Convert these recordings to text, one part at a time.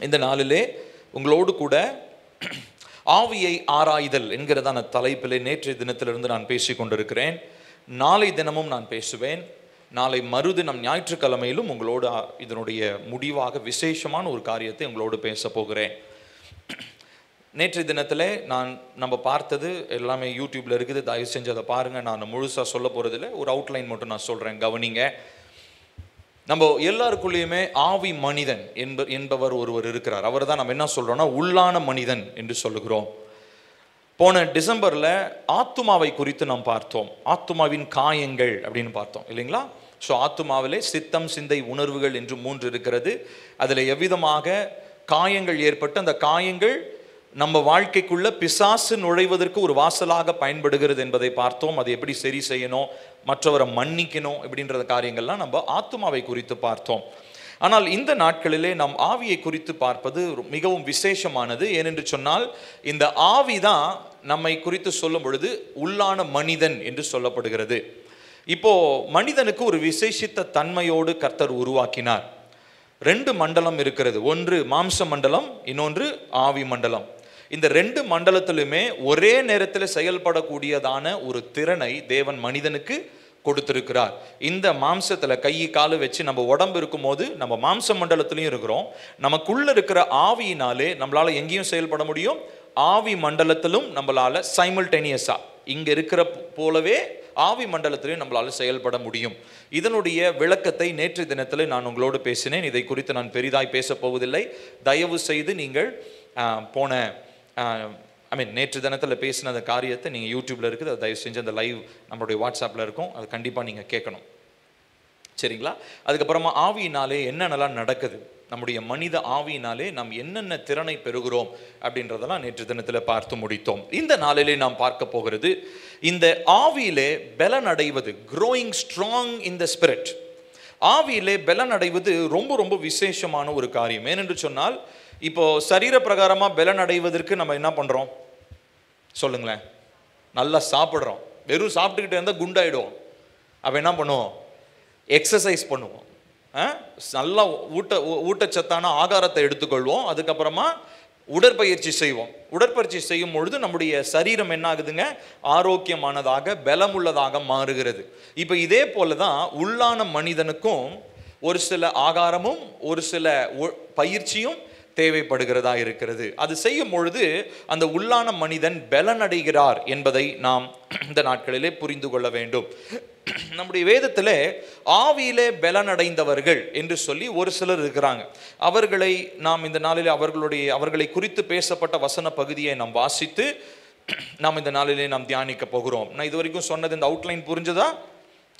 இந்த நாளிலே உங்களோடு கூட ஆவியை ஆராய்தல் என்கிறதான தலைப்பிலே நேற்றைய தினத்திலிருந்து நான் பேசி கொண்டிருக்கிறேன். நாளை தினமும் நான் பேசுவேன். நாளை மறுதினம் ஞாயிற்றுக்கிழமையிலும் உங்களோடு இதனுடைய முடிவாக விசேஷமான ஒரு காரியத்தை உங்களோடு பேச போகிறேன். நேற்றைய தினத்தில் நம்ம பார்த்தது எல்லாமே யூடியூப்ல இருக்குது, தயவு செஞ்சு அதை பாருங்கள். நான் முழுசாக சொல்ல போகிறதில்ல, ஒரு அவுட்லைன் மட்டும் நான் சொல்கிறேன், கவனிங்க. நம்ம எல்லாருக்குள்ளேயுமே ஆவி மனிதன் என்பவர் ஒருவர் இருக்கிறார். அவர் தான் நம்ம என்ன சொல்கிறோம்னா உள்ளான மனிதன் என்று சொல்லுகிறோம். போன டிசம்பரில் ஆத்துமாவை குறித்து நாம் பார்த்தோம். ஆத்துமாவின் காயங்கள் அப்படின்னு பார்த்தோம் இல்லைங்களா? ஸோ ஆத்துமாவிலே சித்தம், சிந்தை, உணர்வுகள் என்று 3 இருக்கிறது. அதில் எவ்விதமாக காயங்கள் ஏற்பட்டு அந்த காயங்கள் நம்ம வாழ்க்கைக்குள்ள பிசாசு நுழைவதற்கு ஒரு வாசலாக பயன்படுகிறது என்பதை பார்த்தோம். அதை எப்படி சரி செய்யணும், மற்றவரை மன்னிக்கணும் அப்படின்ற காரியங்கள்லாம் நம்ம ஆத்துமாவை குறித்து பார்த்தோம். ஆனால் இந்த நாட்களிலே நாம் ஆவியை குறித்து பார்ப்பது மிகவும் விசேஷமானது. ஏனென்று சொன்னால் இந்த ஆவி தான் நம்மை குறித்து சொல்லும் பொழுது உள்ளான மனிதன் என்று சொல்லப்படுகிறது. இப்போ மனிதனுக்கு ஒரு விசேஷித்த தன்மையோடு கர்த்தர் உருவாக்கினார். 2 மண்டலம் இருக்கிறது, ஒன்று மாம்ச மண்டலம், இன்னொன்று ஆவி மண்டலம். இந்த 2 மண்டலத்திலுமே ஒரே நேரத்தில் செயல்படக்கூடியதான ஒரு திறனை தேவன் மனிதனுக்கு கொடுத்திருக்கிறார். இந்த மாம்சத்தில் கை காலு வச்சு நம்ம உடம்பு இருக்கும் போது நம்ம மாம்ச மண்டலத்திலையும் இருக்கிறோம். நமக்குள்ள இருக்கிற ஆவியினாலே நம்மளால எங்கேயும் செயல்பட முடியும், ஆவி மண்டலத்திலும் நம்மளால சைமல்டேனியஸா இங்க இருக்கிற போலவே ஆவி மண்டலத்திலையும் நம்மளால செயல்பட முடியும். இதனுடைய விளக்கத்தை நேற்று தினத்தில் நான் உங்களோடு பேசினேன். இதை குறித்து நான் பெரிதாய் பேச போவதில்லை. தயவு செய்து நீங்கள் நேற்று தினத்தில் பேசின அந்த காரியத்தை நீங்கள் யூடியூப்ல இருக்குது, அதை தயவு செஞ்சு அந்த லைவ் நம்மளுடைய வாட்ஸ்அப்பில் இருக்கும், அது கண்டிப்பாக நீங்கள் கேட்கணும், சரிங்களா? அதுக்கப்புறமா ஆவியினாலே என்னென்னலாம் நடக்குது, நம்முடைய மனித ஆவியினாலே நாம் என்னென்ன திறனை பெறுகிறோம் அப்படின்றதெல்லாம் நேற்று தினத்தில் பார்த்து முடித்தோம். இந்த நாளிலே நாம் பார்க்க போகிறது இந்த ஆவியிலே பலன் அடைவது, growing strong in the spirit. ஆவியிலே பலன் அடைவது ரொம்ப ரொம்ப விசேஷமான ஒரு காரியம். ஏனென்று சொன்னால் இப்போ சரீர பிரகாரமா பலன் அடைவதற்கு நம்ம என்ன பண்றோம் சொல்லுங்களேன்? நல்லா சாப்பிட்றோம். வெறும் சாப்பிட்டுக்கிட்டே இருந்தால் குண்டாயிடுவோம். அப்போ என்ன பண்ணுவோம்? எக்ஸசைஸ் பண்ணுவோம், நல்லா ஊட்டச்சத்தான ஆகாரத்தை எடுத்துக்கொள்வோம். அதுக்கப்புறமா உடற்பயிற்சி செய்வோம். உடற்பயிற்சி செய்யும் பொழுது நம்முடைய சரீரம் என்ன ஆகுதுங்க? ஆரோக்கியமானதாக, பலமுள்ளதாக மாறுகிறது. இப்போ இதே போல தான் உள்ளான மனிதனுக்கும் ஒரு சில ஆகாரமும் ஒரு சில பயிற்சியும் தேவைப்படுகிறதா இருக்கிறது. அது செய்யும் பொழுது அந்த உள்ளான மனிதன் பலனடைகிறார் என்பதை நாம் இந்த நாட்களிலே புரிந்து கொள்ள வேண்டும். நம்முடைய வேதத்திலே ஆவியிலே பலனடைந்தவர்கள் என்று சொல்லி ஒரு சிலர் இருக்கிறாங்க. அவர்களை நாம் இந்த நாளிலே அவர்களை குறித்து பேசப்பட்ட வசன பகுதியை நாம் வாசித்து நாம் இந்த நாளிலே நாம் தியானிக்க போகிறோம். நான் இது வரைக்கும் சொன்னது இந்த அவுட்லைன் புரிஞ்சதா?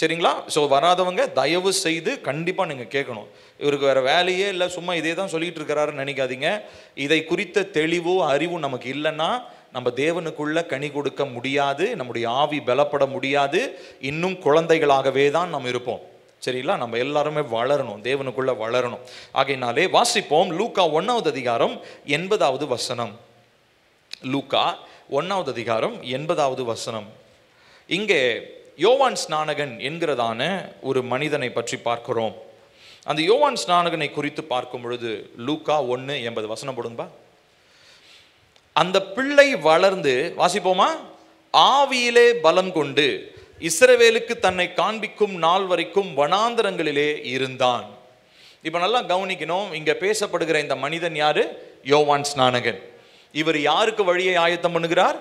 சரிங்களா? ஸோ வராதவங்க தயவு செய்து கண்டிப்பாக நீங்கள் கேட்கணும். இவருக்கு வேறு வேலையே இல்லை, சும்மா இதே தான் சொல்லிகிட்டு இருக்கிறாருன்னு நினைக்காதீங்க. இதை குறித்த தெளிவோ அறிவும் நமக்கு இல்லைன்னா நம்ம தேவனுக்குள்ள கனி கொடுக்க முடியாது, நம்முடைய ஆவி பலப்பட முடியாது. இன்னும் குழந்தைகளாகவே தான் நாம் இருப்போம், சரிங்களா? நம்ம எல்லாருமே வளரணும், தேவனுக்குள்ள வளரணும். ஆகையினாலே வாசிப்போம். லூக்கா 1வது அதிகாரம் 80வது வசனம். லூக்கா 1வது அதிகாரம் 80வது வசனம். இங்கே யோவான் ஸ்நானகன் என்கிறதான ஒரு மனிதனை பற்றி பார்க்கிறோம். அந்த யோவான் ஸ்நானகனை குறித்து பார்க்கும் பொழுது லூக்கா 1:80 வசனம் போடுங்கப்பா. அந்த பிள்ளை வளர்ந்து, வாசிப்போமா, ஆவியிலே பலம் கொண்டு இஸ்ரவேலுக்கு தன்னை காண்பிக்கும் நாள் வரைக்கும் வனாந்தரங்களிலே இருந்தான். இப்ப நல்லா கவனிக்கணும். இங்க பேசப்படுகிற இந்த மனிதன் யாரு? யோவான் ஸ்நானகன். இவர் யாருக்கு வழியை ஆயத்தம் பண்ணுகிறார்?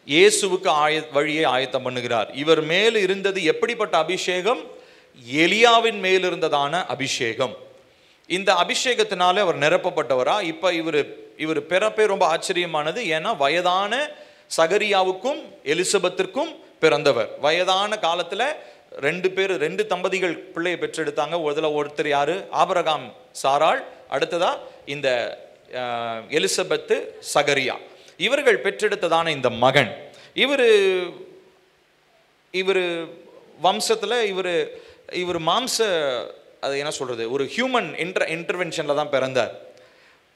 இயேசுவுக்கு வழியை ஆயத்தம் பண்ணுகிறார். இவர் மேல் இருந்தது எப்படிப்பட்ட அபிஷேகம்? எலியாவின் மேல் இருந்ததான அபிஷேகம். இந்த அபிஷேகத்தினால அவர் நிரப்பப்பட்டவரா? இப்ப இவர் பிறப்பே ரொம்ப ஆச்சரியமானது. ஏன்னா வயதான சகரியாவுக்கும் எலிசபெத்திற்கும் பிறந்தவர். வயதான காலத்துல 2 தம்பதிகள் பிள்ளையை பெற்றெடுத்தாங்க. ஒருத்தர் யாரு? ஆபிரகாம், சாராள். அடுத்ததா இந்த எலிசபெத்து, சகரியா. இவர்கள் பெற்றெடுத்ததான இந்த மகன், இவர் வம்சத்துல இவர் மாம்ச, அது என்ன சொல்றது, ஒரு ஹியூமன் இன்டர்வென்ஷன்ல தான் பிறந்தார்,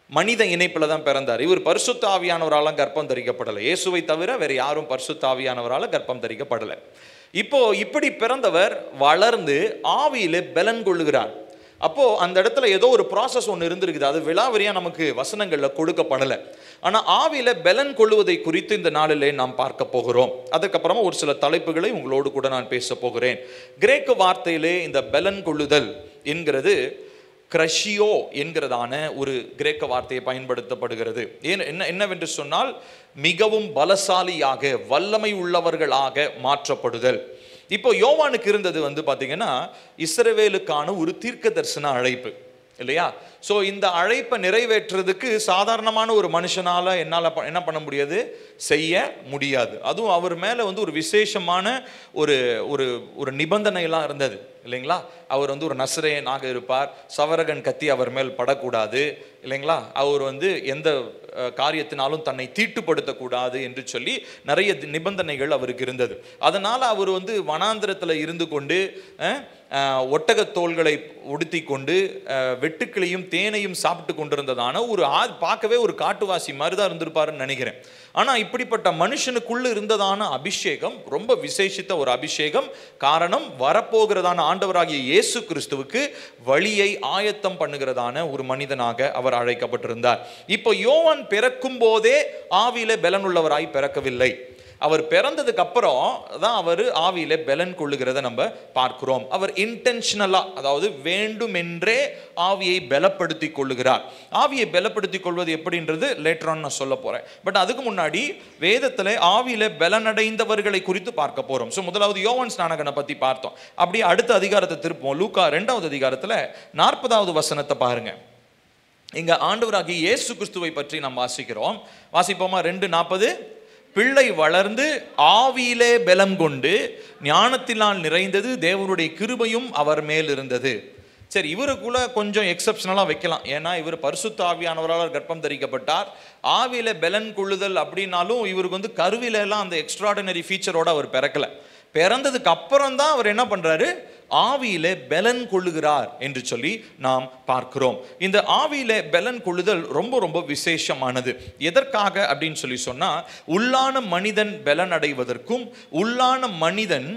மனித இணைப்புல தான் பிறந்தார். இவர் பரிசுத்த ஆவியானவரால கர்ப்பம் தரிக்கப்படலை. இயேசுவை தவிர வேற யாரும் பரிசுத்த ஆவியானவரால கர்ப்பம் தரிக்கப்படலை. இப்போ இப்படி பிறந்தவர் வளர்ந்து ஆவியிலே பலன் கொள்ளுகிறார். அப்போ அந்த இடத்துல ஏதோ ஒரு ப்ராசஸ் ஒன்று இருந்திருக்குது. அது விலாவரியா நமக்கு வசனங்கள்ல கொடுக்கப்படலை. ஆனா ஆவியில பலன் கொள்ளுவதை குறித்து இந்த நாளிலே நாம் பார்க்க போகிறோம். அதுக்கப்புறமா ஒரு சில தலைப்புகளை உங்களோடு கூட நான் பேச போகிறேன். கிரேக்க வார்த்தையிலே இந்த பலன் கொள்ளுதல் என்கிறது கிரஷியோ என்கிறதான ஒரு கிரேக்க வார்த்தையை பயன்படுத்தப்படுகிறது. என்னவென்று சொன்னால் மிகவும் பலசாலியாக வல்லமை உள்ளவர்களாக மாற்றப்படுதல். இப்போ யோவானுக்கு இருந்தது பார்த்தீங்கன்னா இஸ்ரவேலுக்கான ஒரு தீர்க்க தரிசன அழைப்பு இல்லையா? ஸோ இந்த அழைப்பை நிறைவேற்றுறதுக்கு சாதாரணமான ஒரு மனுஷனால என்னால் என்ன பண்ண முடியாது, செய்ய முடியாது. அதுவும் அவர் மேலே ஒரு விசேஷமான ஒரு ஒரு ஒரு நிபந்தனையெல்லாம் இருந்தது இல்லைங்களா? அவர் ஒரு நசரேயனாக இருப்பார், சவரகன் கத்தி அவர் மேல் படக்கூடாது இல்லைங்களா? அவர் எந்த காரியத்தினாலும் தன்னை தீட்டுப்படுத்தக்கூடாது என்று சொல்லி நிறைய நிபந்தனைகள் அவருக்கு இருந்தது. அதனால் அவர் வனாந்திரத்தில் இருந்து கொண்டு ஒட்டகத்தோள்களை உடுத்தி கொண்டு வெட்டுக்களையும் தேனையும் சாப்பிட்டு கொண்டிருந்ததான பார்க்கவே ஒரு காட்டுவாசி மாதிரி தான் இருந்திருப்பாருன்னு நினைக்கிறேன். ஆனால் இப்படிப்பட்ட மனுஷனுக்குள்ள இருந்ததான அபிஷேகம் ரொம்ப விசேஷித்த ஒரு அபிஷேகம். காரணம், வரப்போகிறதான ஆண்டவராகிய இயேசு கிறிஸ்துவுக்கு வழியை ஆயத்தம் பண்ணுகிறதான ஒரு மனிதனாக அவர் அழைக்கப்பட்டிருந்தார். இப்போ யோவான் பிறக்கும் போதே ஆவியிலே பலனுள்ளவராய் பிறக்கவில்லை. அவர் பிறந்ததுக்கு அப்புறம் தான் அவர் ஆவியில பலன் கொள்ளுகிறத நம்ம பார்க்கிறோம். அவர் இன்டென்ஷனலா, அதாவது வேண்டுமென்றே ஆவியை பலப்படுத்தி கொள்ளுகிறார். ஆவியை பலப்படுத்தி கொள்வது எப்படின்றது லேட்டர் ஆன் நான் சொல்ல போறேன். பட் அதுக்கு முன்னாடி வேதத்துல ஆவியில பலனடைந்தவர்களை குறித்து பார்க்க போறோம். ஸோ முதலாவது யோவான் ஸ்நானகனை பத்தி பார்த்தோம். அப்படியே அடுத்த அதிகாரத்தை திருப்போம். லூக்கா 2வது அதிகாரத்துல 40வது வசனத்தை பாருங்க. இங்க ஆண்டவராகிய இயேசு கிறிஸ்துவை பற்றி நாம் வாசிக்கிறோம். வாசிப்போமா? 2:40. பிள்ளை வளர்ந்து ஆவியிலே பலம் கொண்டு ஞானத்தினால் நிறைந்தது, தேவனுடைய கிருபையும் அவர் மேல் இருந்தது. சரி, இவருக்குள்ள கொஞ்சம் எக்ஸப்ஷனலாக வைக்கலாம். ஏன்னா இவர் பரிசுத்த ஆவியானவரால் கர்ப்பம் தரிக்கப்பட்டார். ஆவியில பலன் கொள்ளுதல் அப்படின்னாலும் இவருக்கு கருவில எல்லாம் அந்த எக்ஸ்ட்ராடினரி ஃபீச்சரோட அவர் பிறக்கல. பிறந்ததுக்கு அப்புறம் தான் அவர் என்ன பண்றாரு, ஆவியிலே பலன் கொள்ளுகிறார் என்று சொல்லி நாம் பார்க்கிறோம். இந்த ஆவியிலே பலன் கொள்ளுதல் ரொம்ப ரொம்ப விசேஷமானது. எதற்காக அப்படின்னு சொல்லி சொன்னா, உள்ளான மனிதன் பலன் அடைவதற்கும் உள்ளான மனிதன்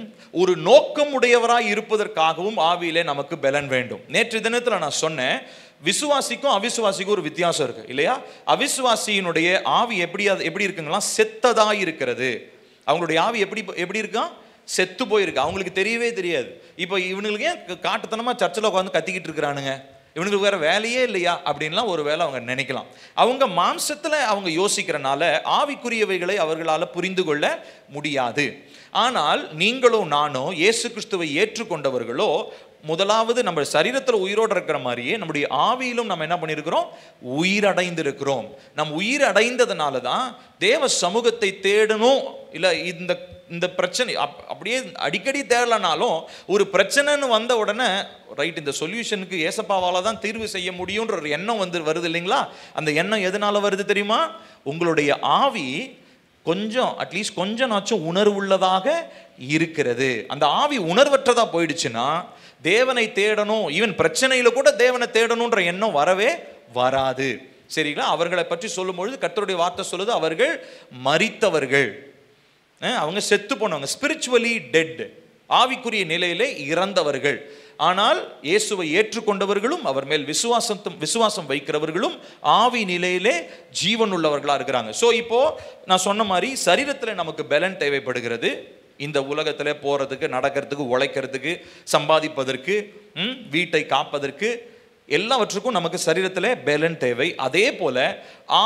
ஒரு நோக்கம் உடையவராய் இருப்பதற்காகவும் ஆவியிலே நமக்கு பலன் வேண்டும். நேற்று தினத்துல நான் சொன்னேன், விசுவாசிக்கும் அவிசுவாசிக்கும் ஒரு வித்தியாசம் இருக்கு இல்லையா? அவிசுவாசியினுடைய ஆவி எப்படி இருக்குங்களா, செத்ததா இருக்கிறது. அவங்களுடைய ஆவி எப்படி இருக்கா, செத்து போயிருக்கு. அவங்களுக்கு தெரியவே தெரியாது. இப்போ இவனுக்கு ஏன் காட்டுத்தனமா சர்ச்சில் உட்காந்து கத்திக்கிட்டு இருக்கிறானுங்க, இவனுக்கு வேற வேலையே இல்லையா அப்படின்லாம் ஒரு வேளை அவங்க நினைக்கலாம். அவங்க மாம்சத்துல அவங்க யோசிக்கிறனால ஆவிக்குரியவைகளை அவர்களால் புரிந்து கொள்ள முடியாது. ஆனால் நீங்களோ நானோ இயேசு கிறிஸ்துவை ஏற்றுக்கொண்டவர்களோ முதலாவது நம்ம சரீரத்தில் உயிரோடு இருக்கிற மாதிரியே நம்முடைய ஆவியிலும் நம்ம என்ன பண்ணியிருக்கிறோம், உயிரடைந்திருக்கிறோம். நம் உயிரடைந்ததுனால தான் தேவ சமூகத்தை தேடணும். இல்லை இந்த பிரச்சனை அப்படியே அடிக்கடி தேடலனாலும் ஒரு பிரச்சனைன்னு வந்த உடனே ரைட், இந்த சொல்யூஷனுக்கு ஏசப்பாவால் தான் தீர்வு செய்ய முடியுன்ற ஒரு எண்ணம் வருது இல்லைங்களா? அந்த எண்ணம் எதனால வருது தெரியுமா? உங்களுடைய ஆவி கொஞ்சம் அட்லீஸ்ட் கொஞ்சம் நாச்சும் உணர்வுள்ளதாக இருக்கிறது. அந்த ஆவி உணர்வற்றதா போயிடுச்சுன்னா தேவனை தேடணும், ஈவன் பிரச்சனையில கூட தேவனை தேடணுன்ற எண்ணம் வரவே வராது. சரிங்களா? அவர்களை பற்றி சொல்லும்பொழுது கர்த்தருடைய வார்த்தை சொல்லுது, அவர்கள் மரித்தவர்கள், அவங்க செத்து போனவங்க, ஸ்பிரிச்சுவலி டெட், ஆவிக்குரிய நிலையிலே இறந்தவர்கள். ஆனால் இயேசுவை ஏற்றுக்கொண்டவர்களும் அவர் மேல் விசுவாசம் வைக்கிறவர்களும் ஆவி நிலையிலே ஜீவன் உள்ளவர்களா இருக்கிறாங்க. ஸோ இப்போ நான் சொன்ன மாதிரி சரீரத்தில் நமக்கு பலன் தேவைப்படுகிறது. இந்த உலகத்தில் போறதுக்கு, நடக்கிறதுக்கு, உழைக்கிறதுக்கு, சம்பாதிப்பதற்கு, வீட்டை காப்பதற்கு, எல்லாவற்றுக்கும் நமக்கு சரீரத்தில் பலன் தேவை. அதே போல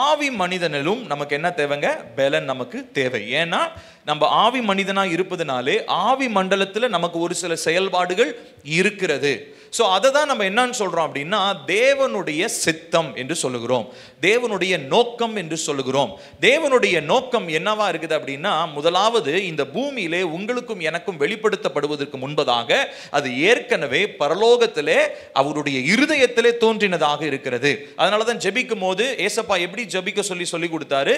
ஆவி மனிதனிலும் நமக்கு என்ன தேவைங்க, பலன் நமக்கு தேவை. ஏன்னா நம்ம ஆவி மனிதனாக இருப்பதுனாலே ஆவி மண்டலத்தில் நமக்கு ஒரு சில செயல்பாடுகள் இருக்கிறது. ஸோ அதை தான் நம்ம என்னன்னு சொல்றோம் அப்படின்னா, தேவனுடைய சித்தம் என்று சொல்லுகிறோம், தேவனுடைய நோக்கம் என்று சொல்லுகிறோம். தேவனுடைய நோக்கம் என்னவா இருக்குது அப்படின்னா, முதலாவது இந்த பூமியிலே உங்களுக்கும் எனக்கும் வெளிப்படுத்தப்படுவதற்கு முன்பதாக அது ஏற்கனவே பரலோகத்திலே அவருடைய இருதயத்திலே தோன்றினதாக இருக்கிறது. அதனால தான் ஜெபிக்கும் போது ஏசப்பா எப்படி ஜெபிக்க சொல்லி கொடுத்தாரு,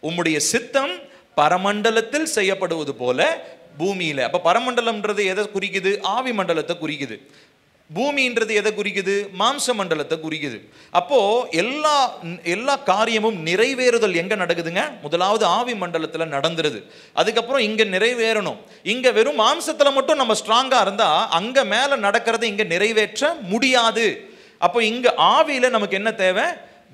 உம்முடைய சித்தம் பரமண்டலத்தில் செய்யப்படுவது போல பூமியில. அப்ப பரமண்டலம்ன்றது எதை குறிக்குது, ஆவி மண்டலத்தை குறிக்குது. பூமின்றது எதை குறிக்குது? மாம்ச மண்டலத்தை குறிக்குது. அப்போ எல்லா காரியமும் நிறைவேறுதல் எங்க நடக்குதுங்க? முதலாவது ஆவி மண்டலத்துல நடந்துருது. அதுக்கப்புறம் இங்க நிறைவேறணும். இங்க வெறும் மாம்சத்துல மட்டும் நம்ம ஸ்ட்ராங்கா இருந்தா அங்க மேல நடக்கிறத இங்க நிறைவேற்ற முடியாது. அப்போ இங்க ஆவியில நமக்கு என்ன தேவை?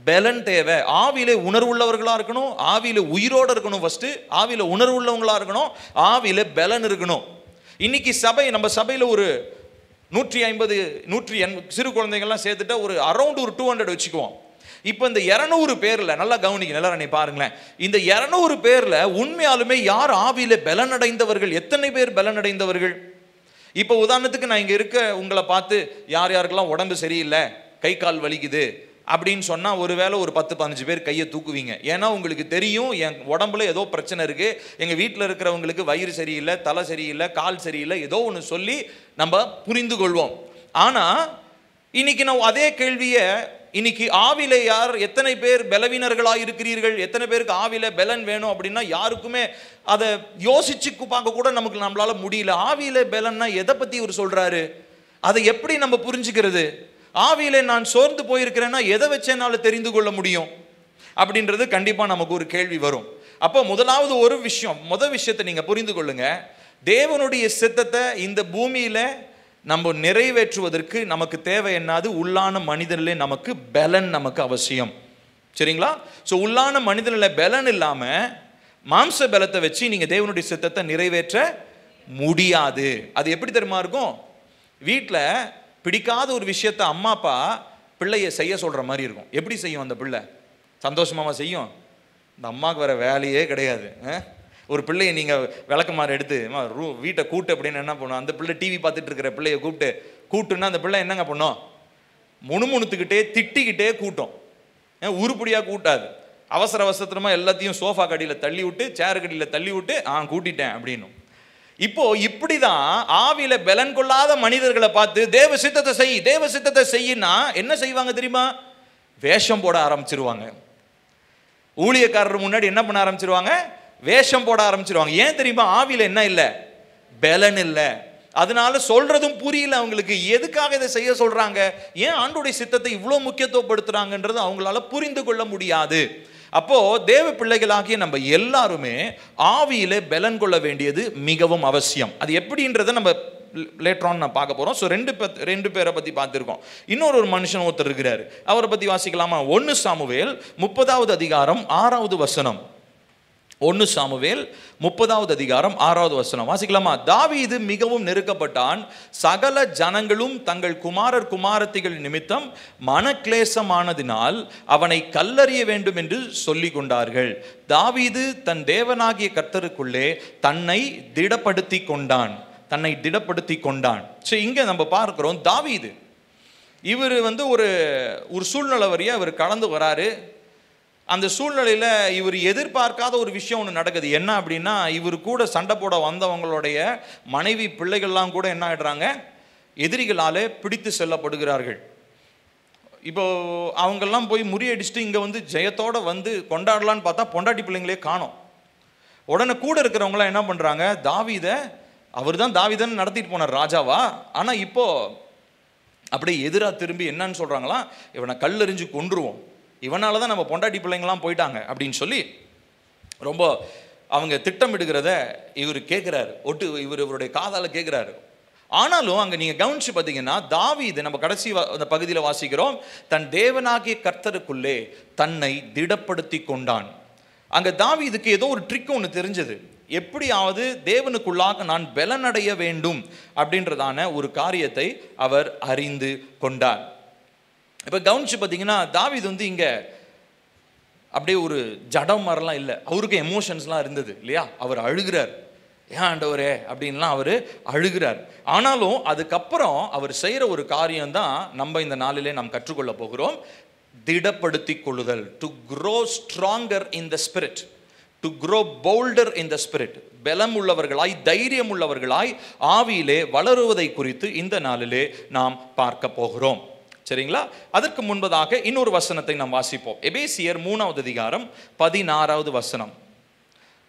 பலன் தேவை. ஆவியில உணர்வுள்ளவர்களா இருக்கணும், ஆவியில உயிரோட இருக்கணும். ஃபர்ஸ்ட் ஆவியில உணர்வுள்ளவங்களா இருக்கணும், ஆவியில பலன் இருக்கணும். இன்னைக்கு நம்ம சபையில ஒரு 150 180 சிறு குழந்தைகள்லாம் சேர்த்துட்டா ஒரு அரௌண்ட் ஒரு 200 வச்சுக்குவோம். இப்போ இந்த 200 பேர்ல நல்லா கவனிக்க, நல்லா நீ பாருங்களேன், இந்த 200 பேர்ல உண்மையாலுமே யார் ஆவியில பலன் அடைந்தவர்கள்? எத்தனை பேர் பலன் அடைந்தவர்கள்? இப்போ உதாரணத்துக்கு நான் இங்க இருக்க உங்களை பார்த்து யார் யாருக்கெல்லாம் உடம்பு சரியில்லை, கை கால் வலிக்குது அப்படின்னு சொன்னா ஒருவேளை ஒரு 10-15 பேர் கையை தூக்குவீங்க. ஏன்னா உங்களுக்கு தெரியும் என் உடம்புல ஏதோ பிரச்சனை இருக்கு, எங்க வீட்டில் இருக்கிறவங்களுக்கு வயிறு சரியில்லை, தலை சரியில்லை, கால் சரியில்லை, ஏதோ ஒன்று சொல்லி நம்ம புரிந்து கொள்வோம். ஆனா இன்னைக்கு நான் அதே கேள்வியை, இன்னைக்கு ஆவில யார் எத்தனை பேர் பலவீனர்களா இருக்கிறீர்கள், எத்தனை பேருக்கு ஆவில பலன் வேணும் அப்படின்னா யாருக்குமே அதை யோசிச்சு பார்க்க கூட நம்மளால முடியல. ஆவியில பலன்னா எதை பத்தி இவர் சொல்றாரு? அதை எப்படி நம்ம புரிஞ்சுக்கிறது? ஆவியிலே நான் சோர்ந்து போயிருக்கிறேன்னா எதை வச்சு என்னால் தெரிந்து கொள்ள முடியும் அப்படின்றது கண்டிப்பாக நமக்கு ஒரு கேள்வி வரும். அப்போ முதலாவது முதல் விஷயத்தை நீங்கள் புரிந்து கொள்ளுங்க. தேவனுடைய சித்தத்தை இந்த பூமியில நம்ம நிறைவேற்றுவதற்கு நமக்கு தேவை என்னது? உள்ளான மனிதனிலே நமக்கு பலன் நமக்கு அவசியம். சரிங்களா? ஸோ உள்ளான மனிதனில் பலன் இல்லாமல் மாம்ச பலத்தை வச்சு நீங்கள் தேவனுடைய சித்தத்தை நிறைவேற்ற முடியாது. அது எப்படி தெரியுமா இருக்கும்? வீட்டில் பிடிக்காத ஒரு விஷயத்த அம்மா அப்பா பிள்ளைய செய்ய சொல்கிற மாதிரி இருக்கும். எப்படி செய்யும் அந்த பிள்ளை? சந்தோஷமாவா செய்யும்? இந்த அம்மாவுக்கு வேறு வேலையே கிடையாது. ஒரு பிள்ளையை நீங்கள் விளக்கமாறு எடுத்து வீட்டை கூட்டு அப்படின்னு என்ன பண்ணும்? அந்த பிள்ளை டிவி பார்த்துட்டு இருக்கிற பிள்ளையை கூட்டுன்னா அந்த பிள்ளை என்னங்க பண்ணும்? முணுமுணுத்துக்கிட்டே திட்டிக்கிட்டே கூட்டும். உருப்படியாக கூட்டாது. அவசரமாக எல்லாத்தையும் சோஃபா கடியில் தள்ளி விட்டு, சேர் கடியில் தள்ளி விட்டு கூட்டிட்டேன் அப்படின்னு. இப்போ இப்படிதான் ஆவியில பலன் கொள்ளாத மனிதர்களை பார்த்து தேவ சித்தத்தை செய்யினா என்ன செய்வாங்க தெரியுமா? வேஷம் போட ஆரம்பிச்சிருவாங்க. ஊழியக்காரர் முன்னாடி என்ன பண்ண ஆரம்பிச்சிருவாங்க? வேஷம் போட ஆரம்பிச்சிருவாங்க. ஏன் தெரியுமா? ஆவியில என்ன இல்லை? பலன் இல்லை. அதனால சொல்றதும் புரியல அவங்களுக்கு. எதுக்காக இதை செய்ய சொல்றாங்க, ஏன் ஆண்டவருடைய சித்தத்தை இவ்வளவு முக்கியத்துவப்படுத்துறாங்கன்றது அவங்களால புரிந்து கொள்ள முடியாது. அப்போ தேவ பிள்ளைகளாகிய நம்ம எல்லாருமே ஆவியிலே பலன் கொள்ள வேண்டியது மிகவும் அவசியம். அது எப்படின்றத நம்ம லேட்டர் ஆன் நான் பார்க்க போறோம். ஸோ ரெண்டு பேரை பத்தி பார்த்துருக்கோம். இன்னொரு மனுஷன் ஒருத்தர் இருக்கிறாரு, அவரை பத்தி வாசிக்கலாமா? 1 சாமுவேல் 30வது அதிகாரம் 6வது வசனம். 1 சாமுவேல் 30வது அதிகாரம் 6வது வசனம் வாசிக்கலாமா? தாவீது மிகவும் நெருக்கப்பட்டான். சகல ஜனங்களும் தங்கள் குமாரர் குமாரத்திகள் நிமித்தம் மனக்லேசமானதினால் அவனை கல்லறிய வேண்டும் என்று சொல்லிக் கொண்டார்கள். தாவீது தன் தேவனாகிய கர்த்தருக்குள்ளே தன்னை திடப்படுத்தி கொண்டான். சரி, இங்க நம்ம பார்க்கிறோம் தாவீது இவர் ஒரு சூழ்நிலை வரைய அவர் கடந்து வராரு. அந்த சூழ்நிலையில் இவர் எதிர்பார்க்காத ஒரு விஷயம் ஒன்று நடக்குது. என்ன அப்படின்னா, இவர் கூட சண்டை போட வந்தவங்களுடைய மனைவி பிள்ளைகள்லாம் கூட என்ன ஆகிடுறாங்க? எதிரிகளாலே பிடித்து செல்லப்படுகிறார்கள். இப்போ அவங்கெல்லாம் போய் முறியடிச்சுட்டு இங்கே ஜெயத்தோடு கொண்டாடலான்னு பார்த்தா பொண்டாட்டி பிள்ளைங்களே காணோம். உடனே கூட இருக்கிறவங்களாம் என்ன பண்ணுறாங்க? அவர் தான் தாவீதன் நடத்திட்டு போனார் ராஜாவா. ஆனால் இப்போ அப்படியே எதிராக திரும்பி என்னன்னு சொல்கிறாங்களாம், இவனை கல்லெறிஞ்சு கொன்றுவோம், இவனால தான் நம்ம பொண்டாட்டி பிள்ளைங்களாம் போயிட்டாங்க அப்படின்னு சொல்லி ரொம்ப அவங்க திட்டமிடுகிறத இவர் கேட்குறாரு. இவருடைய காதால கேட்குறாரு. ஆனாலும் அங்கே நீங்கள் கவனிச்சு பார்த்தீங்கன்னா, தாவீது நம்ம கடைசி அந்த பகுதியில் வாசிக்கிறோம், தன் தேவனாகிய கர்த்தருக்குள்ளே தன்னை திடப்படுத்தி கொண்டான். அங்கே தாவீதுக்கு ஏதோ ஒரு ட்ரிக் ஒன்று தெரிஞ்சது. எப்படியாவது தேவனுக்குள்ளாக நான் பலனடைய வேண்டும் அப்படின்றதான ஒரு காரியத்தை அவர் அறிந்து கொண்டார். இப்போ கவனிச்சு பார்த்தீங்கன்னா, தாவீது இங்கே அப்படியே ஒரு ஜடம் மாதிரிலாம் இல்லை, அவருக்கு எமோஷன்ஸ்லாம் இருந்தது இல்லையா? அவர் அழுகிறார், ஏன் ஆண்டவரே அப்படின்லாம் அவர் அழுகிறார். ஆனாலும் அதுக்கப்புறம் அவர் செய்கிற ஒரு காரியம்தான் நம்ம இந்த நாளிலே நாம் கற்றுக்கொள்ள போகிறோம். திடப்படுத்தி கொள்ளுதல். To grow stronger in the spirit, to grow folder in the spirit. பலம் உள்ளவர்களாய், தைரியம் உள்ளவர்களாய் ஆவியிலே வளருவதை குறித்து இந்த நாளிலே நாம் பார்க்க போகிறோம். சரிங்களா? அதற்கு முன்பதாக இன்னொரு வசனத்தை நாம் வாசிப்போம். எபேசியர் 3வது அதிகாரம் 16வது வசனம்.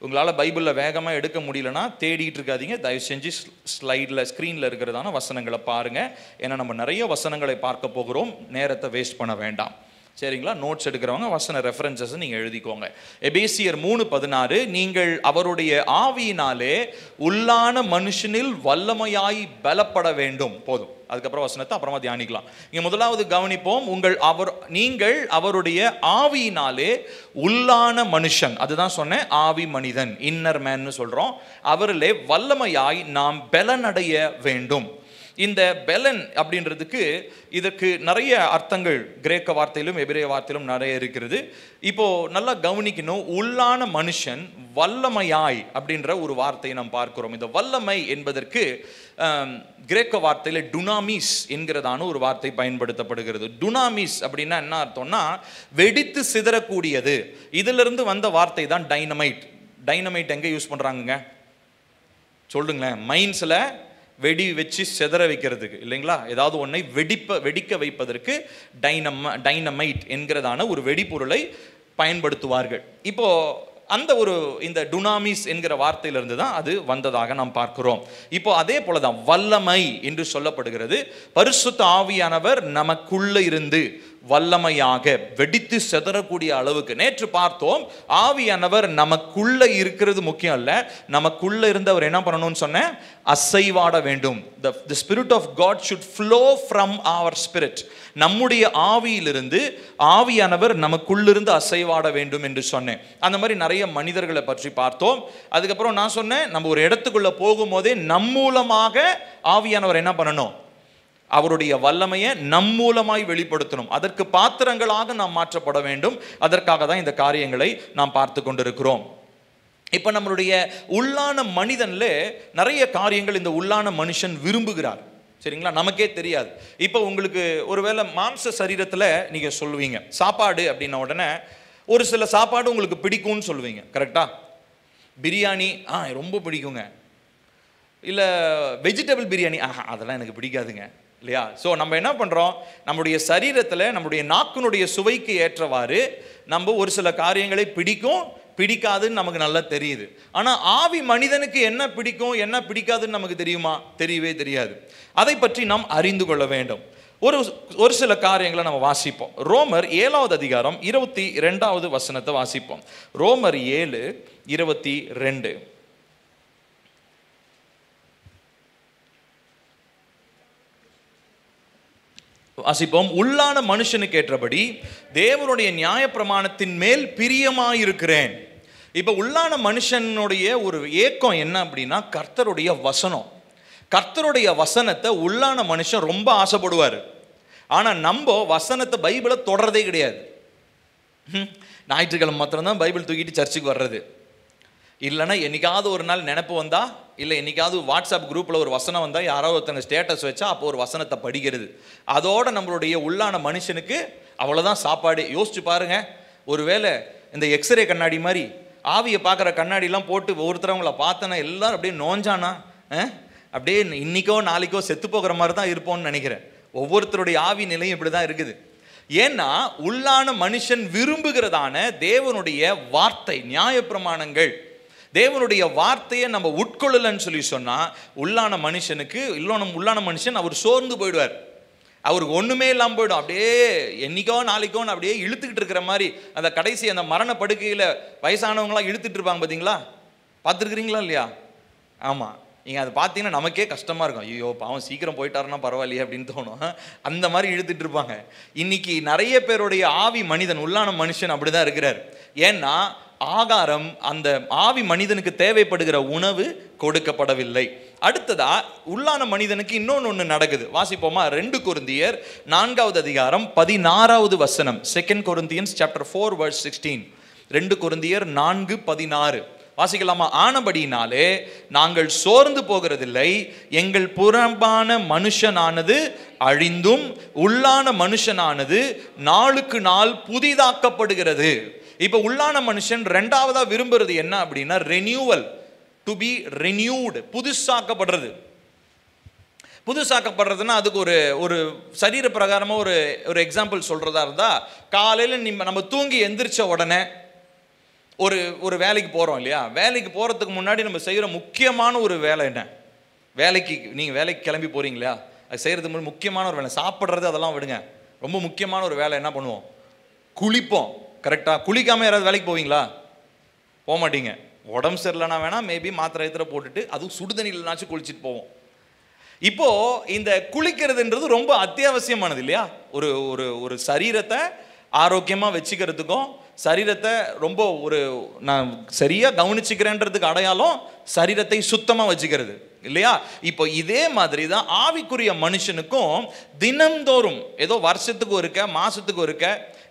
உங்களால் பைபிளில் வேகமாக எடுக்க முடியலன்னா தேடிட்டு இருக்காதீங்க. தயவு செஞ்சு ஸ்க்ரீனில் இருக்கிறதான வசனங்களை பாருங்கள். ஏன்னா நம்ம நிறைய வசனங்களை பார்க்க போகிறோம், நேரத்தை வேஸ்ட் பண்ண வேண்டாம். சரிங்களா? நோட்ஸ் எடுக்கிறவங்க வசன ரெஃபரன்சஸ் நீங்கள் எழுதிக்கோங்க. எபேசியர் 3:16, நீங்கள் அவருடைய ஆவியினாலே உள்ளான மனுஷனில் வல்லமையாய் பலப்பட வேண்டும். போதும், அதுக்கப்புறம் வசனத்தை அப்புறமா தியானிக்கலாம். இங்கே முதலாவது கவனிப்போம், நீங்கள் அவருடைய ஆவியினாலே உள்ளான மனுஷன், அதுதான் சொன்னேன், ஆவி மனிதன், இன்னர் மேன்னு சொல்கிறோம், அவரிலே வல்லமையாய் நாம் பலனடைய வேண்டும். இந்த பெலன் அப்படின்றதுக்கு இதற்கு நிறைய அர்த்தங்கள் கிரேக்க வார்த்தையிலும் எபிரேய வார்த்தையிலும் நிறைய இருக்கிறது. இப்போ நல்லா கவனிக்கணும், உள்ளான மனுஷன் வல்லமையாய் அப்படின்ற ஒரு வார்த்தையை நாம் பார்க்கிறோம். இந்த வல்லமை என்பதற்கு கிரேக்க வார்த்தையில டுனாமிஸ் என்கிறதான ஒரு வார்த்தை பயன்படுத்தப்படுகிறது. டுனாமிஸ் அப்படின்னா என்ன அர்த்தம்னா வெடித்து சிதறக்கூடியது. இதிலிருந்து வந்த வார்த்தை தான் டைனமைட். டைனமைட் எங்க யூஸ் பண்றாங்க சொல்லுங்களேன்? மைன்ஸ்ல வெடி வச்சு செதற வைக்கிறதுக்கு இல்லைங்களா? ஏதாவது ஒன்றை வெடிக்க வைப்பதற்கு டைனமைட் என்கிறதான ஒரு வெடிப்பொருளை பயன்படுத்துவார்கள். இப்போ அந்த இந்த டுனாமிஸ் என்கிற வார்த்தையிலிருந்து தான் அது வந்ததாக நாம் பார்க்கிறோம். இப்போ அதே போலதான் வல்லமை என்று சொல்லப்படுகிறது. பரிசுத்த ஆவியானவர் நமக்குள்ள இருந்து வல்லமையாக வெடித்து செதறக்கூடிய அளவுக்கு, நேற்று பார்த்தோம், ஆவியானவர் நமக்குள்ள இருக்கிறது முக்கியம் அல்ல, நமக்குள்ள இருந்து அவர் என்ன பண்ணணும்னு சொன்ன அசைவாட வேண்டும். The spirit of God should flow from our spirit. நம்முடைய ஆவியிலிருந்து ஆவியானவர் நமக்குள்ளிருந்து அசைவாட வேண்டும் என்று சொன்னேன். அந்த மாதிரி நிறைய மனிதர்களை பற்றி பார்த்தோம். அதுக்கப்புறம் நான் சொன்னேன், நம்ம ஒரு இடத்துக்குள்ள போகும்போதே நம் மூலமாக ஆவியானவர் என்ன பண்ணணும், அவருடைய வல்லமையை நம் மூலமாய் வெளிப்படுத்தணும். அதற்கு பாத்திரங்களாக நாம் மாற்றப்பட வேண்டும். அதற்காக தான் இந்த காரியங்களை நாம் பார்த்து கொண்டிருக்கிறோம். இப்ப நம்மளுடைய உள்ளான மனிதன்ல நிறைய காரியங்கள் இந்த உள்ளான மனுஷன் விரும்புகிறார். சரிங்களா? நமக்கே தெரியாது. இப்போ உங்களுக்கு ஒருவேளை மாம்ச சரீரத்தில் நீங்க சொல்லுவீங்க சாப்பாடு அப்படின்ன உடனே ஒரு சில சாப்பாடு உங்களுக்கு பிடிக்கும்னு சொல்லுவீங்க. கரெக்டா? பிரியாணி ரொம்ப பிடிக்குங்க, இல்லை வெஜிடபிள் பிரியாணி அதெல்லாம் எனக்கு பிடிக்காதுங்க, இல்லையா? ஸோ நம்ம என்ன பண்ணுறோம், நம்முடைய சரீரத்தில் நம்முடைய நாக்கினுடைய சுவைக்கு ஏற்றவாறு நம்ம ஒரு சில காரியங்களை பிடிக்கும் பிடிக்காதுன்னு நமக்கு நல்லா தெரியுது. ஆனால் ஆவி மனிதனுக்கு என்ன பிடிக்கும் என்ன பிடிக்காதுன்னு நமக்கு தெரியுமா? தெரியவே தெரியாது. அதை பற்றி நாம் அறிந்து கொள்ள வேண்டும். ஒரு சில காரியங்களை நம்ம வாசிப்போம். ரோமர் 7வது அதிகாரம் 22வது வசனத்தை வாசிப்போம். ரோமர் 7:22. வாசிப்போம். உள்ளான மனுஷனுக்கு ஏற்றபடி தேவனுடைய நியாயப்பிரமாணத்தின் மேல் பிரியமாயிருக்கிறேன். இப்ப உள்ளான மனுஷனுடைய ஒரு ஏக்கம் என்ன அப்படின்னா கர்த்தருடைய வசனம். கர்த்தருடைய வசனத்தை உள்ளான மனுஷன் ரொம்ப ஆசைப்படுவார். ஆனா நம்ம வசனத்தை பைபிளை தொடர்றதே கிடையாது. ஞாயிற்றுக்கிழமை மாத்திரம்தான் பைபிள் தூக்கிட்டு சர்ச்சுக்கு வர்றது. இல்லைன்னா என்னைக்காவது ஒரு நாள் நினைப்பு வந்தா, இல்லை என்னைக்காவது வாட்ஸ்அப் குரூப்பில் ஒரு வசனம் வந்தால் யாராவது ஒருத்தங்க ஸ்டேட்டஸ் வச்சா அப்போ ஒரு வசனத்தை படிக்கிறது. அதோட நம்மளுடைய உள்ளான மனுஷனுக்கு அவ்வளோதான் சாப்பாடு. யோசிச்சு பாருங்க, ஒருவேளை இந்த எக்ஸ்ரே கண்ணாடி மாதிரி ஆவியை பார்க்குற கண்ணாடிலாம் போட்டு ஒருத்தரவங்களை பார்த்தனா எல்லாரும் அப்படியே நோஞ்சானா, அப்படியே இன்னைக்கோ நாளைக்கோ செத்து போகிற மாதிரி தான் இருப்போம்னு நினைக்கிறேன். ஒவ்வொருத்தருடைய ஆவி நிலையும் இப்படி தான் இருக்குது. ஏன்னா உள்ளான மனுஷன் விரும்புகிறதான தேவனுடைய வார்த்தை, நியாயப்பிரமாணங்கள், தேவனுடைய வார்த்தையை நம்ம உட்கொள்ளலன்னு சொல்லி சொன்னா உள்ளான மனுஷனுக்கு உள்ளான மனுஷன் அவர் சோர்ந்து போயிடுவார். அவருக்கு ஒண்ணுமே இல்லாமல் போயிடும். அப்படியே என்னைக்கோ நாளைக்கோன்னு அப்படியே இழுத்துக்கிட்டு இருக்கிற மாதிரி அந்த கடைசி அந்த மரண படுக்கையில வயசானவங்களாம் இழுத்துட்டு இருப்பாங்க பார்த்தீங்களா? பார்த்துருக்குறீங்களா இல்லையா? ஆமா, நீங்கள் அதை பார்த்தீங்கன்னா நமக்கே கஷ்டமாக இருக்கும். ஐயோ பாவம் சீக்கிரம் போயிட்டாருன்னா பரவாயில்லையே அப்படின்னு தோணும். அந்த மாதிரி இழுத்துட்டு இருப்பாங்க. இன்னைக்கு நிறைய பேருடைய ஆவி மனிதன், உள்ளான மனுஷன் அப்படிதான் இருக்கிறார். ஏன்னா ஆகாரம், அந்த ஆவி மனிதனுக்கு தேவைப்படுகிற உணவு கொடுக்கப்படவில்லை. அடுத்ததா உள்ளான மனிதனுக்கு இன்னொன்று நடக்குது. வாசிப்போமா? 2 கொரிந்தியர் 4வது அதிகாரம் 16வது வசனம். 2 Corinthians chapter 4 verse 16. 2 கொரிந்தியர் 4:16 வாசிக்கலாமா? ஆனபடினாலே நாங்கள் சோர்ந்து போகிறதில்லை, எங்கள் புறம்பான மனுஷனானது அழிந்தும் உள்ளான மனுஷனானது நாளுக்கு நாள் புதிதாக்கப்படுகிறது. இப்ப உள்ளான மனுஷன் ரெண்டாவதா விரும்புறது என்ன அப்படின்னா ரெனியூவல், டு பி ரெனியூடு, புதுசாக்கப்படுறது. புதுசாக்கப்படுறதுன்னா அதுக்கு ஒரு சரீர பிரகாரமா ஒரு எக்ஸாம்பிள் சொல்றதா இருந்தா, காலையில நம்ம தூங்கி எந்திரிச்ச உடனே ஒரு வேலைக்கு போகிறோம் இல்லையா, வேலைக்கு போகிறதுக்கு முன்னாடி நம்ம செய்கிற முக்கியமான ஒரு வேலை என்ன? நீங்கள் வேலைக்கு கிளம்பி போகிறீங்களா, அது செய்கிறதுக்கு முன்னாடி முக்கியமான ஒரு வேலை, சாப்பிட்றது அதெல்லாம் விடுங்க, ரொம்ப முக்கியமான ஒரு வேலை என்ன பண்ணுவோம்? குளிப்போம். கரெக்டாக? குளிக்காமல் யாராவது வேலைக்கு போவீங்களா? போக மாட்டீங்க. உடம்பு சரியில்லைனா வேணால் மேபி மாத்திரை ஏத்திர போட்டுட்டு அதுவும் சுடுதண்ணிலனாச்சும் குளிச்சுட்டு போவோம். இப்போ இந்த குளிக்கிறதுன்றது ரொம்ப அத்தியாவசியமானது இல்லையா? ஒரு ஒரு ஒரு சரீரத்தை ஆரோக்கியமாக வச்சுக்கிறதுக்கும், சரீரத்தை ரொம்ப நான் சரியாக கவனிச்சுக்கிறேன்றதுக்கு அடையாளம் சரீரத்தை சுத்தமாக வச்சுக்கிறது இல்லையா? இப்போ இதே மாதிரி தான் ஆவிக்குரிய மனுஷனுக்கும் தினம்தோறும் ஏதோ வருஷத்துக்கு ஒருக்க, மாதத்துக்கு ஒருக்க,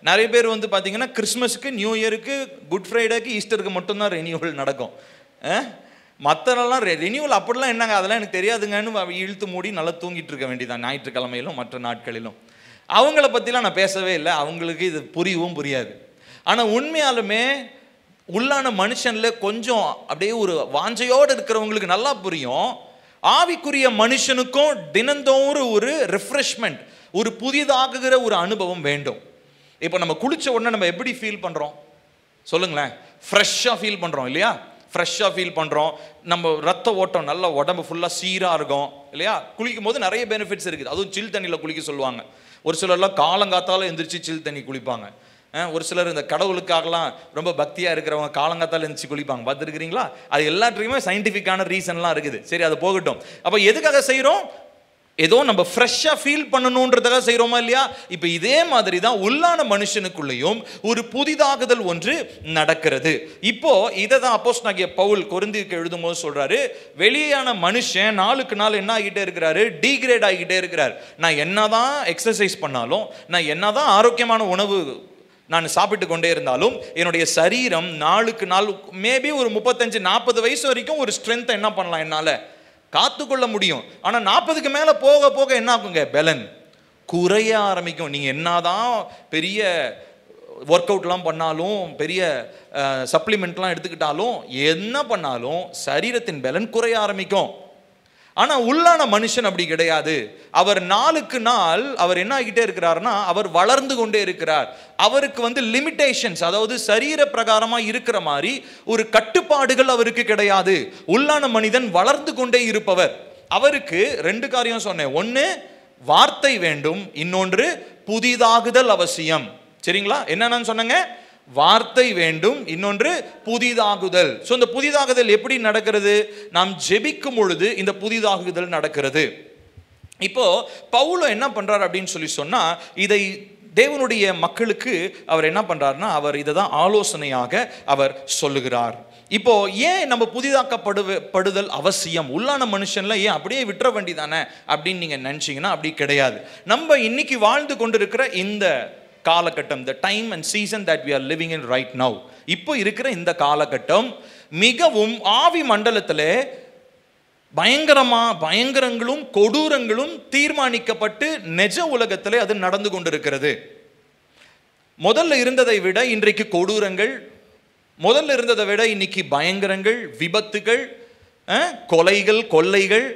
நிறைய பேர் பார்த்தீங்கன்னா கிறிஸ்மஸுக்கு, நியூ இயருக்கு, குட் ஃப்ரைடேக்கு, ஈஸ்டருக்கு மட்டும்தான் ரெனியூவல் நடக்கும். மற்றெல்லாம் ரெனியூவல் அப்படிலாம் என்னங்க, அதெல்லாம் எனக்கு தெரியாதுங்கன்னு இழுத்து மூடி நல்லா தூங்கிட்டு இருக்க வேண்டியதான் ஞாயிற்றுக்கிழமையிலும் மற்ற நாட்களிலும். அவங்கள பற்றிலாம் நான் பேசவே இல்லை, அவங்களுக்கு இது புரியவும் புரியாது. ஆனால் உண்மையாலுமே உள்ளான மனுஷனில் கொஞ்சம் அப்படியே ஒரு வாஞ்சையோடு இருக்கிறவங்களுக்கு நல்லா புரியும். ஆவிக்குரிய மனுஷனுக்கும் தினந்தோறும் ஒரு ரிஃப்ரெஷ்மெண்ட், ஒரு புதிதாகுகிற ஒரு அனுபவம் வேண்டும். இப்போ நம்ம குளிச்ச உடனே நம்ம எப்படி ஃபீல் பண்ணுறோம் சொல்லுங்களேன்? ஃப்ரெஷ்ஷாக ஃபீல் பண்ணுறோம் இல்லையா? ஃப்ரெஷ்ஷாக ஃபீல் பண்ணுறோம். நம்ம ரத்த ஓட்டம் நல்லா உடம்பு ஃபுல்லாக சீராக இருக்கும் இல்லையா? குளிக்கும் போது நிறைய பெனிஃபிட்ஸ் இருக்குது. அதுவும் சில் தண்ணியில் குளிக்க சொல்லுவாங்க. ஒரு சிலர்லாம் காலங்காத்தால எந்திரிச்சு சில் தண்ணி குளிப்பாங்க. ஒரு சிலர் இந்த கடவுளுக்காகலாம் ரொம்ப பக்தியாக இருக்கிறவங்க காலங்காத்தால எழுந்திரிச்சு குளிப்பாங்க. பார்த்துருக்கிறீங்களா? அது எல்லாத்துக்குமே சயின்டிஃபிக்கான ரீசன்லாம் இருக்குது. சரி, அது போகட்டும். அப்போ எதுக்காக செய்கிறோம்? ஏதோ நம்ம ஃப்ரெஷ்ஷாக ஃபீல் பண்ணணுன்றதுக்காக செய்கிறோமா இல்லையா? இப்போ இதே மாதிரி தான் உள்ளான மனுஷனுக்குள்ளேயும் ஒரு புதிதாகுதல் ஒன்று நடக்கிறது. இப்போ இதை தான் அப்போஸ்தலனாகிய பவுல் கொரிந்தியருக்கு எழுதும் போது சொல்றாரு, வெளியான மனுஷன் நாளுக்கு நாள் என்ன ஆகிட்டே இருக்கிறாரு? டீக்ரேட் ஆகிட்டே இருக்கிறார். நான் என்னதான் எக்ஸசைஸ் பண்ணாலும், நான் என்னதான் ஆரோக்கியமான உணவு நான் சாப்பிட்டு கொண்டே இருந்தாலும், என்னுடைய சரீரம் நாளுக்கு நாள் மேபி ஒரு 35-40 வயசு வரைக்கும் ஒரு ஸ்ட்ரென்த்தை என்ன பண்ணலாம், என்னால் காத்துக்கொள்ள முடியும். ஆனால் 40க்கு மேலே போக போக என்ன ஆகுங்க? பலன் குறைய ஆரம்பிக்கும். நீங்கள் என்னதான் பெரிய ஒர்க் அவுட்லாம் பண்ணாலும், பெரிய சப்ளிமெண்ட்லாம் எடுத்துக்கிட்டாலும், என்ன பண்ணாலும் சரீரத்தின் பலன் குறைய ஆரம்பிக்கும். ஆனால் உள்ளான மனுஷன் அப்படி கிடையாது. அவர் நாளுக்கு நாள் அவர் என்ன ஆகிட்டே இருக்கிறார்னா, அவர் வளர்ந்து கொண்டே இருக்கிறார். அவருக்கு லிமிட்டேஷன்ஸ், அதாவது சரீர பிரகாரமாக இருக்கிற மாதிரி ஒரு கட்டுப்பாடுகள் அவருக்கு கிடையாது. உள்ளான மனிதன் வளர்ந்து கொண்டே இருப்பவர். அவருக்கு 2 காரியம் சொன்னேன். ஒன்று வார்த்தை வேண்டும், இன்னொன்று புதிதாகுதல் அவசியம். சரிங்களா? என்னன்னு சொன்னங்க? வார்த்தை வேண்டும், இன்னொன்று புதிதாகுதல். ஸோ இந்த புதிதாகுதல் எப்படி நடக்கிறது? நாம் ஜெபிக்கும் பொழுது இந்த புதிதாகுதல் நடக்கிறது. இப்போ பவுல் என்ன பண்றார் அப்படின்னு சொல்லி சொன்னா, இதை தேவனுடைய மக்களுக்கு அவர் என்ன பண்றாருன்னா, அவர் இதை தான் ஆலோசனையாக அவர் சொல்லுகிறார். இப்போ ஏன் நம்ம புதிதாக்கப்படுதல் அவசியம்? உள்ளான மனுஷன்ல ஏன் அப்படியே விட்டுற வேண்டிதானே அப்படின்னு நீங்க நினைச்சீங்கன்னா அப்படி கிடையாது. நம்ம இன்னைக்கு வாழ்ந்து கொண்டிருக்கிற இந்த காலகட்டம், the time and season that we are living in right now, இப்போ இருக்கிற இந்த காலகட்டம் மிகவும் ஆவி மண்டலத்திலே பயங்கரங்களும் கொடூரங்களும் தீர்மானிக்கப்பட்டு நிஜ உலகத்திலே அது நடந்து கொண்டிருக்கிறது. முதல்ல இருந்ததை விட இன்றைக்கு கொடூரங்கள், முதல்ல இருந்ததை விட இன்னைக்கு பயங்கரங்கள், விபத்துகள், கொலைகள், கொள்ளைகள்,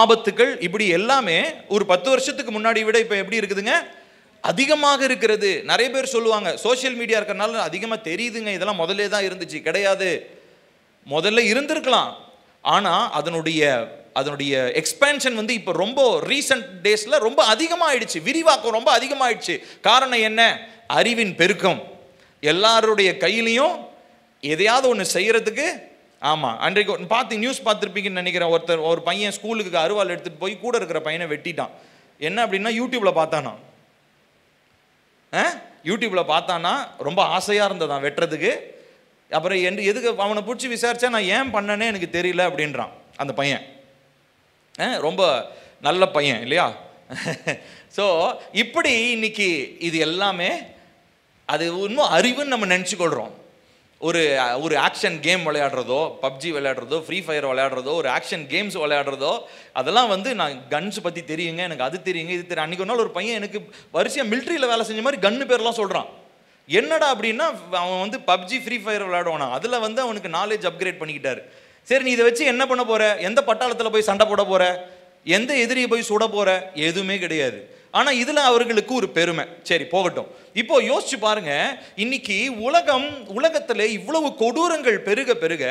ஆபத்துகள், இப்படி எல்லாமே ஒரு 10 வருஷத்துக்கு முன்னாடி விட இப்போ எப்படி இருக்குதுங்க? அதிகமாக இருக்கிறது. நிறைய பேர் சொல்லுவாங்க, சோசியல் மீடியா இருக்கிறனால அதிகமாக தெரியுதுங்க, இதெல்லாம் முதல்ல தான் இருந்துச்சு. கிடையாது, முதல்ல இருந்திருக்கலாம். ஆனால் அதனுடைய எக்ஸ்பேன்ஷன் இப்போ ரொம்ப ரீசன்ட் டேஸில் ரொம்ப அதிகமாகிடுச்சு, விரிவாக்கம் ரொம்ப அதிகமாகிடுச்சு. காரணம் என்ன? அறிவின் பெருக்கம். எல்லாருடைய கையிலையும் எதையாவது ஒன்று செய்யறதுக்கு. ஆமாம், அன்றைக்கு நியூஸ் பார்த்துருப்பீங்கன்னு நினைக்கிறேன். ஒரு பையன் ஸ்கூலுக்கு அருவாள் எடுத்துகிட்டு போய் கூட இருக்கிற பையனை வெட்டிட்டான். என்ன அப்படின்னா, யூடியூப்பில் பார்த்தானா, யூடியூப்பில் பார்த்தானா, ரொம்ப ஆசையாக இருந்ததான் வெட்டுறதுக்கு. அப்புறம் எதுக்கு அவனை பிடிச்சி விசாரிச்சா, நான் ஏன் பண்ணனே எனக்கு தெரியல அப்படின்றான் அந்த பையன். ரொம்ப நல்ல பையன் இல்லையா? ஸோ இப்படி இன்னைக்கு இது எல்லாமே அது இன்னும் அறிவுன்னு நம்ம நினச்சிக்கொள்கிறோம். ஒரு ஆக்ஷன் கேம் விளையாடுறதோ, பப்ஜி விளையாடுறதோ, ஃப்ரீ ஃபயர் விளையாடுறதோ, ஒரு ஆக்ஷன் கேம்ஸ் விளையாடுறதோ, அதெல்லாம் நான் கன்ஸ் பற்றி தெரியுங்க, எனக்கு அது தெரியுங்க, இது தெரியும். அன்றைக்கி ஒரு நாள் ஒரு பையன் எனக்கு வரிசையாக மிலிட்ரியில் வேலை செஞ்ச மாதிரி கன்னு பேர்லாம் சொல்கிறான். என்னடா அப்படின்னா, அவன் பப்ஜி ஃப்ரீ ஃபயர் விளையாடுவானா, அதில் அவனுக்கு நாலேஜ் அப்கிரேட் பண்ணிக்கிட்டாரு. சரி, நீ இதை வச்சு என்ன பண்ண போகிற? எந்த பட்டாளத்தில் போய் சண்டை போட போகிற? எந்த எதிரியை போய் சுட போகிற? எதுவுமே கிடையாது. ஆனா இதுல அவர்களுக்கு ஒரு பெருமை. சரி போகட்டும். இப்போ யோசிச்சு பாருங்க, இன்னைக்கு உலகத்துல இவ்வளவு கொடூரங்கள் பெருக பெருக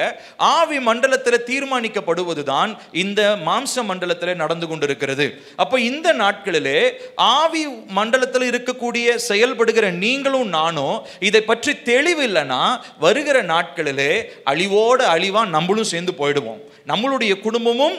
ஆவி மண்டலத்துல தீர்மானிக்கப்படுவதுதான் இந்த மாம்ச மண்டலத்துல நடந்து கொண்டிருக்கிறது. அப்ப இந்த நாட்களிலே ஆவி மண்டலத்தில் இருக்கக்கூடிய செயல்படுகிற நீங்களும் நானும் இதை பற்றி தெளிவு இல்லைன்னா வருகிற நாட்களிலே அழிவோட அழிவா நம்மளும் சேர்ந்து போயிடுவோம். நம்மளுடைய குடும்பமும்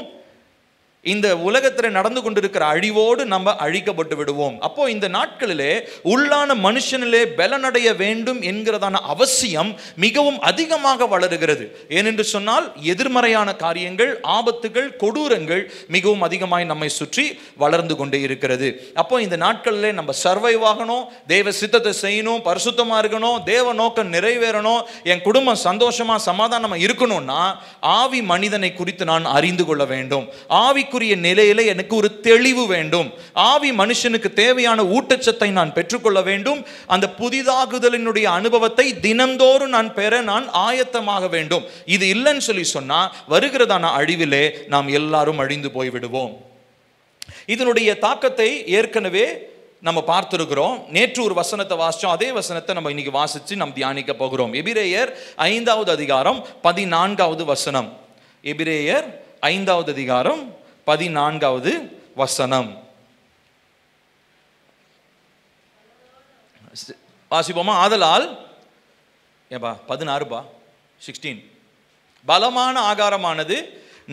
இந்த உலகத்தில் நடந்து கொண்டிருக்கிற அழிவோடு நம்ம அழிக்கப்பட்டு விடுவோம். அப்போ இந்த நாட்களிலே உள்ளான மனுஷனிலே பலனடைய வேண்டும் என்கிறதான அவசியம் மிகவும் அதிகமாக வளருகிறது. ஏனென்று சொன்னால் எதிர்மறையான காரியங்கள், ஆபத்துகள், கொடூரங்கள் மிகவும் அதிகமாய் நம்மை சுற்றி வளர்ந்து கொண்டே இருக்கிறது. அப்போ இந்த நாட்களிலே நம்ம சர்வைவ் ஆகணும், தேவ சித்தத்தை செய்யணும், பரிசுத்தமா இருக்கணும், தேவ நோக்கம் நிறைவேறணும், என் குடும்பம் சந்தோஷமா சமாதானமா இருக்கணும்னா ஆவி மனிதனை குறித்து நான் அறிந்து கொள்ள வேண்டும். ஆவிக்குரிய நிலையில எனக்கு ஒரு தெளிவு வேண்டும். ஆவி மனுஷனுக்கு தேவையான ஊட்டச்சத்தை நான் பெற்றுக்கொள்ள வேண்டும். அந்த புதிதாகுதலினுடைய அனுபவத்தை தினந்தோறும் நான் பெற நான் ஆயத்தமாக வேண்டும். இது இல்லைன்னு சொல்லி சொன்னா வருகிறதான அழிவிலே நாம் எல்லாரும் அழிந்து போய்விடுவோம். இதனுடைய தாக்கத்தை ஏற்கனவே நம்ம பார்த்திருக்கிறோம். நேற்று ஒரு வசனத்தை வாசிச்சோம், அதே வசனத்தை நம்ம இன்னைக்கு வாசிச்சு நாம் தியானிக்க போகிறோம். எபிரேயர் 5வது அதிகாரம் 14வது வசனம். எபிரேயர் 5வது அதிகாரம் 14வது வசனம் வாசிப்போமா? ஆதலால் 16 16 பலமான ஆகாரமானது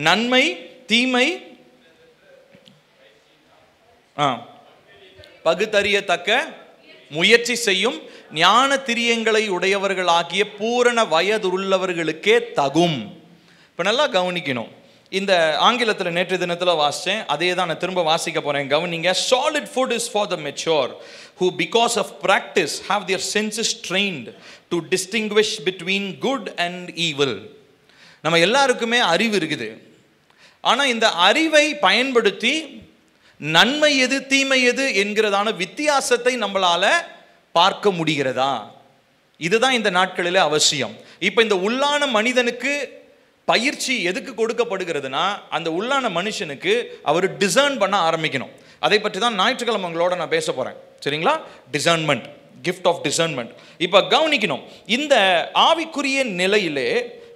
நன்மை தீமை பகுத்தறியத்தக்க முயற்சி செய்யும் ஞான திரியங்களை உடையவர்களாகிய பூரண வயதுள்ளவர்களுக்கே தகும். இப்ப நல்லா கவனிக்கணும். இந்த ஆங்கிலத்தில் நேற்று தினத்தில் வாசித்தேன், அதே தான் நான் திரும்ப வாசிக்க போறேன். கவனிங்க. Solid food is for the mature who because of practice have their senses trained to distinguish between good and evil. நம்ம எல்லாருக்குமே அறிவு இருக்குது. ஆனால் இந்த அறிவை பயன்படுத்தி நன்மை எது தீமை எது என்கிறதான வித்தியாசத்தை நம்மளால பார்க்க முடிகிறதா? இதுதான் இந்த நாட்களில் அவசியம். இப்போ இந்த உள்ளான மனிதனுக்கு பயிற்சி எதுக்கு கொடுக்கப்படுகிறதுனா அந்த உள்ளான மனுஷனுக்கு அவர் டிசர்ன் பண்ண ஆரம்பிக்கணும். அதை பற்றி தான் ஞாயிற்றுக்கிழமை உங்களோட நான் பேச போறேன். சரிங்களா? Discernment, gift of discernment. இப்போ கவனிக்கணும். இந்த ஆவிக்குரிய நிலையிலே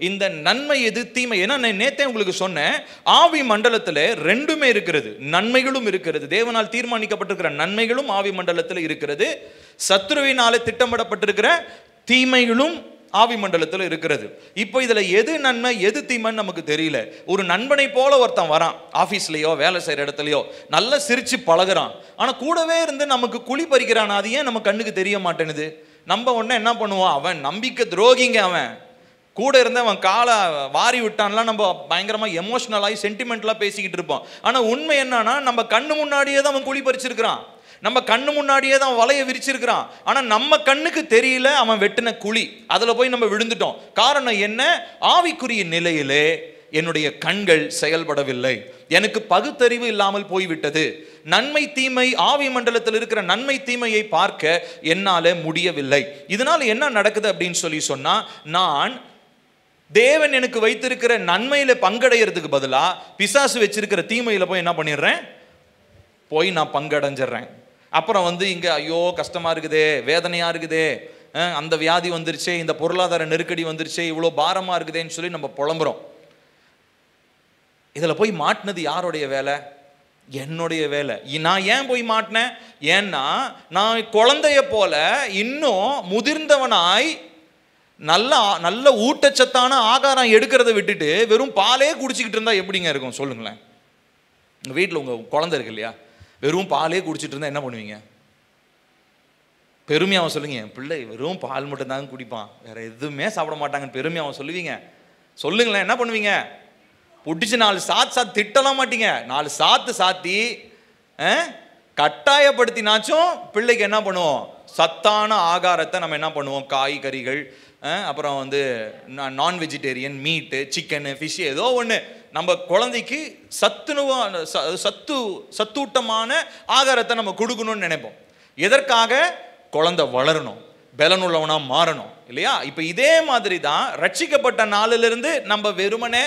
இந்த நன்மை எது தீமை, ஏன்னா நான் நேத்தே உங்களுக்கு சொன்னேன், ஆவி மண்டலத்தில் ரெண்டுமே இருக்கிறது. நன்மைகளும் இருக்கிறது, தேவனால் தீர்மானிக்கப்பட்டிருக்கிற நன்மைகளும் ஆவி மண்டலத்தில் இருக்கிறது. சத்துருவினாலே திட்டமிடப்பட்டிருக்கிற தீமைகளும் ஆவி மண்டலத்தில் இருக்கிறது. இப்போ இதுல எது நன்மை எது தீமைன்னு நமக்கு தெரியல. ஒரு நண்பனை போல ஒருத்தன் வரான், ஆபீஸ்லயோ வேலை செய்யற இடத்துலயோ நல்லா சிரிச்சு பழகுறான், ஆனா கூடவே இருந்து நமக்கு குழி பறிக்கிறான். அது ஏன் நம்ம கண்ணுக்கு தெரிய மாட்டேனுது? நம்ம உடனே என்ன பண்ணுவோம், அவன் நம்பிக்கை துரோகிங்க, அவன் கூட இருந்த அவன் காலை வாரி விட்டான்லாம் நம்ம பயங்கரமா எமோஷனலாகி சென்டிமெண்ட்லாம் பேசிக்கிட்டு இருப்போம். ஆனா உண்மை என்னன்னா நம்ம கண்ணு முன்னாடியே தான் அவன் குழி பறிச்சிருக்கிறான், நம்ம கண்ணு முன்னாடியே தான் வலையை விரிச்சிருக்கிறான். ஆனா நம்ம கண்ணுக்கு தெரியல அவன் வெட்டின குழி, அதுல போய் நம்ம விழுந்துட்டோம். காரணம் என்ன? ஆவிக்குரிய நிலையிலே என்னுடைய கண்கள் செயல்படவில்லை, எனக்கு பகுத்தறிவு இல்லாமல் போய்விட்டது. நன்மை தீமை ஆவி மண்டலத்தில் இருக்கிற நன்மை தீமையை பார்க்க என்னால முடியவில்லை. இதனால என்ன நடக்குது அப்படின்னு சொல்லி சொன்னா, நான் தேவன் எனக்கு வைத்திருக்கிற நன்மையில பங்கடைகிறதுக்கு பதிலா பிசாசு வச்சிருக்கிற தீமையில போய் என்ன பண்ணிடுறேன், போய் நான் பங்கடைஞ்சிடுறேன். அப்புறம் இங்க ஐயோ கஷ்டமா இருக்குதே, வேதனையா இருக்குதே, அந்த வியாதி வந்துருச்சே, இந்த பொருளாதார நெருக்கடி வந்துருச்சே, இவ்வளோ பாரமா இருக்குதேன்னு சொல்லி நம்ம புலம்புறோம். இதுல போய் மாட்டினது யாருடைய வேலை? என்னுடைய வேலை. நான் ஏன் போய் மாட்டினேன்? ஏன்னா நான் குழந்தைய போல இன்னும் முதிர்ந்தவனாய் நல்ல ஊட்டச்சத்தான ஆகாரம் எடுக்கிறத விட்டுட்டு வெறும் பாலே குடிச்சிக்கிட்டு இருந்தா எப்படிங்க இருக்கும் சொல்லுங்களேன்? உங்க வீட்டில் உங்க குழந்தை இருக்கு இல்லையா, வெறும் பாலே குடிச்சிட்டு இருந்தா என்ன பண்ணுவீங்க? பெருமையாக சொல்லுங்க, என் பிள்ளை வெறும் பால் மட்டும் தாங்க குடிப்பான், வேற எதுவுமே சாப்பிட மாட்டாங்கன்னு பெருமையாக சொல்லுவீங்க. சொல்லுங்களேன், என்ன பண்ணுவீங்க? பிடிச்சி 4 சாத்து திட்டலாம் மாட்டீங்க, 4 சாத்தி கட்டாயப்படுத்தினாச்சும் பிள்ளைக்கு என்ன பண்ணுவோம், சத்தான ஆகாரத்தை நம்ம என்ன பண்ணுவோம், காய்கறிகள், அப்புறம் நான் வெஜிடேரியன், மீட்டு, சிக்கனு, ஃபிஷ், ஏதோ ஒன்று நம்ம குழந்தைக்கு சத்தூட்டமான ஆகாரத்தை நம்ம கொடுக்கணும்னு நினைப்போம். எதற்காக? குழந்தை வளரணும், பலனுள்ளவனா மாறணும் இல்லையா? இப்போ இதே மாதிரி தான் ரட்சிக்கப்பட்ட நாளிலிருந்து நம்ம வெறுமனே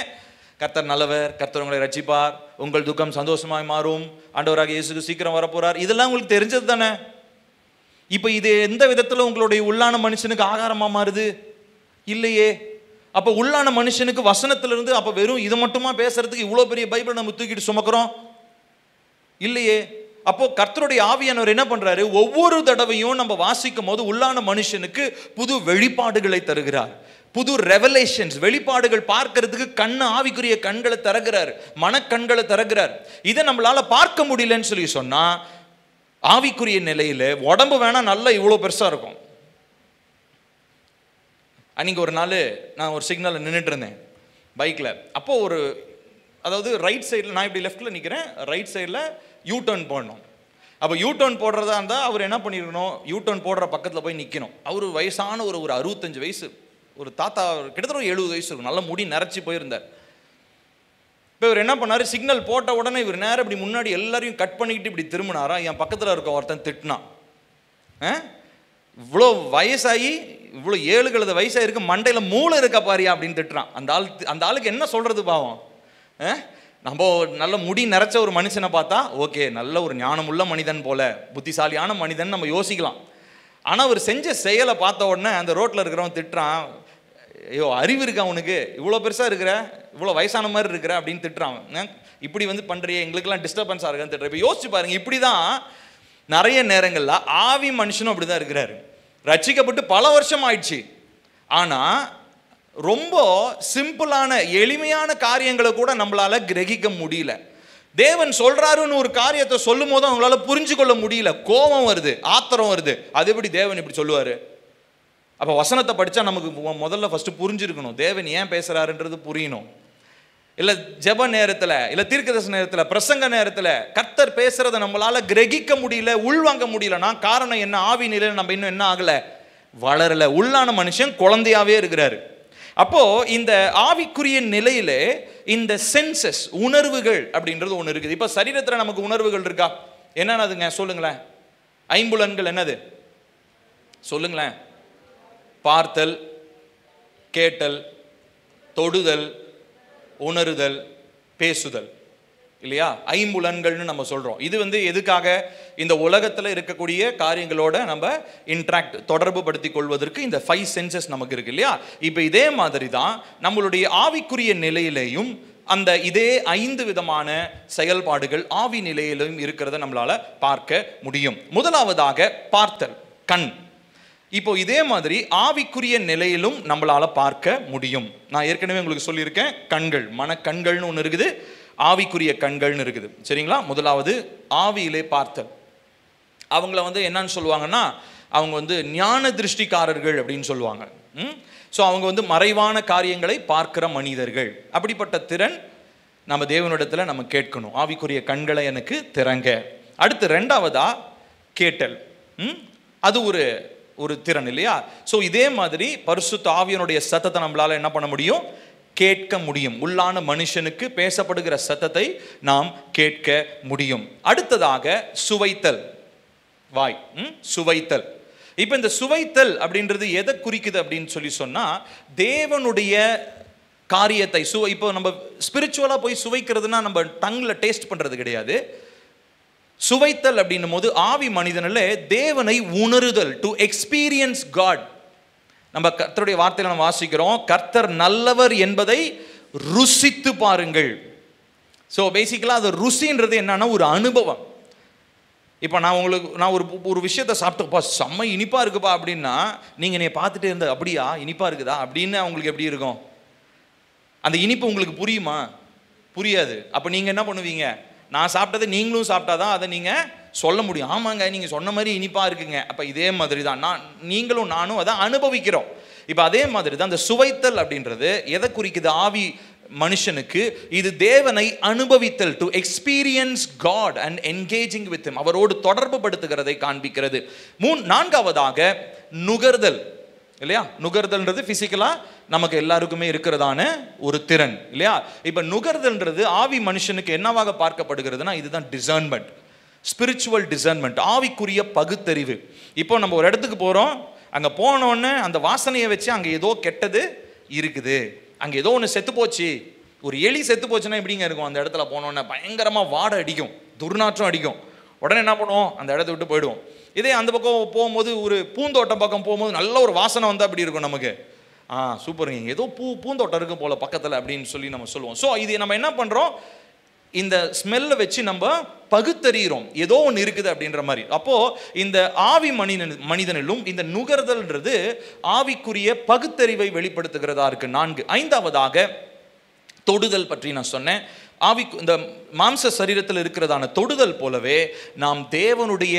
கர்த்தர் நல்லவர், கர்த்தர் உங்களை ரட்சிப்பார், உங்கள் துக்கம் சந்தோஷமாய் மாறும், ஆண்டவராக இயேசு சீக்கிரம் வரப்போறார், இதெல்லாம் உங்களுக்கு தெரிஞ்சது தானே. இப்போ இது எந்த விதத்தில் உங்களுடைய உள்ளான மனுஷனுக்கு ஆகாரமா மாறுது? இல்லையே. அப்போ உள்ளான மனுஷனுக்கு வசனத்திலிருந்து அப்போ வெறும் இதை மட்டுமா பேசுறதுக்கு இவ்வளோ பெரிய பைபிளை நம்ம தூக்கிட்டு சுமக்கிறோம்? இல்லையே. அப்போ கர்த்தருடைய ஆவியானவர் என்ன பண்றாரு? ஒவ்வொரு தடவையும் நம்ம வாசிக்கும் போது உள்ளான மனுஷனுக்கு புது வெளிப்பாடுகளை தருகிறார், புது ரெவலேஷன்ஸ், வெளிப்பாடுகள் பார்க்கறதுக்கு கண்ணு, ஆவிக்குரிய கண்களை தருகிறார், மனக்கண்களை தருகிறார். இதை நம்மளால பார்க்க முடியலன்னு சொல்லி சொன்னா ஆவிக்குரிய நிலையில உடம்பு வேணா நல்லா இவ்வளோ பெருசா இருக்கும். அன்னைக்கு ஒரு நாள் நான் ஒரு சிக்னலில் நின்றுட்டு இருந்தேன் பைக்கில். அப்போ ஒரு, அதாவது ரைட் சைடில், நான் இப்படி லெஃப்டில் நிற்கிறேன், ரைட் சைடில் யூ டர்ன் போடணும். அப்போ யூ டர்ன் போடுறதா இருந்தால் அவர் என்ன பண்ணிருக்கணும், யூ டர்ன் போடுற பக்கத்தில் போய் நிற்கணும். அவர் வயசான ஒரு 65 வயசு ஒரு தாத்தா, கிட்டத்தட்ட ஒரு 70 வயசு இருக்கும், நல்ல முடி நரைச்சி போயிருந்தார். இப்போ இவர் என்ன பண்ணார், சிக்னல் போட்ட உடனே இவர் நேரம் இப்படி முன்னாடி எல்லாரையும் கட் பண்ணிக்கிட்டு இப்படி திரும்பினாரா. என் பக்கத்தில் இருக்க ஒருத்தன் திட்டினான், இவ்வளோ வயசாகி, இவ்வளோ 7 கழுத வயசாக இருக்கு, மண்டையில் மூளை இருக்கா பாரியா அப்படின்னு திட்டுறான். அந்த ஆளுக்கு என்ன சொல்கிறது பாவம். நம்ம நல்ல முடி நிறைச்ச ஒரு மனுஷனை பார்த்தா ஓகே, நல்ல ஒரு ஞானமுள்ள மனிதன் போல, புத்திசாலியான மனிதன் நம்ம யோசிக்கலாம். ஆனால் அவர் செஞ்ச செயலை பார்த்த உடனே அந்த ரோட்டில் இருக்கிறவன் திட்டுறான், ஐயோ அறிவு இருக்கா உனக்கு, இவ்வளோ பெருசாக இருக்கிற, இவ்வளோ வயசான மாதிரி இருக்கிற அப்படின்னு திட்டுறான். இப்படி வந்து பண்ணுறியே, எங்களுக்கெல்லாம் டிஸ்டர்பன்ஸாக இருக்கான்னு திட்டுற. இப்போ யோசிச்சு பாருங்க, இப்படி தான் நிறைய நேரங்களில் ஆவி மனுஷனும் அப்படி தான் இருக்கிறாரு. ரட்சிக்கப்பட்டு பல வருஷம் ஆயிடுச்சு, ஆனால் ரொம்ப சிம்பிளான எளிமையான காரியங்களை கூட நம்மளால கிரகிக்க முடியல. தேவன் சொல்றாருன்னு ஒரு காரியத்தை சொல்லும் போது அவங்களால புரிஞ்சு கொள்ள முடியல, கோபம் வருது, ஆத்திரம் வருது. அது எப்படி தேவன் இப்படி சொல்லுவாரு? அப்போ வசனத்தை படித்தா நமக்கு முதல்ல ஃபஸ்ட்டு புரிஞ்சிருக்கணும், தேவன் ஏன் பேசுகிறாருன்றது புரியணும். இல்லை ஜெப நேரத்தில், இல்லை தீர்க்கதரிசன நேரத்தில், பிரசங்க நேரத்தில் கர்த்தர் பேசுகிறத நம்மளால் கிரகிக்க முடியல, உள்வாங்க முடியலன்னா காரணம் என்ன? ஆவி நிலையில் நம்ம இன்னும் என்ன ஆகலை, வளரலை. உள்ளான மனுஷன் குழந்தையாகவே இருக்கிறாரு. அப்போது இந்த ஆவிக்குரிய நிலையில் இந்த சென்சஸ், உணர்வுகள் அப்படின்றது ஒன்று இருக்குது. இப்போ சரீரத்தில் நமக்கு உணர்வுகள் இருக்கா? என்னென்னதுங்க சொல்லுங்களேன். ஐம்புலன்கள் என்னது சொல்லுங்களேன். பார்த்தல், கேட்டல், தொடுதல், உணருதல், பேசுதல், இல்லையா? ஐம்புலன்கள்னு நம்ம சொல்கிறோம். இது வந்து எதுக்காக? இந்த உலகத்தில் இருக்கக்கூடிய காரியங்களோட நம்ம இன்ட்ராக்ட், தொடர்பு படுத்தி கொள்வதற்கு இந்த 5 சென்சஸ் நமக்கு இருக்கு, இல்லையா? இப்போ இதே மாதிரி தான் நம்மளுடைய ஆவிக்குரிய நிலையிலேயும் அந்த இதே 5 விதமான செயல்பாடுகள் ஆவி நிலையிலும் இருக்கிறத நம்மளால பார்க்க முடியும். முதலாவதாக பார்த்தல், கண். இப்போ இதே மாதிரி ஆவிக்குரிய நிலையிலும் நம்மளால பார்க்க முடியும். நான் ஏற்கனவே உங்களுக்கு சொல்லியிருக்கேன், கண்கள், மனக்கண்கள்னு ஒன்று இருக்குது, ஆவிக்குரிய கண்கள்னு இருக்குது, சரிங்களா? முதலாவது ஆவியிலே பார்த்தல். அவங்கள வந்து என்னன்னு சொல்லுவாங்கன்னா, அவங்க வந்து ஞான திருஷ்டிக்காரர்கள் அப்படின்னு சொல்லுவாங்க. ஸோ அவங்க வந்து மறைவான காரியங்களை பார்க்கிற மனிதர்கள். அப்படிப்பட்ட திறன் நம்ம தேவனிடத்தில் நம்ம கேட்கணும், ஆவிக்குரிய கண்களை எனக்கு திறங்க. அடுத்து ரெண்டாவதா கேட்டல். அது ஒரு திறன், இல்லையா? ஸோ இதே மாதிரி பரிசுத்த ஆவியனுடைய சத்தத்தை நம்மளால என்ன பண்ண முடியும்? கேட்க முடியும். உள்ளான மனுஷனுக்கு பேசப்படுகிற சத்தத்தை நாம் கேட்க முடியும். அடுத்ததாக சுவைத்தல், வாய், சுவைத்தல். இப்போ இந்த சுவைத்தல் அப்படின்றது எதை குறிக்குது அப்படின்னு சொல்லி சொன்னா, தேவனுடைய காரியத்தை இப்போ நம்ம ஸ்பிரிச்சுவலா போய் சுவைக்கிறதுனா நம்ம டங்ல டேஸ்ட் பண்றது கிடையாது. சுவைத்தல் அப்படின்னும் போது ஆவி மனிதனில் தேவனை உணருதல், டு எக்ஸ்பீரியன்ஸ் காட். நம்ம கர்த்தருடைய வார்த்தையில நம்ம வாசிக்கிறோம், கர்த்தர் நல்லவர் என்பதை ருசித்து பாருங்கள். ஸோ பேசிக்கலா அது ருசின்றது என்னன்னா ஒரு அனுபவம். இப்போ நான் ஒரு விஷயத்தை சாப்பிட்டுப்பா செம்ம இனிப்பா இருக்குப்பா அப்படின்னா, நீங்க என்னை பார்த்துட்டே இருந்த அப்படியா இனிப்பா இருக்குதா அப்படின்னு அவங்களுக்கு எப்படி இருக்கும்? அந்த இனிப்பு உங்களுக்கு புரியுமா? புரியாது. அப்போ நீங்க என்ன பண்ணுவீங்க? நான் சாப்பிட்டதை நீங்களும் சாப்பிட்டாதான் அதை நீங்க சொல்ல முடியும். ஆமாங்க நீங்க சொன்ன மாதிரி இனிப்பா இருக்குங்க. அப்ப இதே மாதிரி தான் நீங்களும் நானும் அதை அனுபவிக்கிறோம். இப்ப அதே மாதிரி தான் அந்த சுவைத்தல் அப்படின்றது எதை குறிக்குது? ஆவி மனுஷனுக்கு இது தேவனை அனுபவித்தல், to experience God and engaging with him, அவரோடு தொடர்பு படுத்துகிறதை காண்பிக்கிறது. நான்காவதாக நுகர்தல், இல்லையா? நுகர்தல்ன்றது பிசிக்கலா நமக்கு எல்லாருக்குமே இருக்கிறதான ஒரு திறன், இல்லையா? இப்ப நுகர்தல்ன்றது ஆவி மனுஷனுக்கு என்னவாக பார்க்கப்படுகிறதுனா, இதுதான் டிசர்ன்மெண்ட், ஸ்பிரிச்சுவல் டிசர்ன்மெண்ட், ஆவிக்குரிய பகுத்தறிவு. இப்போ நம்ம ஒரு இடத்துக்கு போறோம், அங்க போனோடனே அந்த வாசனையை வச்சு அங்க ஏதோ கெட்டது இருக்குது, அங்க ஏதோ ஒன்று செத்து போச்சு, ஒரு எலி செத்து போச்சுன்னா எப்படிங்க இருக்கும்? அந்த இடத்துல போனோன்னே பயங்கரமாக வாடை அடிக்கும், துர்நாற்றம் அடிக்கும். உடனே என்ன பண்ணுவோம்? அந்த இடத்த விட்டு போயிடுவோம். இதே அந்த பக்கம் போகும்போது, ஒரு பூந்தோட்டம் பக்கம் போகும்போது நல்ல ஒரு வாசனை வந்தால் அப்படி இருக்கும் நமக்கு. சூப்பருங்க, ஏதோ பூந்தோட்டம் இருக்கும் போல பக்கத்தில் அப்படின்னு சொல்லி நம்ம சொல்லுவோம். ஸோ இது நம்ம என்ன பண்ணுறோம்? இந்த ஸ்மெல்லை வச்சு நம்ம பகுத்தறிகிறோம், ஏதோ ஒன்று இருக்குது அப்படின்ற மாதிரி. அப்போது இந்த ஆவி மனிதனிலும் இந்த நுகர்தல்ன்றது ஆவிக்குரிய பகுத்தறிவை வெளிப்படுத்துகிறதா இருக்கு. 4. 5வதாக தொடுதல் பற்றி நான் சொன்னேன். இந்த மாம்ச சரீரத்தில் இருக்கிறதான தொடுதல் போலவே நாம் தேவனுடைய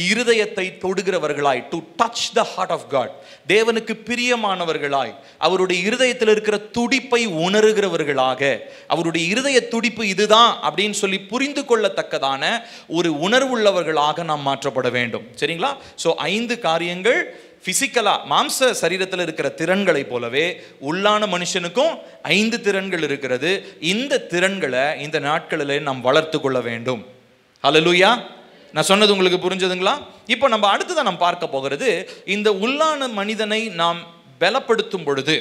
இருதயத்தை தொடுகிறவர்களாய், to touch the heart of God, தேவனுக்கு பிரியமானவர்களாய், அவருடைய இருதயத்தில் இருக்கிற துடிப்பை உணர்கிறவர்களாக, அவருடைய இருதய துடிப்பு இதுதான் அப்படின்னு சொல்லி புரிந்து கொள்ளத்தக்கதான ஒரு உணர்வுள்ளவர்களாக நாம் மாற்றப்பட வேண்டும். சரிங்களா? ஸோ 5 காரியங்கள் பிசிக்கலா மாம்ச சரீரத்தில் இருக்கிற திறன்களை போலவே உள்ளான மனுஷனுக்கும் 5 திறன்கள் இருக்கிறது. இந்த திறன்களை இந்த நாட்களிலே நாம் வளர்த்து கொள்ள வேண்டும். ஹல்லேலூயா. நான் சொன்னது உங்களுக்கு புரிஞ்சதுங்களா? இப்போ நம்ம அடுத்ததான் நாம் பார்க்க போகிறது, இந்த உள்ளான மனிதனை நாம் பலப்படுத்தும் பொழுது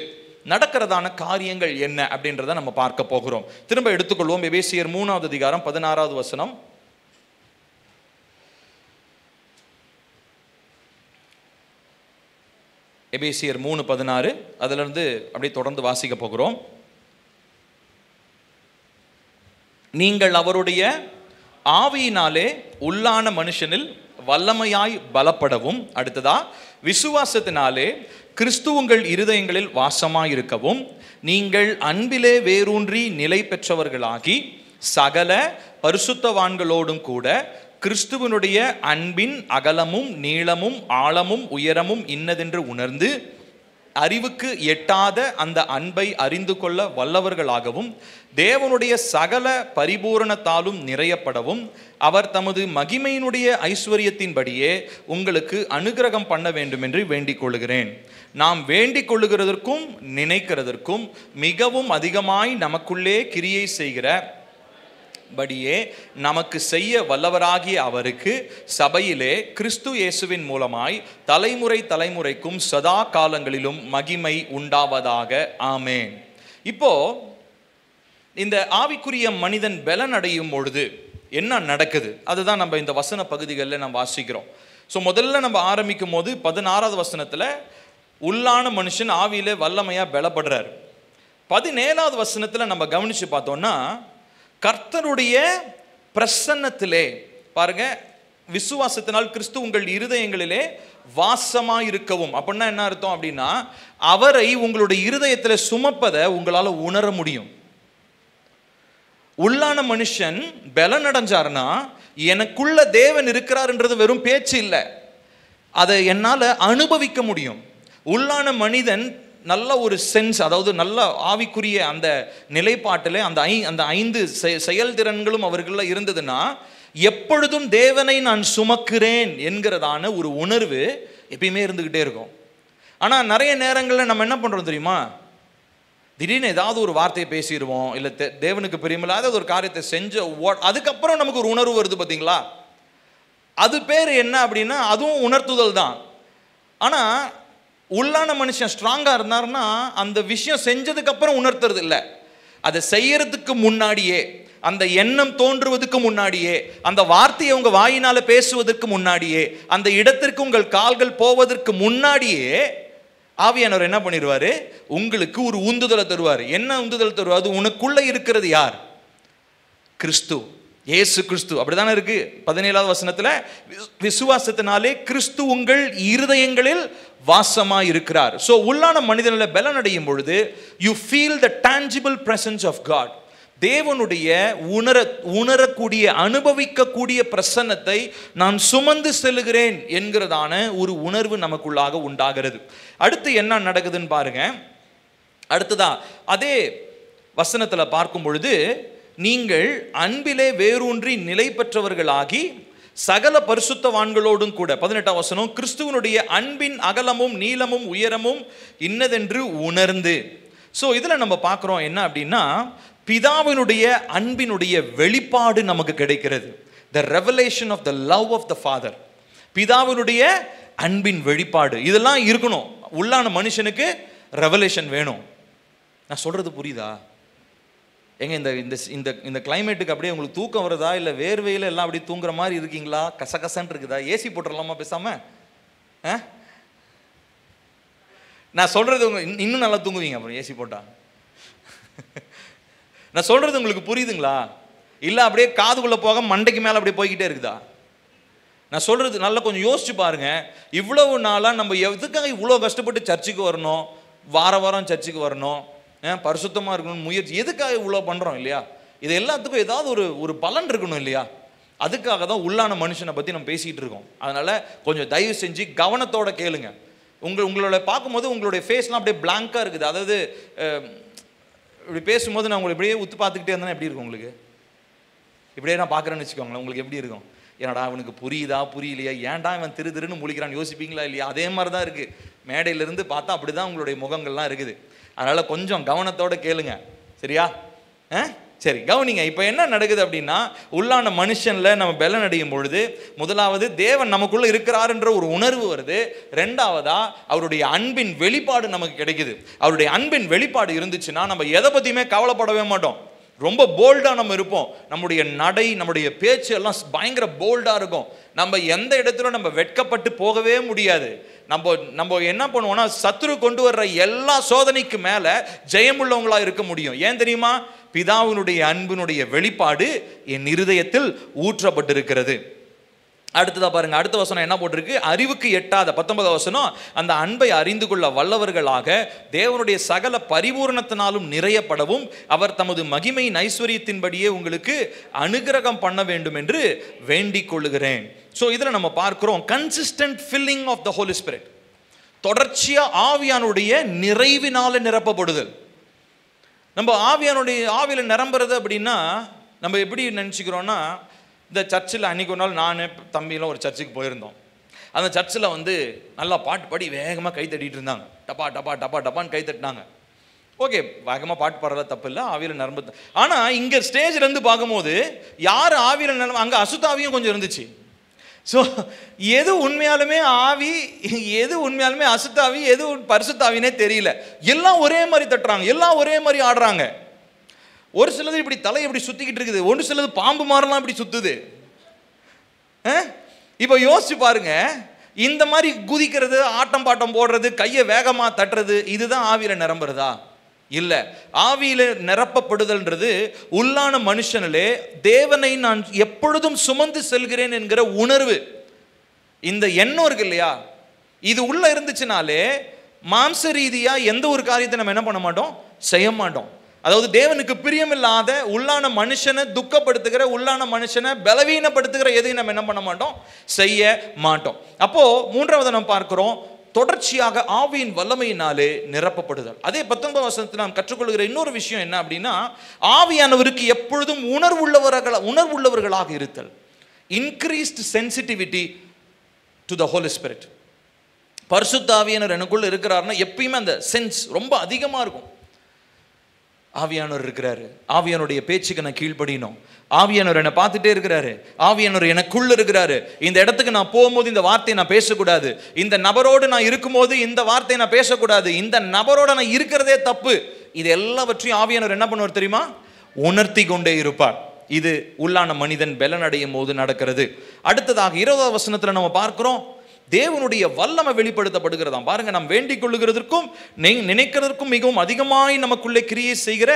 நடக்கிறதான காரியங்கள் என்ன அப்படின்றத நம்ம பார்க்க போகிறோம். திரும்ப எடுத்துக்கொள்வோம். எபேசியர் 3வது அதிகாரம் 16வது வசனம். எபேசியர் 3:16, அதிலிருந்து அப்படியே தொடர்ந்து வாசிக்க போகிறோம். நீங்கள் அவருடைய ஆவியினாலே உள்ளான மனுஷனில் வல்லமையாய் பலப்படவும், அடுத்ததா விசுவாசத்தினாலே கிறிஸ்து உங்கள் இருதயங்களில் வாசமாயிருக்கவும், நீங்கள் அன்பிலே வேரூன்றி நிலை பெற்றவர்களாகி சகல பரிசுத்தவான்களோடும் கூட கிறிஸ்துவனுடைய அன்பின் அகலமும் நீளமும் ஆழமும் உயரமும் இன்னதென்று உணர்ந்து அறிவுக்கு எட்டாத அந்த அன்பை அறிந்து கொள்ள வல்லவர்களாகவும், தேவனுடைய சகல பரிபூரணத்தாலும் நிறையப்படவும், அவர் தமது மகிமையினுடைய ஐஸ்வர்யத்தின்படியே உங்களுக்கு அனுக்கிரகம் பண்ண வேண்டும் என்று வேண்டிக் கொள்கிறேன். நாம் வேண்டிக் கொள்ளுகிறதற்கும் நினைக்கிறதற்கும் மிகவும் அதிகமாய் நமக்குள்ளே கிரியை செய்கிற படியே நமக்கு செய்ய வல்லவராகிய அவருக்கு சபையிலே கிறிஸ்து இயேசுவின் மூலமாய் தலைமுறை தலைமுறைக்கும் சதா காலங்களிலும் மகிமை உண்டாவதாக. ஆமேன். இப்போ இந்த ஆவிக்குரிய மனிதன் பலன் அடையும் பொழுது என்ன நடக்குது, அதுதான் நம்ம இந்த வசன பகுதிகளில் நம்ம வாசிக்கிறோம். ஸோ முதல்ல நம்ம ஆரம்பிக்கும் போது 16வது வசனத்தில் உள்ளான மனுஷன் ஆவியிலே வல்லமையா பலப்படுறார். 17வது வசனத்தில் நம்ம கவனிச்சு பார்த்தோம்னா, கர்த்தருடைய பிரசன்னத்திலே பாருங்க, விசுவாசத்தினால் கிறிஸ்து உங்கள் இருதயங்களிலே வாசமாயிருக்கவும். அப்படின்னா என்ன அர்த்தம் அப்படின்னா, அவரை உங்களுடைய இருதயத்தில் சுமப்பதை உங்களால் உணர முடியும். உள்ளான மனுஷன் பலன் அடைஞ்சாருன்னா, எனக்குள்ள தேவன் இருக்கிறார்ன்றது வெறும் பேச்சு இல்லை, அதை என்னால் அனுபவிக்க முடியும். உள்ளான மனிதன் நல்ல ஒரு சென்ஸ், அதாவது நல்ல ஆவிக்குரிய அந்த நிலைப்பாட்டில் அந்த 5 செயல்திறன்களும் அவர்களில் இருந்ததுன்னா, எப்பொழுதும் தேவனை நான் சுமக்கிறேன் என்கிறதான ஒரு உணர்வு எப்பயுமே இருந்துக்கிட்டே இருக்கும். ஆனால் நிறைய நேரங்களில் நம்ம என்ன பண்ணுறோம் தெரியுமா, திடீர்னு ஏதாவது ஒரு வார்த்தையை பேசிடுவோம், இல்லை தேவனுக்கு பிரியமில்லாத ஒரு காரியத்தை செஞ்ச அதுக்கப்புறம் நமக்கு ஒரு உணர்வு வருது பார்த்தீங்களா, அது பேர் என்ன அப்படின்னா அதுவும் உணர்த்துதல் தான். ஆனால் உள்ளான மனுஷன் ஸ்ட்ராங்காக இருந்தாருன்னா அந்த விஷயம் செஞ்சதுக்கு அப்புறம் உணர்த்துறது இல்லை, அதை செய்யறதுக்கு முன்னாடியே, அந்த எண்ணம் தோன்றுவதற்கு முன்னாடியே, அந்த வார்த்தையை உங்கள் வாயினால் பேசுவதற்கு முன்னாடியே, அந்த இடத்திற்கு உங்கள் கால்கள் போவதற்கு முன்னாடியே ஆவியானவர் என்ன பண்ணிடுவார், உங்களுக்கு ஒரு உந்துதலை தருவார். என்ன உந்துதல் தருவார்? அது உனக்குள்ள இருக்கிறது யார்? கிறிஸ்து, இயேசு கிறிஸ்து. அப்படிதானே இருக்கு 17வது வசனத்தில், விசுவாசத்தினாலே கிறிஸ்து உங்கள் இருதயங்களில் வாசமாய் இருக்கிறார். ஸோ உள்ளான மனிதனில் பலன் அடையும் பொழுது you feel the tangible presence of God. தேவனுடைய உணரக்கூடிய அனுபவிக்கக்கூடிய பிரசன்னத்தை நான் சுமந்து செல்கிறேன் என்கிறதான ஒரு உணர்வு நமக்குள்ளாக உண்டாகிறது. அடுத்து என்ன நடக்குதுன்னு பாருங்க. அடுத்ததா அதே வசனத்தில் பார்க்கும் பொழுது, நீங்கள் அன்பிலே வேரூன்றி நிலை பெற்றவர்களாகி சகல பரிசுத்தவான்களோடும் கூட, 18ஆம் வசனம், கிறிஸ்துவனுடைய அன்பின் அகலமும் நீளமும் உயரமும் இன்னதென்று உணர்ந்து. ஸோ இதில் நம்ம பார்க்குறோம் என்ன அப்படின்னா, பிதாவினுடைய அன்பினுடைய வெளிப்பாடு நமக்கு கிடைக்கிறது. The revelation of the love of the Father. பிதாவினுடைய அன்பின் வெளிப்பாடு இதெல்லாம் இருக்கணும். உள்ளான மனுஷனுக்கு ரெவலேஷன் வேணும். நான் சொல்றது புரியுதா? எங்க இந்த இந்த இந்த இந்த கிளைமேட்டுக்கு அப்படியே உங்களுக்கு தூக்கம் வருதா, இல்லை வேர்வையில் எல்லாம் அப்படியே தூங்குற மாதிரி இருக்கீங்களா, கசகசன்னு இருக்குதா? ஏசி போட்டுடலாமா பேசாம? நான் சொல்றது இன்னும் நல்லா தூங்குவீங்க அப்புறம் ஏசி போட்டா. நான் சொல்றது உங்களுக்கு புரியுதுங்களா? இல்லை அப்படியே காதுக்குள்ள போக மண்டைக்கு மேலே அப்படியே போய்கிட்டே இருக்குதா? நான் சொல்றது நல்லா கொஞ்சம் யோசிச்சு பாருங்க. இவ்வளவு நாளாக நம்ம எதுக்காக இவ்வளோ கஷ்டப்பட்டு சர்ச்சுக்கு வரணும், வார வாரம் சர்ச்சுக்கு வரணும், பரிசுத்தமாக இருக்கணும் முயற்சி, எதுக்காக இவ்வளோ பண்ணுறோம் இல்லையா? இது எல்லாத்துக்கும் ஏதாவது ஒரு பலன் இருக்கணும் இல்லையா? அதுக்காக தான் உள்ளான மனுஷனை பற்றி நம்ம பேசிகிட்டு இருக்கோம். அதனால் கொஞ்சம் தயவு செஞ்சு கவனத்தோட கேளுங்க. உங்களோட பார்க்கும்போது உங்களுடைய ஃபேஸ்லாம் அப்படியே பிளாங்காக இருக்குது. அதாவது இப்படி பேசும்போது நான் உங்களை இப்படியே உத்து பார்த்துக்கிட்டே இருந்தேன்னா எப்படி இருக்கும் உங்களுக்கு? இப்படியே நான் பார்க்குறேன்னு வச்சுக்கோங்களேன், உங்களுக்கு எப்படி இருக்கும்? என்னடா அவனுக்கு புரியுதா புரியலையா, ஏன்டா இவன் திருன்னு முழிக்கிறான்னு யோசிப்பீங்களா இல்லையா? அதே மாதிரி தான் இருக்குது. மேடையிலேருந்து பார்த்தா அப்படி தான் உங்களுடைய முகங்கள்லாம் இருக்குது. அதனால் கொஞ்சம் கவனத்தோடு கேளுங்க, சரியா? சரி, கவனிங்க. இப்போ என்ன நடக்குது அப்படின்னா, உள்ளான மனுஷனில் நம்ம பலன் அடையும் பொழுது முதலாவது தேவன் நமக்குள்ளே இருக்கிறாருன்ற ஒரு உணர்வு வருது. ரெண்டாவதா அவருடைய அன்பின் வெளிப்பாடு நமக்கு கிடைக்குது. அவருடைய அன்பின் வெளிப்பாடு இருந்துச்சுன்னா நம்ம எதை பற்றியுமே கவலைப்படவே மாட்டோம். ரொம்ப போல்டாக நம்ம இருப்போம். நம்முடைய நடை, நம்முடைய பேச்சு எல்லாம் பயங்கர போல்டாக இருக்கும். நம்ம எந்த இடத்துல நம்ம வெட்கப்பட்டு போகவே முடியாது. நம்ம என்ன பண்ணுவோம்னா, சத்துரு கொண்டு வர்ற எல்லா சோதனைக்கு மேலே ஜெயமுள்ளவங்களாக இருக்க முடியும். ஏன் தெரியுமா? பிதாவினுடைய அன்பினுடைய வெளிப்பாடு என் இருதயத்தில் ஊற்றப்பட்டிருக்கிறது. அடுத்ததா பாருங்க, அடுத்த வசனம் என்ன போட்டிருக்கு? அறிவுக்கு எட்டாத 19 வசனம், அந்த அன்பை அறிந்து கொள்ள வல்லவர்களாக தேவனுடைய சகல பரிபூரணத்தினாலும் நிறையப்படவும் அவர் தமது மகிமையின் ஐஸ்வர்யத்தின்படியே உங்களுக்கு அனுகிரகம் பண்ண வேண்டும் என்று வேண்டிக் கொள்ளுகிறேன். ஸோ இதில் நம்ம பார்க்கிறோம் consistent filling of the Holy Spirit. தொடர்ச்சியா ஆவியானுடைய நிறைவினால நிரப்பப்படுதல். நம்ம ஆவியில நிரம்புறது அப்படின்னா நம்ம எப்படி நினச்சிக்கிறோன்னா, இந்த சர்ச்சில் அன்றைக்கி ஒரு நாள் நான் தம்பியெல்லாம் ஒரு சர்ச்சுக்கு போயிருந்தோம். அந்த சர்ச்சில் நல்லா பாட்டு பாடி வேகமாக கை தட்டிகிட்டு இருந்தாங்க. டப்பா டப்பா டப்பா டப்பான்னு கை தட்டினாங்க. ஓகே, வேகமாக பாட்டு பாடுறதா தப்பு இல்லை, ஆவியில் நிரம்பு. ஆனால் இங்கே ஸ்டேஜ்லேருந்து பார்க்கும்போது யார் ஆவியில் நிரம்ப, அங்கே அசுத்தாவியும் கொஞ்சம் இருந்துச்சு. ஸோ எது உண்மையாலுமே ஆவி, எது உண்மையாலுமே அசுத்தாவி, எது பரிசுத்தாவினே தெரியல. எல்லாம் ஒரே மாதிரி தட்டுறாங்க, எல்லாம் ஒரே மாதிரி ஆடுறாங்க. ஒரு சிலது இப்படி தலை இப்படி சுத்திக்கிட்டு இருக்குது, ஒன்று சிலது பாம்பு மாதிரிலாம் இப்படி சுத்துது. இப்போ யோசிச்சு பாருங்க, இந்த மாதிரி குதிக்கிறது, ஆட்டம் பாட்டம் போடுறது, கையை வேகமா தட்டுறது, இதுதான் ஆவியில நிரம்புறதா? இல்ல. ஆவியில நிரப்பப்படுதல்ன்றது உள்ளான மனுஷனிலே தேவனை நான் எப்பொழுதும் சுமந்து செல்கிறேன் என்கிற உணர்வு, இந்த எண்ணம் இருக்கு இல்லையா? இது உள்ள இருந்துச்சுனாலே மாம்ச ரீதியா எந்த ஒரு காரியத்தை நம்ம என்ன பண்ண மாட்டோம், செய்ய மாட்டோம். அதாவது தேவனுக்கு பிரியமில்லாத உள்ளான மனுஷனை துக்கப்படுத்துகிற, உள்ளான மனுஷனை பலவீனப்படுத்துகிற எதையும் நம்ம என்ன பண்ண மாட்டோம், செய்ய மாட்டோம். அப்போ மூன்றாவது நம்ம பார்க்கிறோம், தொடர்ச்சியாக ஆவியின் வல்லமையினாலே நிரப்பப்படுதல். அதே 19 வசனத்தில் நாம் கற்றுக்கொள்கிற இன்னொரு விஷயம் என்ன அப்படின்னா, ஆவியானவருக்கு எப்பொழுதும் உணர்வுள்ளவர்களாக இருத்தல். Increased sensitivity to the Holy Spirit. பரிசுத்த ஆவியானவர் எனக்குள்ள இருக்கிறாருன்னா எப்பயுமே அந்த சென்ஸ் ரொம்ப அதிகமாக இருக்கும். ஆவியானவர் இருக்கிறாரு, ஆவியானுடைய பேச்சுக்கு நான் கீழ்ப்படியணும், ஆவியானவர் என்னை பார்த்துட்டே இருக்கிறாரு, ஆவியானவர் எனக்குள்ள இருக்கிறாரு, இந்த இடத்துக்கு நான் போகும்போது இந்த வார்த்தையை நான் பேசக்கூடாது, இந்த நபரோடு நான் இருக்கும்போது இந்த வார்த்தையை நான் பேசக்கூடாது, இந்த நபரோட நான் இருக்கிறதே தப்பு, இது எல்லாவற்றையும் ஆவியானவர் என்ன பண்ணுவார் தெரியுமா, உணர்த்தி கொண்டே இருப்பார். இது உள்ளான மனிதன் பலன் அடையும் போது நடக்கிறது. அடுத்ததாக 20வது வசனத்தில் நம்ம பார்க்கிறோம், தேவனுடைய வல்லமை வெளிப்படுத்தப்படுகிறதாம். பாருங்க, நாம் வேண்டிக் கொள்ளுகிறதற்கும் நினைக்கிறதற்கும் மிகவும் அதிகமாய் நமக்குள்ளே கிரியை செய்கிற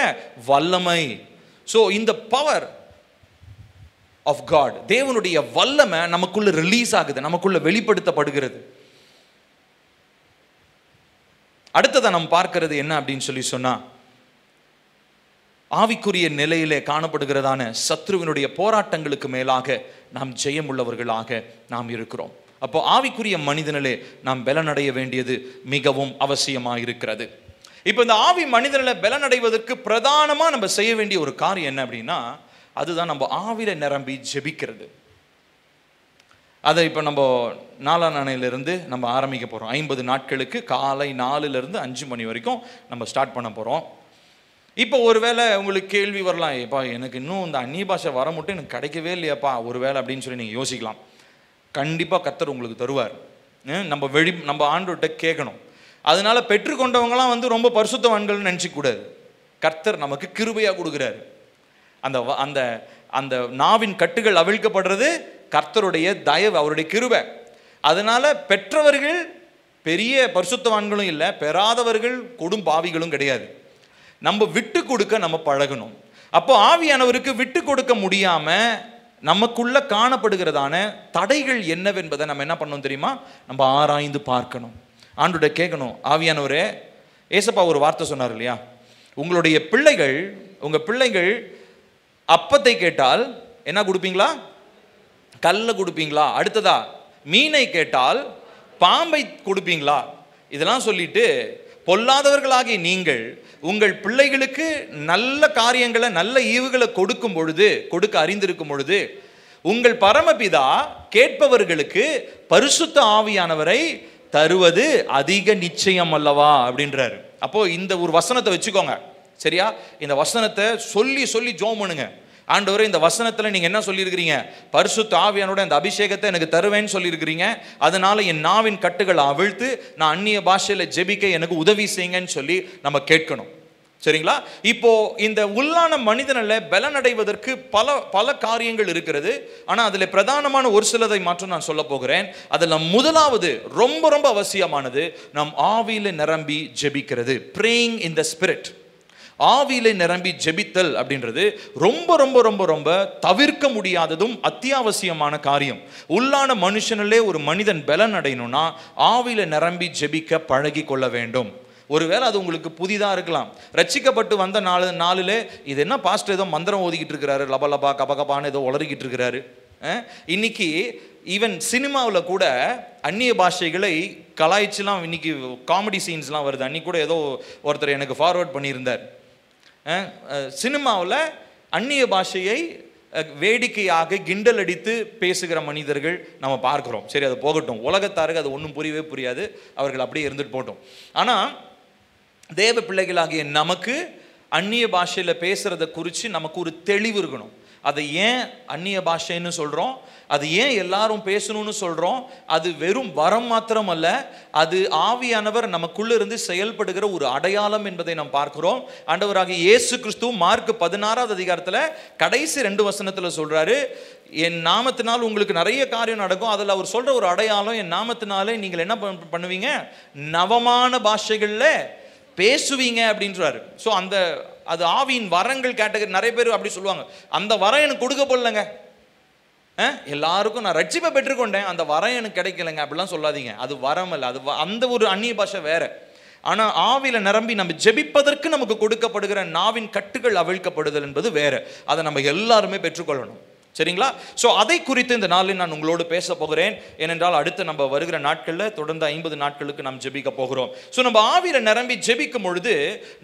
வல்லமை. சோ இந்த பவர் ஆஃப் காட், தேவனுடைய வல்லமை நமக்குள்ள ரிலீஸ் ஆகுது, நமக்குள்ள வெளிப்படுத்தப்படுகிறது. அடுத்ததை நாம் பார்க்கிறது என்ன அப்படின்னு சொல்லி சொன்னா, ஆவிக்குரிய நிலையிலே காணப்படுகிறதான சத்ருவினுடைய போராட்டங்களுக்கு மேலாக நாம் ஜெயமுள்ளவர்களாக நாம் இருக்கிறோம். அப்போ ஆவிக்குரிய மனிதனிலே நாம் பலனடைய வேண்டியது மிகவும் அவசியமாக இருக்கிறது. இப்போ இந்த ஆவி மனிதனில் பலனடைவதற்கு பிரதானமா நம்ம செய்ய வேண்டிய ஒரு காரியம் என்ன அப்படின்னா, அதுதான் நம்ம ஆவியில நிரம்பி ஜெபிக்கிறது. அதை இப்போ நம்ம 4ஆம் நாளையிலிருந்து நம்ம ஆரம்பிக்க போகிறோம். 50 நாட்களுக்கு காலை 4லிருந்து 5 மணி வரைக்கும் நம்ம ஸ்டார்ட் பண்ண போகிறோம். இப்போ ஒருவேளை உங்களுக்கு கேள்வி வரலாம், ஏப்பா எனக்கு இன்னும் இந்த அந்நிய பாஷை வர மட்டும் எனக்கு கிடைக்கவே இல்லையாப்பா ஒருவேளை அப்படின்னு சொல்லி நீங்கள் யோசிக்கலாம். கண்டிப்பாக கர்த்தர் உங்களுக்கு தருவார். நம்ம ஆண்டவர்கிட்ட கேட்கணும். அதனால பெற்றுக்கொண்டவங்களாம் ரொம்ப பரிசுத்தவான்கள்னு நினச்சிக்கூடாது. கர்த்தர் நமக்கு கிருபையாக கொடுக்குறாரு. அந்த அந்த அந்த நாவின் கட்டுகள் அவிழ்க்கப்படுறது கர்த்தருடைய தயவு, அவருடைய கிருபை. அதனால பெற்றவர்கள் பெரிய பரிசுத்தவான்களும் இல்லை, பெறாதவர்கள் கொடும் பாவிகளும் கிடையாது. நம்ம விட்டு கொடுக்க நம்ம பழகணும். அப்போ ஆவியானவருக்கு விட்டு கொடுக்க முடியாம நமக்குள்ள காணப்படுகிறதான தடைகள் என்னவென்பதை நம்ம என்ன பண்ணணும் தெரியுமா? நம்ம ஆராய்ந்து பார்க்கணும். ஆண்டோட கேட்கணும், ஆவியானவரே, ஏசப்பா ஒரு வார்த்தை சொன்னார் இல்லையா, உங்களுடைய பிள்ளைகள், உங்க பிள்ளைகள் அப்பத்தை கேட்டால் என்ன கொடுப்பீங்களா? கல்ல கொடுப்பீங்களா? அடுத்ததா மீனை கேட்டால் பாம்பை கொடுப்பீங்களா? இதெல்லாம் சொல்லிட்டு, பொல்லாதவர்களாகிய நீங்கள் உங்கள் பிள்ளைகளுக்கு நல்ல காரியங்களை, நல்ல ஈவுகளை கொடுக்கும் பொழுது, கொடுக்க அறிந்திருக்கும் பொழுது, உங்கள் பரமபிதா கேட்பவர்களுக்கு பரிசுத்த ஆவியானவரை தருவது அதிக நிச்சயம் அல்லவா அப்படின்றாரு. அப்போ இந்த ஒரு வசனத்தை வச்சுக்கோங்க, சரியா? இந்த வசனத்தை சொல்லி சொல்லி ஜெபம் பண்ணுங்க. ஆண்டவரே, இந்த வசனத்துல நீங்க என்ன சொல்லியிருக்கிறீங்க? பரிசுத்த ஆவியானோட அந்த அபிஷேகத்தை எனக்கு தருவேன்னு சொல்லியிருக்கிறீங்க. அதனால என் நாவின் கட்டுகளை அவிழ்த்து நான் அந்நிய பாஷையில ஜெபிக்க எனக்கு உதவி செய்யுங்கன்னு சொல்லி நம்ம கேட்கணும். சரிங்களா? இப்போ இந்த உள்ளான மனிதனில் பலனடைவதற்கு பல பல காரியங்கள் இருக்கிறது. ஆனால் அதில் பிரதானமான ஒரு சிலதை மாற்றம் நான் சொல்ல போகிறேன். அதில் முதலாவது ரொம்ப ரொம்ப அவசியமானது, நம் ஆவியில நிரம்பி ஜெபிக்கிறது. praying in the spirit. ஆவியில நிரம்பி ஜெபித்தல் அப்படின்றது ரொம்ப ரொம்ப ரொம்ப ரொம்ப தவிர்க்க முடியாததும் அத்தியாவசியமான காரியம். உள்ளான மனுஷனிலே ஒரு மனிதன் பலன் அடையணும்னா ஆவியில நிரம்பி ஜெபிக்க பழகி கொள்ள வேண்டும். ஒருவேளை அது உங்களுக்கு புதிதாக இருக்கலாம். ரட்சிக்கப்பட்டு வந்த நாளில் இது என்ன பாஸ்டர் ஏதோ மந்திரம் ஓதிக்கிட்டு இருக்கிறாரு, லபலபா கபகபான்னு ஏதோ உளறிக்கிட்டு இருக்கிறாரு. இன்னைக்கு ஈவன் சினிமாவில் கூட அந்நிய பாஷைகளை கலாய்ச்சிலாம் இன்னைக்கு காமெடி சீன்ஸ்லாம் வருது. அன்னைக்கு கூட ஏதோ ஒருத்தர் எனக்கு ஃபார்வர்ட் பண்ணியிருந்தார். சினிமாவில் அந்நிய பாஷையை வேடிக்கையாக கிண்டல் அடித்து பேசுகிற மனிதர்கள் நம்ம பார்க்குறோம். சரி, அது போகட்டும், உலகத்தாருக்கு அது ஒன்றும் புரியவே புரியாது, அவர்கள் அப்படியே இருந்துட்டு போகட்டும். ஆனால் தேவ பிள்ளைகளாகிய நமக்கு அந்நிய பாஷையில் பேசுகிறத குறித்து நமக்கு ஒரு தெளிவு இருக்கணும். அதை ஏன் அந்நிய பாஷைன்னு சொல்கிறோம், அது ஏன் எல்லாரும் பேசணும்னு சொல்கிறோம்? அது வெறும் வரம் மாத்திரம் அல்ல, அது ஆவியானவர் நமக்குள்ள இருந்து செயல்படுகிற ஒரு அடையாளம் என்பதை நாம் பார்க்கிறோம். ஆண்டவராகிய இயேசு கிறிஸ்து மார்க் 16வது அதிகாரத்தில் கடைசி 2 வசனத்தில் சொல்கிறாரு, என் நாமத்தினால் உங்களுக்கு நிறைய காரியம் நடக்கும். அதில் அவர் சொல்கிற ஒரு அடையாளம், என் நாமத்தினாலே நீங்கள் என்ன பண்ணுவீங்க? நவமான பாஷைகளில் பேசுவீங்க அப்படின்றாரு. ஸோ அது ஆவியின் வரங்கள் கேட்டகரி. நிறைய பேர் அப்படி சொல்லுவாங்க, அந்த வரம் எனக்கு கொடுக்கப்படலைங்க, எல்லாருக்கும் நான் ரட்சிப்பை பெற்றுக்கொண்டேன், அந்த வரம் எனக்கு கிடைக்கலைங்க அப்படிலாம் சொல்லாதீங்க. அது வரம் அல்ல, அது அந்த ஒரு அந்நிய பாஷை வேற. ஆனால் ஆவியில நிரம்பி நம்ம ஜெபிப்பதற்கு நமக்கு கொடுக்கப்படுகிற நாவின் கட்டுகள் அவிழ்க்கப்படுதல் என்பது வேற. அதை நம்ம எல்லாருமே பெற்றுக்கொள்ளணும். சரிங்களா? ஸோ அதை குறித்து இந்த நாளில் நான் உங்களோடு பேச போகிறேன். ஏனென்றால் அடுத்து நம்ம வருகிற நாட்களில் தொடர்ந்து 50 நாட்களுக்கு நாம் ஜெபிக்க போகிறோம். ஸோ நம்ம ஆவியில நிரம்பி ஜெபிக்கும் பொழுது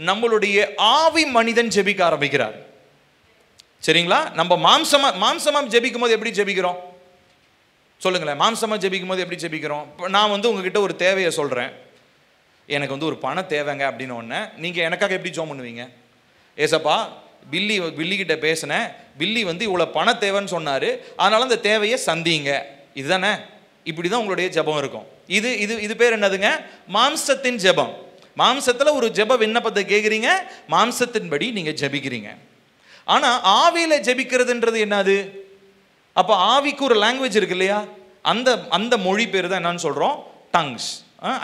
நம்மளுடைய ஆவி மனிதன் ஜெபிக்க ஆரம்பிக்கிறார். சரிங்களா? நம்ம மாம்சமா ஜெபிக்கும் போது எப்படி ஜெபிக்கிறோம் சொல்லுங்களேன்? மாம்சமா ஜெபிக்கும் போது எப்படி ஜெபிக்கிறோம்? நான் உங்ககிட்ட ஒரு தேவையை சொல்றேன், எனக்கு ஒரு பண தேவைங்க அப்படின்னு ஒன்று, நீங்கள் எனக்காக எப்படி ஜெபம் பண்ணுவீங்க? ஏசப்பா, பில்லிக்கிட்ட பேசினேன், பில்லி இவ்வளோ பண தேவைன்னு சொன்னார், அதனால அந்த தேவையை சந்திங்க, இதுதானே? இப்படி தான் உங்களுடைய ஜெபம் இருக்கும். இது இது இது பேர் என்னதுங்க? மாம்சத்தின் ஜெபம். மாம்சத்தில் ஒரு ஜெப விண்ணப்பத்தை கேட்குறீங்க, மாம்சத்தின்படி நீங்கள் ஜெபிக்கிறீங்க. ஆனால் ஆவியில் ஜெபிக்கிறதுன்றது என்னது? அப்போ ஆவிக்கு ஒரு லாங்குவேஜ் இருக்கு இல்லையா? அந்த மொழி பேர் தான் என்னன்னு சொல்கிறோம்? டங்ஸ்,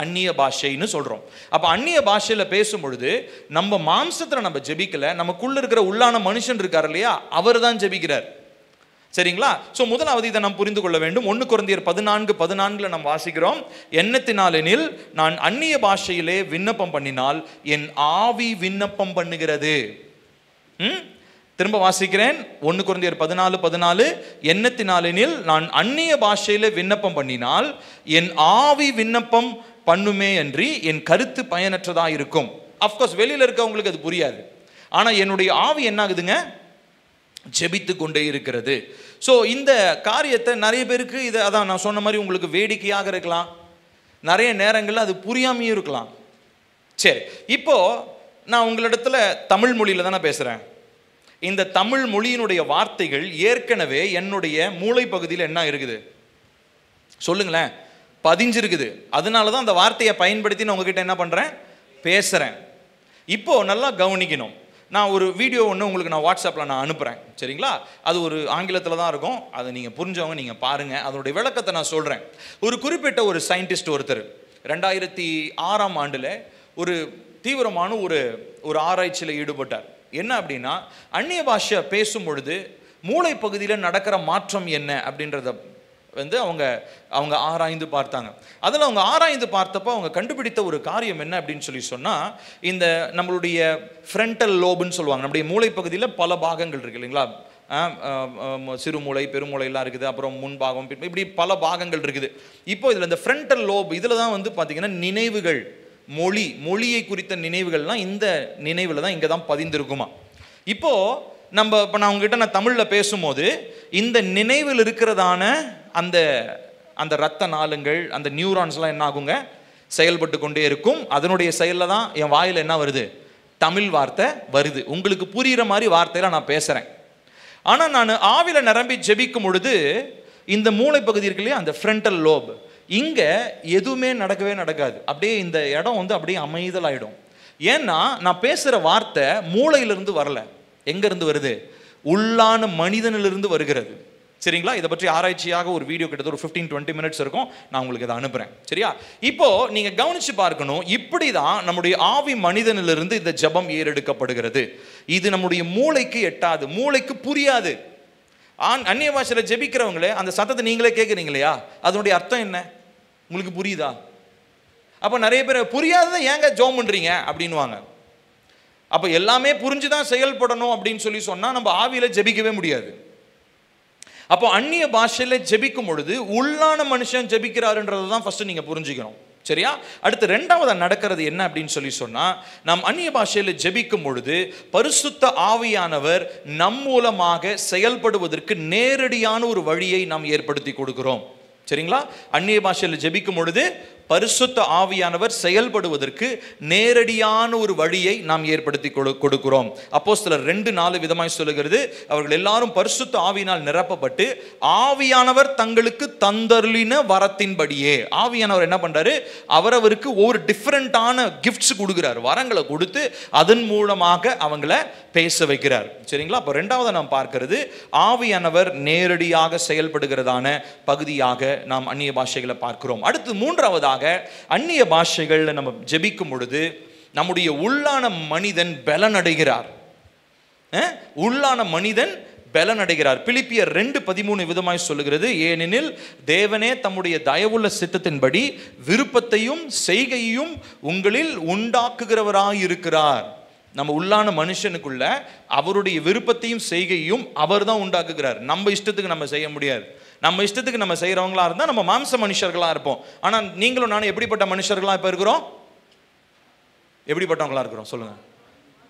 அந்நிய பாஷைன்னு சொல்கிறோம். அப்போ அந்நிய பாஷையில் பேசும்பொழுது நம்ம மாம்சத்தில் நம்ம ஜெபிக்கல, நமக்குள்ள இருக்கிற உள்ளான மனுஷன் இருக்கார் இல்லையா, அவர் தான் ஜெபிக்கிறார். சரிங்களா? ஸோ முதலாவது இதை நாம் புரிந்து கொள்ள வேண்டும். 1 கொரிந்தியர் 14:14 நாம் வாசிக்கிறோம், எண்ணத்தினாலெனில் நான் அந்நிய பாஷையிலே விண்ணப்பம் பண்ணினால் என் ஆவி விண்ணப்பம் பண்ணுகிறது. திரும்ப வாசிக்கிறேன், 1 கொரிந்தியர் 14:14, எண்ணத்தினாலெனில் நான் அந்நிய பாஷையில விண்ணப்பம் பண்ணினால் என் ஆவி விண்ணப்பம் பண்ணுமே அன்றி என் கருத்து பயனற்றதா இருக்கும். அஃப்கோர்ஸ் வெளியில இருக்கவங்களுக்கு அது புரியாது, ஆனா என்னுடைய ஆவி என்ன ஆகுதுங்க? ஜெபித்து கொண்டே இருக்கிறது. ஸோ இந்த காரியத்தை நிறைய பேருக்கு இது அதான் நான் சொன்ன மாதிரி உங்களுக்கு வேடிக்கையாக இருக்கலாம், நிறைய நேரங்களில் அது புரியாமையும் இருக்கலாம். சரி, இப்போ நான் உங்களிடத்துல தமிழ் மொழியில தானே பேசுறேன். இந்த தமிழ் மொழியினுடைய வார்த்தைகள் ஏற்கனவே என்னுடைய மூளை பகுதியில் என்ன இருக்குது சொல்லுங்களேன்? பதிஞ்சிருக்குது. அதனால தான் அந்த வார்த்தையை பயன்படுத்தி நான் உங்ககிட்ட என்ன பண்றேன்? பேசுறேன். இப்போ நல்லா கவனிக்கணும். நான் ஒரு வீடியோ ஒன்று உங்களுக்கு நான் வாட்ஸ்அப்பில் நான் அனுப்புகிறேன், சரிங்களா? அது ஒரு ஆங்கிலத்தில் தான் இருக்கும், அதை நீங்கள் புரிஞ்சவங்க நீங்கள் பாருங்கள், அதனுடைய விளக்கத்தை நான் சொல்கிறேன். ஒரு குறிப்பிட்ட ஒரு சயின்டிஸ்ட் ஒருத்தர் 2006ஆம் ஆண்டில் ஒரு தீவிரமான ஒரு ஆராய்ச்சியில் ஈடுபட்டார். என்ன அப்படின்னா, அந்நிய பாஷை பேசும் பொழுது மூளை பகுதியில் நடக்கிற மாற்றம் என்ன அப்படின்றத வந்து அவங்க ஆராய்ந்து பார்த்தாங்க. அதில் அவங்க ஆராய்ந்து பார்த்தப்போ அவங்க கண்டுபிடித்த ஒரு காரியம் என்ன அப்படின்னு சொன்னால், இந்த நம்மளுடைய ஃப்ரண்டல் லோபுன்னு சொல்லுவாங்க, நம்முடைய மூளை பகுதியில் பல பாகங்கள் இருக்குது இல்லைங்களா? சிறுமூளை, பெருமூளைலாம் இருக்குது, அப்புறம் முன்பாகம், இப்படி பல பாகங்கள் இருக்குது. இப்போ இதில் இந்த ஃப்ரண்டல் லோப் இதில் தான் வந்து பார்த்திங்கன்னா நினைவுகள், மொழியை குறித்த நினைவுகள்லாம் இந்த நினைவில் தான் இங்கே தான் பதிந்திருக்குமா. இப்போது இப்போ நான் உங்ககிட்ட நான் தமிழில் பேசும்போது இந்த நினைவில் இருக்கிறதான அந்த இரத்த நாளங்கள், அந்த நியூரான்ஸ்லாம் என்ன ஆகுங்க, செயல்பட்டு கொண்டே இருக்கும். அதனுடைய செயலில் தான் என் வாயில் என்ன வருது, தமிழ் வார்த்தை வருது. உங்களுக்கு புரிகிற மாதிரி வார்த்தையெல்லாம் நான் பேசுகிறேன். ஆனால் நான் ஆவியில் நிரம்பி ஜெபிக்கும் பொழுது இந்த மூளை பகுதி இருக்கு இல்லையா, அந்த ஃப்ரண்டல் லோப், இங்கே எதுவுமே நடக்காது. அப்படியே இந்த இடம் வந்து அப்படியே அமைதலாயிடும். ஏன்னா நான் பேசுகிற வார்த்தை மூளையிலிருந்து வரல, எங்கேருந்து வருது, உள்ளான மனிதனிலிருந்து வருகிறது. சரிங்களா? இதை பற்றி ஆராய்ச்சியாக ஒரு வீடியோ கிட்டத்தட்ட ஒரு 15-20 மினிட்ஸ் இருக்கும், நான் உங்களுக்கு இதை அனுப்புகிறேன். சரியா? இப்போ நீங்கள் கவனித்து பார்க்கணும், இப்படி தான் நம்முடைய ஆவி மனிதனிலிருந்து இந்த ஜெபம் ஏறெடுக்கப்படுகிறது. இது நம்முடைய மூளைக்கு எட்டாது, மூளைக்கு புரியாது. அந்நிய பாஷையில் ஜெபிக்கிறவங்களே அந்த சத்தத்தை நீங்களே கேட்குறீங்க இல்லையா, அதனுடைய அர்த்தம் என்ன உங்களுக்கு புரியுதா? அப்போ நிறைய பேர் புரியாததை ஏங்க ஜெபம் பண்ணுறீங்க அப்படின்வாங்க. அப்போ எல்லாமே புரிஞ்சுதான் செயல்படணும் அப்படின்னு சொன்னால் நம்ம ஆவியில் ஜெபிக்கவே முடியாது. அப்போ அந்நிய பாஷையில் ஜெபிக்கும் பொழுது உள்ளான மனுஷன் ஜெபிக்கிறாருன்றது தான் ஃபர்ஸ்ட் நீங்கள் புரிஞ்சுக்கணும். சரியா? அடுத்து ரெண்டாவது நடக்கிறது என்ன அப்படின்னு சொன்னால், நாம் அந்நிய பாஷையில் ஜெபிக்கும் பொழுது பரிசுத்த ஆவியானவர் நம் மூலமாக செயல்படுவதற்கு நேரடியான ஒரு வழியை நாம் ஏற்படுத்தி கொடுக்கிறோம். சரிங்களா? அந்நிய பாஷையில் ஜெபிக்கும் பொழுது பரிசுத்த ஆவியானவர் செயல்படுவதற்கு நேரடியான ஒரு வழியை நாம் ஏற்படுத்தி கொடுக்கிறோம். அப்போஸ்தலர் 2:4 விதமாய் சொல்லுகிறது, அவர்கள் எல்லாரும் பரிசுத்த ஆவியினால் நிரப்பப்பட்டு ஆவியானவர் தங்களுக்கு தந்தருளின வரத்தின்படியே. ஆவியானவர் என்ன பண்றாரு, அவரவருக்கு ஒரு டிஃபரெண்டான கிஃப்ட்ஸ் கொடுக்கிறார், வரங்களை கொடுத்து அதன் மூலமாக அவங்கள பேச வைக்கிறார். சரிங்களா? அப்போ ரெண்டாவது நாம் பார்க்கிறது ஆவியானவர் நேரடியாக செயல்படுகிறதான பகுதியாக நாம் அந்நிய பாஷைகளை பார்க்கிறோம். அடுத்து மூன்றாவதாக அந்நிய பாஷைகள் நம்ம ஜெபிக்கும் பொழுது நம்முடைய உள்ளான மனிதன் பலனடைகிறார். உள்ளான மனிதன் பலனடைகிறார். பிலிப்பியர் 2:13 விதமாய் சொல்லுகிறது, ஏனெனில் தேவனே தம்முடைய தயவுள்ள சித்தத்தின்படி விருப்பத்தையும் செய்கையையும் உங்களில் உண்டாக்குகிறவராயிருக்கிறார். நம்ம உள்ளான மனுஷனுக்குள்ள அவருடைய விருப்பத்தையும் செய்கையும் அவர் தான் உண்டாக்குகிறார். நம்ம இஷ்டத்துக்கு நம்ம செய்ய முடியாது. நம்ம இஷ்டத்துக்கு நம்ம செய்கிறவங்களா இருந்தால் நம்ம மாம்ச மனுஷர்களாக இருப்போம். ஆனால் நீங்களும் நானும் எப்படிப்பட்ட மனுஷர்களாக இப்போ இருக்கிறோம்? எப்படிப்பட்டவங்களா இருக்கிறோம் சொல்லுங்க.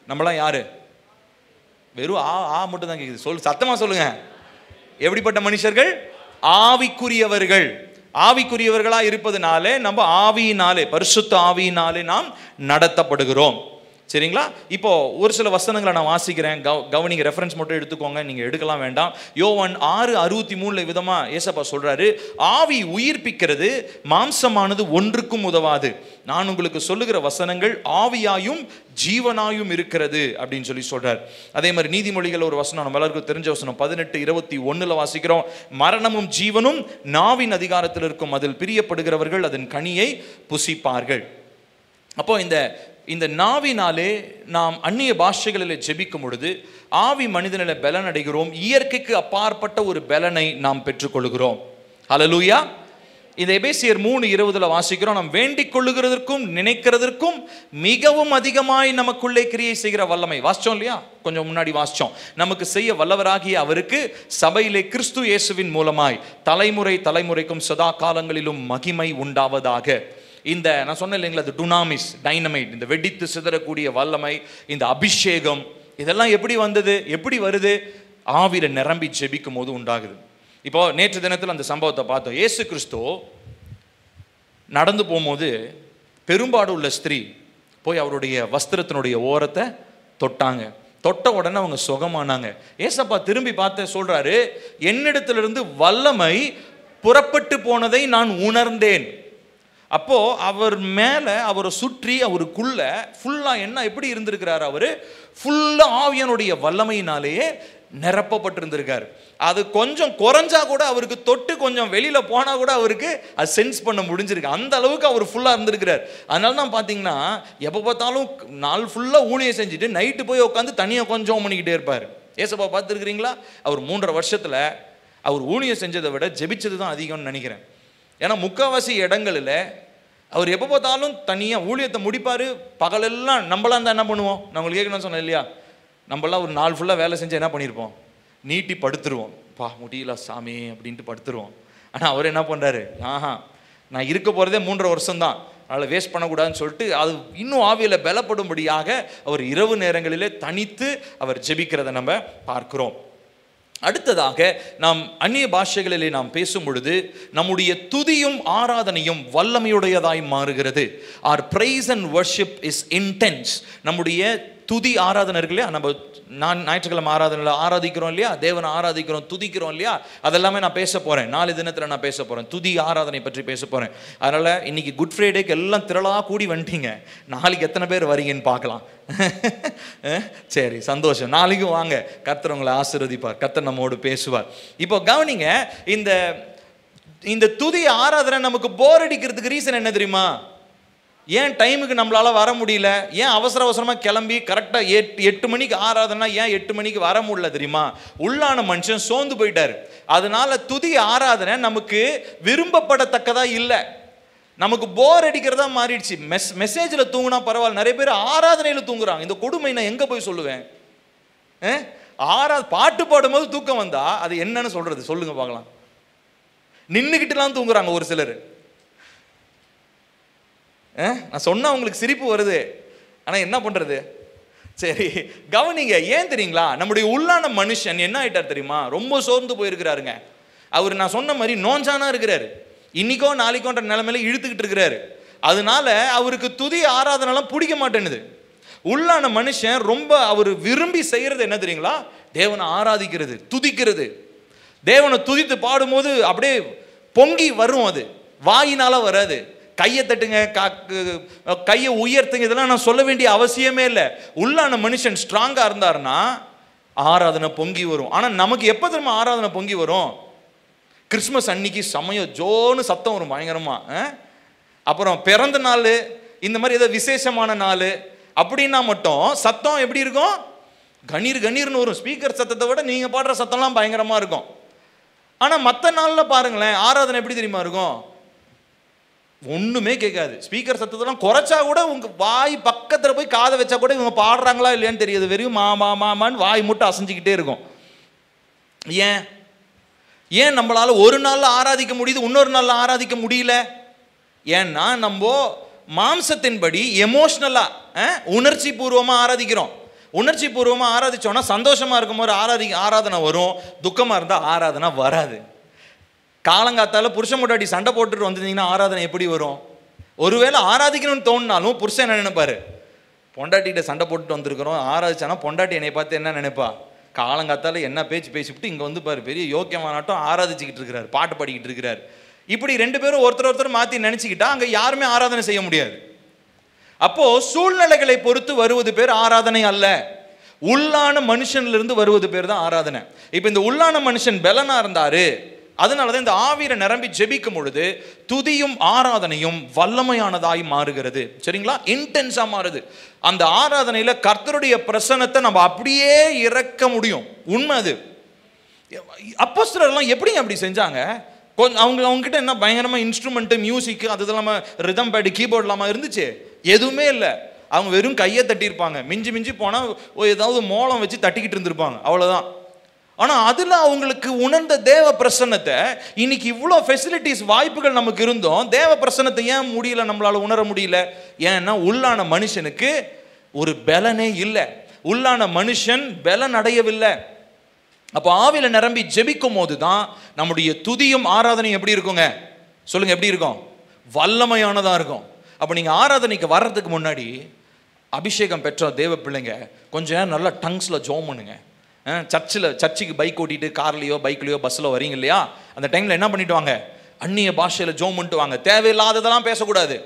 நம்மளாம் யாரு? வெறும் ஆ மட்டும் தான் கேட்குது. சத்தமாக சொல்லுங்க. எப்படிப்பட்ட மனுஷர்கள்? ஆவிக்குரியவர்கள். ஆவிக்குரியவர்களா இருப்பதனாலே நம்ம ஆவியினாலே, பரிசுத்த ஆவியினாலே நாம் நடத்தப்படுகிறோம். சரிங்களா? இப்போ ஒரு சில வசனங்களை நான் வாசிக்கிறேன், கவனிங்க, ரெஃபரன்ஸ் மட்டும் எடுத்துக்கோங்க, நீங்க எடுக்கலாம் வேண்டாம். யோவான் 6:63 விதமா ஏசப்பா சொல்றாரு, ஆவி உயிர்ப்பிக்கிறது, மாம்சமானது ஒன்றுக்கும் உதவாது. நான் உங்களுக்கு சொல்லுகிற வசனங்கள் ஆவியாயும் ஜீவனாயும் இருக்கிறது அப்படின்னு சொல்றார். அதே மாதிரி நீதிமொழிகள் ஒரு வசனம் நம்ம எல்லாருக்கும் தெரிஞ்ச வசனம் 18:21 வாசிக்கிறோம், மரணமும் ஜீவனும் நாவின் அதிகாரத்தில் இருக்கும், அதில் பிரியப்படுகிறவர்கள் அதன் கனியை புசிப்பார்கள். அப்போ இந்த நாவினாலே நாம் அந்நிய பாஷைகளில் ஜெபிக்கும் பொழுது ஆவி மனிதனில் பலன் அடைகிறோம். இயற்கைக்கு அப்பாற்பட்ட ஒரு பலனை நாம் பெற்றுக்கொள்கிறோம். ஹல்லேலூயா. இந்த எபேசியர் 3:20 வாசிக்கிறோம், நாம் வேண்டிக் கொள்ளுகிறதற்கும் நினைக்கிறதற்கும் மிகவும் அதிகமாய் நமக்குள்ளே கிரியை செய்கிற வல்லமை. வாசிச்சோம் இல்லையா? கொஞ்சம் முன்னாடி வாசிச்சோம். நமக்கு செய்ய வல்லவராகிய அவருக்கு சபையிலே கிறிஸ்து இயேசுவின் மூலமாய் தலைமுறை தலைமுறைக்கும் சதா காலங்களிலும் மகிமை உண்டாவதாக. இந்த நான் சொன்னேன் இல்லைங்களா, இந்த டுனாமிஸ், டைனமைட், இந்த வெடித்து சிதறக்கூடிய வல்லமை, இந்த அபிஷேகம், இதெல்லாம் எப்படி வந்தது, எப்படி வருது? ஆவியில நிரம்பி ஜெபிக்கும் போது உண்டாகுது. இப்போ நேற்று தினத்தில் அந்த சம்பவத்தை பார்த்தோம். இயேசு கிறிஸ்து நடந்து போகும்போது பெரும்பாடு உள்ள ஸ்திரீ போய் அவருடைய வஸ்திரத்தினுடைய ஓரத்தை தொட்டாங்க. தொட்ட உடனே அவங்க சுகமானாங்க. ஏசப்பா திரும்பி பார்த்து சொல்றாரு, என்னிடத்திலிருந்து வல்லமை புறப்பட்டு போனதை நான் உணர்ந்தேன். அப்போ அவர் மேல, அவரை சுற்றி, அவருக்குள்ள ஃபுல்லா என்ன எப்படி இருந்திருக்கிறார்? அவரு ஃபுல்லா ஆவியானுடைய வல்லமையினாலேயே நிரப்பப்பட்டிருந்திருக்காரு. அது கொஞ்சம் குறைஞ்சா கூட அவருக்கு தொட்டு கொஞ்சம் வெளியில போனா கூட அவருக்கு அது சென்ஸ் பண்ண முடிஞ்சிருக்கு. அந்த அளவுக்கு அவர் ஃபுல்லா இருந்திருக்கிறார். அதனால தான் பாத்தீங்கன்னா எப்ப பார்த்தாலும் நாள் ஃபுல்லா ஊழியம் செஞ்சுட்டு நைட்டு போய் உட்காந்து தனியா கொஞ்சம் பண்ணிக்கிட்டே இருப்பாரு. ஏசப்பா பார்த்துருக்கிறீங்களா? அவர் 3.5 வருஷத்துல அவர் ஊழியம் செஞ்சதை விட ஜெபிச்சது தான் அதிகம்னு நினைக்கிறேன். ஏன்னா முக்காவாசி இடங்களில் அவர் எப்போ பார்த்தாலும் தனியாக ஊழியத்தை முடிப்பார். பகலெல்லாம் நம்மளாம் தான் என்ன பண்ணுவோம்? நான் உங்களுக்கு கேட்கணும்னு சொன்னேன் இல்லையா? நம்மளாம் ஒரு நாள் ஃபுல்லாக வேலை செஞ்சு என்ன பண்ணியிருப்போம்? நீட்டி படுத்துருவோம். முடியல சாமி அப்படின்ட்டு படுத்துருவோம். ஆனால் அவர் என்ன பண்ணுறாரு? நான் இருக்க போகிறதே 3.5 வருஷம்தான், அதனால் வேஸ்ட் பண்ணக்கூடாதுன்னு சொல்லிட்டு அது இன்னும் ஆவியில் பலப்படும்படியாக அவர் இரவு நேரங்களிலே தனித்து அவர் ஜெபிக்கிறத நம்ம பார்க்கிறோம். அடுத்ததாக நாம் அந்நிய பாஷைகளிலே நாம் பேசும் பொழுது நம்முடைய துதியும் ஆராதனையும் வல்லமையுடையதாய் மாறுகிறது. our praise and worship is intense. நம்முடைய துதி ஆராதனை இருக்கு இல்லையா? நம்ம ஞாயிற்றுக்கிழமை ஆராதனையில் ஆராதிக்கிறோம் இல்லையா? தேவனை ஆராதிக்கிறோம், துதிக்கிறோம் இல்லையா? அதெல்லாமே நான் பேச போறேன். 4 தினத்தில் நான் பேச போறேன், துதி ஆராதனை பற்றி பேச போறேன். அதனால இன்னைக்கு குட் ஃப்ரைடேக்கு எல்லாம் திரளா கூடி வந்துட்டீங்க. நாளைக்கு எத்தனை பேர் வரீங்கன்னு பார்க்கலாம். சரி, சந்தோஷம். நாளைக்கும் வாங்க, கர்த்தர் உங்களை ஆசீர்வதிப்பார், கர்த்தர் நம்மோடு பேசுவார். இப்போ கவனிங்க, இந்த துதி ஆராதனை நமக்கு போர் அடிக்கிறதுக்கு ரீசன் என்ன தெரியுமா? ஏன் டைமுக்கு நம்மளால வர முடியல? ஏன் அவசரமாக கிளம்பி கரெக்டாக 8 மணிக்கு ஆராதனா ஏன் 8 மணிக்கு வர முடியல தெரியுமா? உள்ளான மனுஷன் சோர்ந்து போயிட்டார். அதனால துதி ஆராதனை நமக்கு விரும்பப்படத்தக்கதா இல்லை, நமக்கு போர் அடிக்கிறதா மாறிடுச்சு. மெசேஜில் தூங்குனா பரவாயில்ல, நிறைய பேர் ஆராதனையில் தூங்குறாங்க. இந்த கொடுமை நான் எங்கே போய் சொல்லுவேன்? பாட்டு பாடும்போது தூக்கம் வந்தா அது என்னன்னு சொல்றது? சொல்லுங்க பார்க்கலாம். நின்றுக்கிட்டுலாம் தூங்குறாங்க ஒரு சிலர். நான் சொன்னா உங்களுக்கு சிரிப்பு வருது, ஆனா என்ன பண்றது? சரி கவனிங்க, ஏன் தெரியுங்களா? நம்முடைய உள்ளான மனுஷன் என்ன ஆயிட்டார் தெரியுமா? ரொம்ப சோர்ந்து போயிருக்கிறாருங்க. அவர் நான் சொன்ன மாதிரி நோஞ்சானா இருக்கிறாரு, இன்னைக்கோ நாளைக்கோன்ற நிலைமையில இழுத்துக்கிட்டு இருக்கிறாரு. அதனால அவருக்கு துதி ஆராதனைலாம் பிடிக்க மாட்டேன்னுது. உள்ளான மனுஷன் ரொம்ப அவர் விரும்பி செய்யறது என்ன தெரியுங்களா? தேவனை ஆராதிக்கிறது, துதிக்கிறது. தேவனை துதித்து பாடும்போது அப்படியே பொங்கி வரும். அது வாயினால வராது. கையை தட்டுங்க, கையை உயர்த்துங்க, இதெல்லாம் நான் சொல்ல வேண்டிய அவசியமே இல்லை. உள்ளான மனுஷன் ஸ்ட்ராங்கா இருந்தாருன்னா ஆராதனை பொங்கி வரும். ஆனா நமக்கு எப்ப தெரியுமா ஆராதனை பொங்கி வரும்? கிறிஸ்மஸ் அன்னைக்கு சமயம் ஜோன்னு சத்தம் வரும் பயங்கரமா. அப்புறம் பிறந்த நாள், இந்த மாதிரி ஏதோ விசேஷமான நாள் அப்படின்னா மட்டும் சத்தம் எப்படி இருக்கும்? கணீர் கணீர்னு வரும். ஸ்பீக்கர் சத்தத்தை விட நீங்க பாடுற சத்தம்லாம் பயங்கரமா இருக்கும். ஆனா மற்ற நாள்ல பாருங்களேன், ஆராதனை எப்படி தெரியுமா இருக்கும்? ஒண்ணுமே கேட்காது. ஸ்பீக்கர் சத்தத்தெல்லாம் குறைச்சா கூட உங்க வாய் பக்கத்துல போய் காதை வச்சா கூட இவங்க பாடுறாங்களா இல்லையான்னு தெரியாது. வெறும் மாமான்னு வாய் மட்டும் அசைஞ்சுக்கிட்டே இருக்கும். ஏன் நம்மளால ஒரு நாள்ல ஆராதிக்க முடியுது, இன்னொரு நாள்ல ஆராதிக்க முடியல? ஏன்னா நம்ம மாம்சத்தின்படி எமோஷனலா உணர்ச்சி பூர்வமா ஆராதிக்கிறோம். உணர்ச்சி பூர்வமா ஆராதிச்சோம்னா சந்தோஷமா இருக்கும் போது ஆராதனை வரும், துக்கமா இருந்தா ஆராதனை வராது. காலங்காத்தால புருஷன் முன்னாடி சண்டை போட்டுட்டு வந்திருந்தீங்கன்னா ஆராதனை எப்படி வரும்? ஒருவேளை ஆராதிக்கணும்னு தோணுனாலும் புருஷன் என்ன நினைப்பாரு? பொண்டாட்டிகிட்ட சண்டை போட்டுட்டு வந்திருக்கிறோம், ஆராதிச்சானா பொண்டாட்டி என்னை பார்த்து என்ன நினைப்பா? காலங்காத்தால என்ன பேச்சு பேசிவிட்டு இங்கே வந்து பாரு பெரிய யோக்கியமானாட்டம் ஆராதிச்சுக்கிட்டு இருக்கிறார், பாட்டு பாடிக்கிட்டு இருக்கிறார். இப்படி 2 பேரும் ஒருத்தர் மாற்றி நினச்சிக்கிட்டா அங்கே யாருமே ஆராதனை செய்ய முடியாது. அப்போ சூழ்நிலைகளை பொறுத்து வருவது பேர் ஆராதனை அல்ல, உள்ளான மனுஷன்லிருந்து வருவது பேர் தான் ஆராதனை. இப்போ இந்த உள்ளான மனுஷன் பலனா இருந்தாரு, அதனாலதான் இந்த ஆவியில நிரம்பி ஜெபிக்கும் பொழுது துதியும் ஆராதனையும் வல்லமையானதாய் மாறுகிறது. சரிங்களா? இன்டென்ஸா மாறுது. அந்த ஆராதனையில கர்த்தருடைய பிரசன்னத்தை நம்ம அப்படியே இறக்க முடியும். உண்மை அது. அப்போஸ்தலர்லாம் எப்படிங்க அப்படி செஞ்சாங்க? அவங்க கிட்ட என்ன பயங்கரமா இன்ஸ்ட்ருமெண்ட், மியூசிக், அது இல்லாம ரிதம் பேடு, கீபோர்ட் இல்லாம இருந்துச்சு? எதுவுமே இல்லை. அவங்க வெறும் கையை தட்டியிருப்பாங்க, மிஞ்சி போனா ஏதாவது மோளம் வச்சு தட்டிக்கிட்டு இருந்திருப்பாங்க, அவ்வளவுதான். ஆனா அதுல அவங்களுக்கு உணர்ந்த தேவ பிரசன்னத்தை, இன்னைக்கு இவ்வளோ ஃபெசிலிட்டிஸ் வாய்ப்புகள் நமக்கு இருந்தோம், தேவ பிரசன்னத்தை ஏன் முடியல, நம்மளால உணர முடியல? ஏன்னா உள்ளான மனுஷனுக்கு ஒரு பலனே இல்லை, உள்ளான மனுஷன் பலன் அடையவில்லை. அப்போ ஆவியில நிரம்பி ஜெபிக்கும் போது தான் நம்முடைய துதியும் ஆராதனையும் எப்படி இருக்குங்க? சொல்லுங்க, எப்படி இருக்கும்? வல்லமையானதா இருக்கும். அப்போ நீங்க ஆராதனைக்கு வர்றதுக்கு முன்னாடி அபிஷேகம் பெற்ற தேவ பிள்ளைங்க கொஞ்ச நேரம் நல்லா டங்ஸ்ல ஜெபம் பண்ணுங்க. சர்ச்சுக்கு பைக் ஓட்டிட்டு கார்லையோ பைக்லையோ பஸ்ஸில் வரீங்க இல்லையா, அந்த டைமில் என்ன பண்ணிட்டு வாங்க? அந்நிய பாஷையில் ஜெபம் பண்ணிட்டு வாங்க. தேவையில்லாததெல்லாம் பேசக்கூடாது.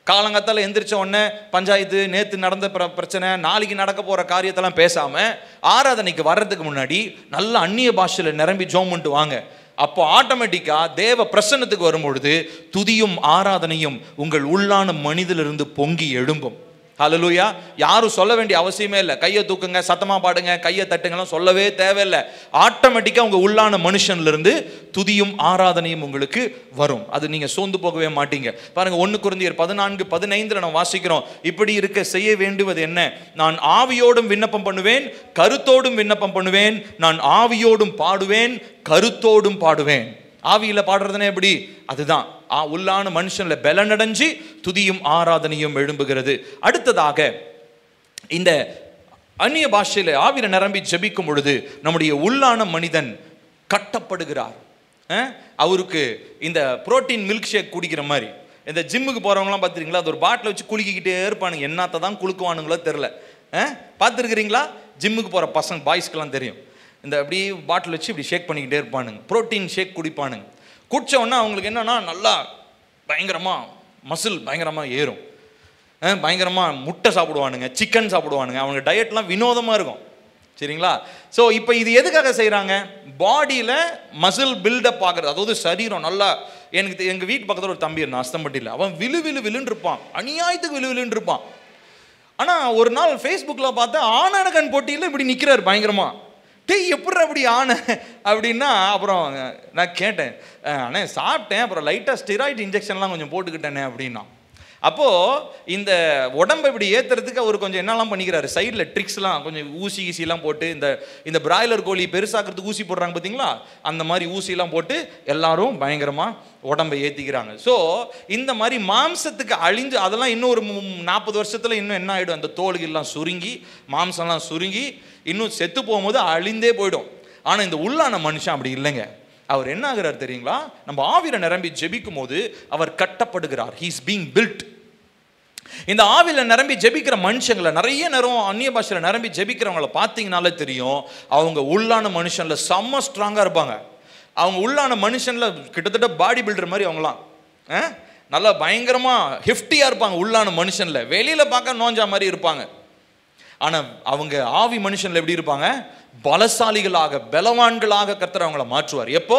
காலங்காத்தால எந்திரிச்ச உடனே பஞ்சாயத்து, நேற்று நடந்த பிரச்சனை, நாளைக்கு நடக்க போகிற காரியத்தெல்லாம் பேசாமல் ஆராதனைக்கு வர்றதுக்கு முன்னாடி நல்ல அந்நிய பாஷையில் நிரம்பி ஜெபம் பண்ணிட்டு வாங்க. அப்போ ஆட்டோமேட்டிக்காக தேவ பிரசன்னத்துக்கு வரும்பொழுது துதியும் ஆராதனையும் உங்கள் உள்ளான மனிதிலிருந்து பொங்கி எழும்பும். ஹல்லேலூயா. யாரும் சொல்ல வேண்டிய அவசியமே இல்லை. கையை தூக்குங்க, சத்தமாக பாடுங்க, கையை தட்டுங்கலாம் சொல்லவே தேவையில்லை. ஆட்டோமேட்டிக்காக உங்கள் உள்ளான மனுஷன்லேருந்து துதியும் ஆராதனையும் உங்களுக்கு வரும். அது நீங்கள் சோர்ந்து போகவே மாட்டீங்க. பாருங்கள், 1 கொரிந்தியர் 14:15 நம்ம வாசிக்கிறோம். இப்படி இருக்க செய்ய வேண்டுவது என்ன? நான் ஆவியோடும் விண்ணப்பம் பண்ணுவேன், கருத்தோடும் விண்ணப்பம் பண்ணுவேன். நான் ஆவியோடும் பாடுவேன், கருத்தோடும் பாடுவேன். ஆவியில் பாடுறதுனே எப்படி? அதுதான் உள்ளான மனுஷன்ல பலனடைஞ்சு துதியும் ஆராதனையும் எழும்புகிறது. அடுத்ததாக இந்த அந்நிய பாஷையில் ஆவியில நிரம்பி ஜெபிக்கும் பொழுது நம்முடைய உள்ளான மனிதன் கட்டப்படுகிறார். அவருக்கு இந்த புரோட்டீன் மில்க் ஷேக் குடிக்கிற மாதிரி, இந்த ஜிம்முக்கு போறவங்களாம் பார்த்துருக்கீங்களா? அது ஒரு பாட்டில் வச்சு குலுக்கிக்கிட்டே இருப்பானுங்க. என்னத்தை தான் குலுக்குவானுங்களோ தெரில. பார்த்துருக்கிறீங்களா? ஜிம்முக்கு போகிற பசங்க பாய்ஸ்க்கெல்லாம் தெரியும். இந்த அப்படி பாட்டில் வச்சு இப்படி ஷேக் பண்ணிக்கிட்டே இருப்பானுங்க. புரோட்டீன் ஷேக் குடிப்பானுங்க. குடிச்சோன்னா அவங்களுக்கு என்னன்னா நல்லா பயங்கரமாக மசில் பயங்கரமாக ஏறும். பயங்கரமாக முட்டை சாப்பிடுவானுங்க, சிக்கன் சாப்பிடுவானுங்க. அவங்க டயட்லாம் வினோதமாக இருக்கும். சரிங்களா? ஸோ இப்போ இது எதுக்காக செய்கிறாங்க? பாடியில் மசில் பில்டப் ஆகிறது. அதாவது சரீரம் நல்லா. எங்கள் வீட்டு பக்கத்தில் ஒரு தம்பி இருந்தான், அஸ்தம்பட்டியில். அவன் விழுன்னு இருப்பான், அநியாயத்துக்கு விழுன்னு இருப்பான். ஆனால் ஒரு நாள் ஃபேஸ்புக்கில் பார்த்தா ஆனானகன் போட்டியில் இப்படி நிற்கிறார் பயங்கரமாக. டேய் எப்படி அப்படி ஆன அப்படின்னா, அப்புறம் நான் கேட்டேன், அண்ணே சாப்பிட்டேன், அப்புறம் லைட்டாக ஸ்டெராய்டு இன்ஜெக்ஷன்லாம் கொஞ்சம் போட்டுக்கிட்டேனே அப்படின்னா. அப்போது இந்த உடம்பை இப்படி ஏற்றுறதுக்கு அவர் கொஞ்சம் என்னெல்லாம் பண்ணிக்கிறாரு, சைடில் ட்ரிக்ஸ்லாம் கொஞ்சம் ஊசிலாம் போட்டு, இந்த பிராய்லர் கோழி பெருசாக்கிறதுக்கு ஊசி போடுறாங்க பார்த்தீங்களா, அந்த மாதிரி ஊசிலாம் போட்டு எல்லாரும் பயங்கரமாக உடம்பை ஏற்றிக்கிறாங்க. ஸோ இந்த மாதிரி மாம்சத்துக்கு அழிஞ்சு அதெல்லாம் இன்னும் ஒரு 40 வருஷத்தில் இன்னும் என்ன ஆகிடும், அந்த தோல்கள்லாம் சுருங்கி மாம்சம்லாம் சுருங்கி இன்னும் செத்து போகும்போது அழிந்தே போயிடும். ஆனால் இந்த உள்ளான மனுஷன் அப்படி இல்லைங்க. அவர் என்ன ஆகிறார் தெரியுங்களா? நம்ம ஆவியில நிரம்பி ஜெபிக்கும் போது அவர் கட்டப்படுகிறார். He is being built. இந்த ஆவியில நிரம்பி ஜெபிக்கிற மனுஷங்களை, நிறைய நேரம் அந்நிய பாஷையில நிரம்பி ஜெபிக்கிறவங்களை பார்த்தீங்கனாலே தெரியும், அவங்க உள்ளான மனுஷன்ல செம்ம ஸ்ட்ராங்காக இருப்பாங்க. அவங்க உள்ளான மனுஷன்ல கிட்டத்தட்ட பாடி பில்டர் மாதிரி அவங்களாம் நல்லா பயங்கரமாக ஹெஃப்டியாக இருப்பாங்க. உள்ளான மனுஷன்ல வெளியில் பார்க்க நோஞ்சா மாதிரி இருப்பாங்க. ஆனால் அவங்க ஆவி மனுஷன்ல எப்படி இருப்பாங்க? பலசாலிகளாக, பலவான்களாக கர்த்தர் அவங்கள மாற்றுவார். எப்போ?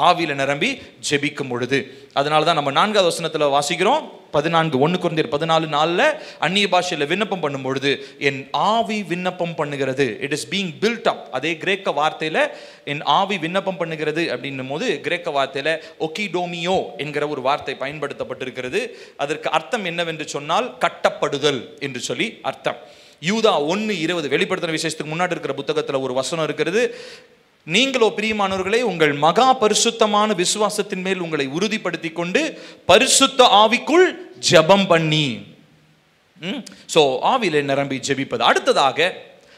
ஆவியில நிரம்பி ஜெபிக்கும் பொழுது. அதனால தான் நம்ம 4வது வசனத்தில் வாசிக்கிறோம், 1 கொரிந்தியர் 14:4 அந்நிய பாஷையில் விண்ணப்பம் பண்ணும் பொழுது என் ஆவி விண்ணப்பம் பண்ணுகிறது. It is being build up. அதே கிரேக்க வார்த்தையில் என் ஆவி விண்ணப்பம் பண்ணுகிறது அப்படின்னும் போது கிரேக்க வார்த்தையில் ஒக்கிடோமியோ என்கிற ஒரு வார்த்தை பயன்படுத்தப்பட்டிருக்கிறது. அதற்கு அர்த்தம் என்னவென்று சொன்னால் கட்டப்படுதல் என்று சொல்லி அர்த்தம். யூதா 1:20 வெளிப்படுத்தின விசேஷத்துக்கு முன்னாடி இருக்கிற புத்தகத்தில் ஒரு வசனம் இருக்கிறது. நீங்களோ பிரியமானவர்களே உங்கள் மகா பரிசுத்தமான விசுவாசத்தின் மேல் உங்களை உறுதிப்படுத்தி கொண்டு பரிசுத்த ஆவிக்குள் ஜெபம் பண்ணி. சோ ஆவியில நிரம்பி ஜெபிப்பது. அடுத்ததாக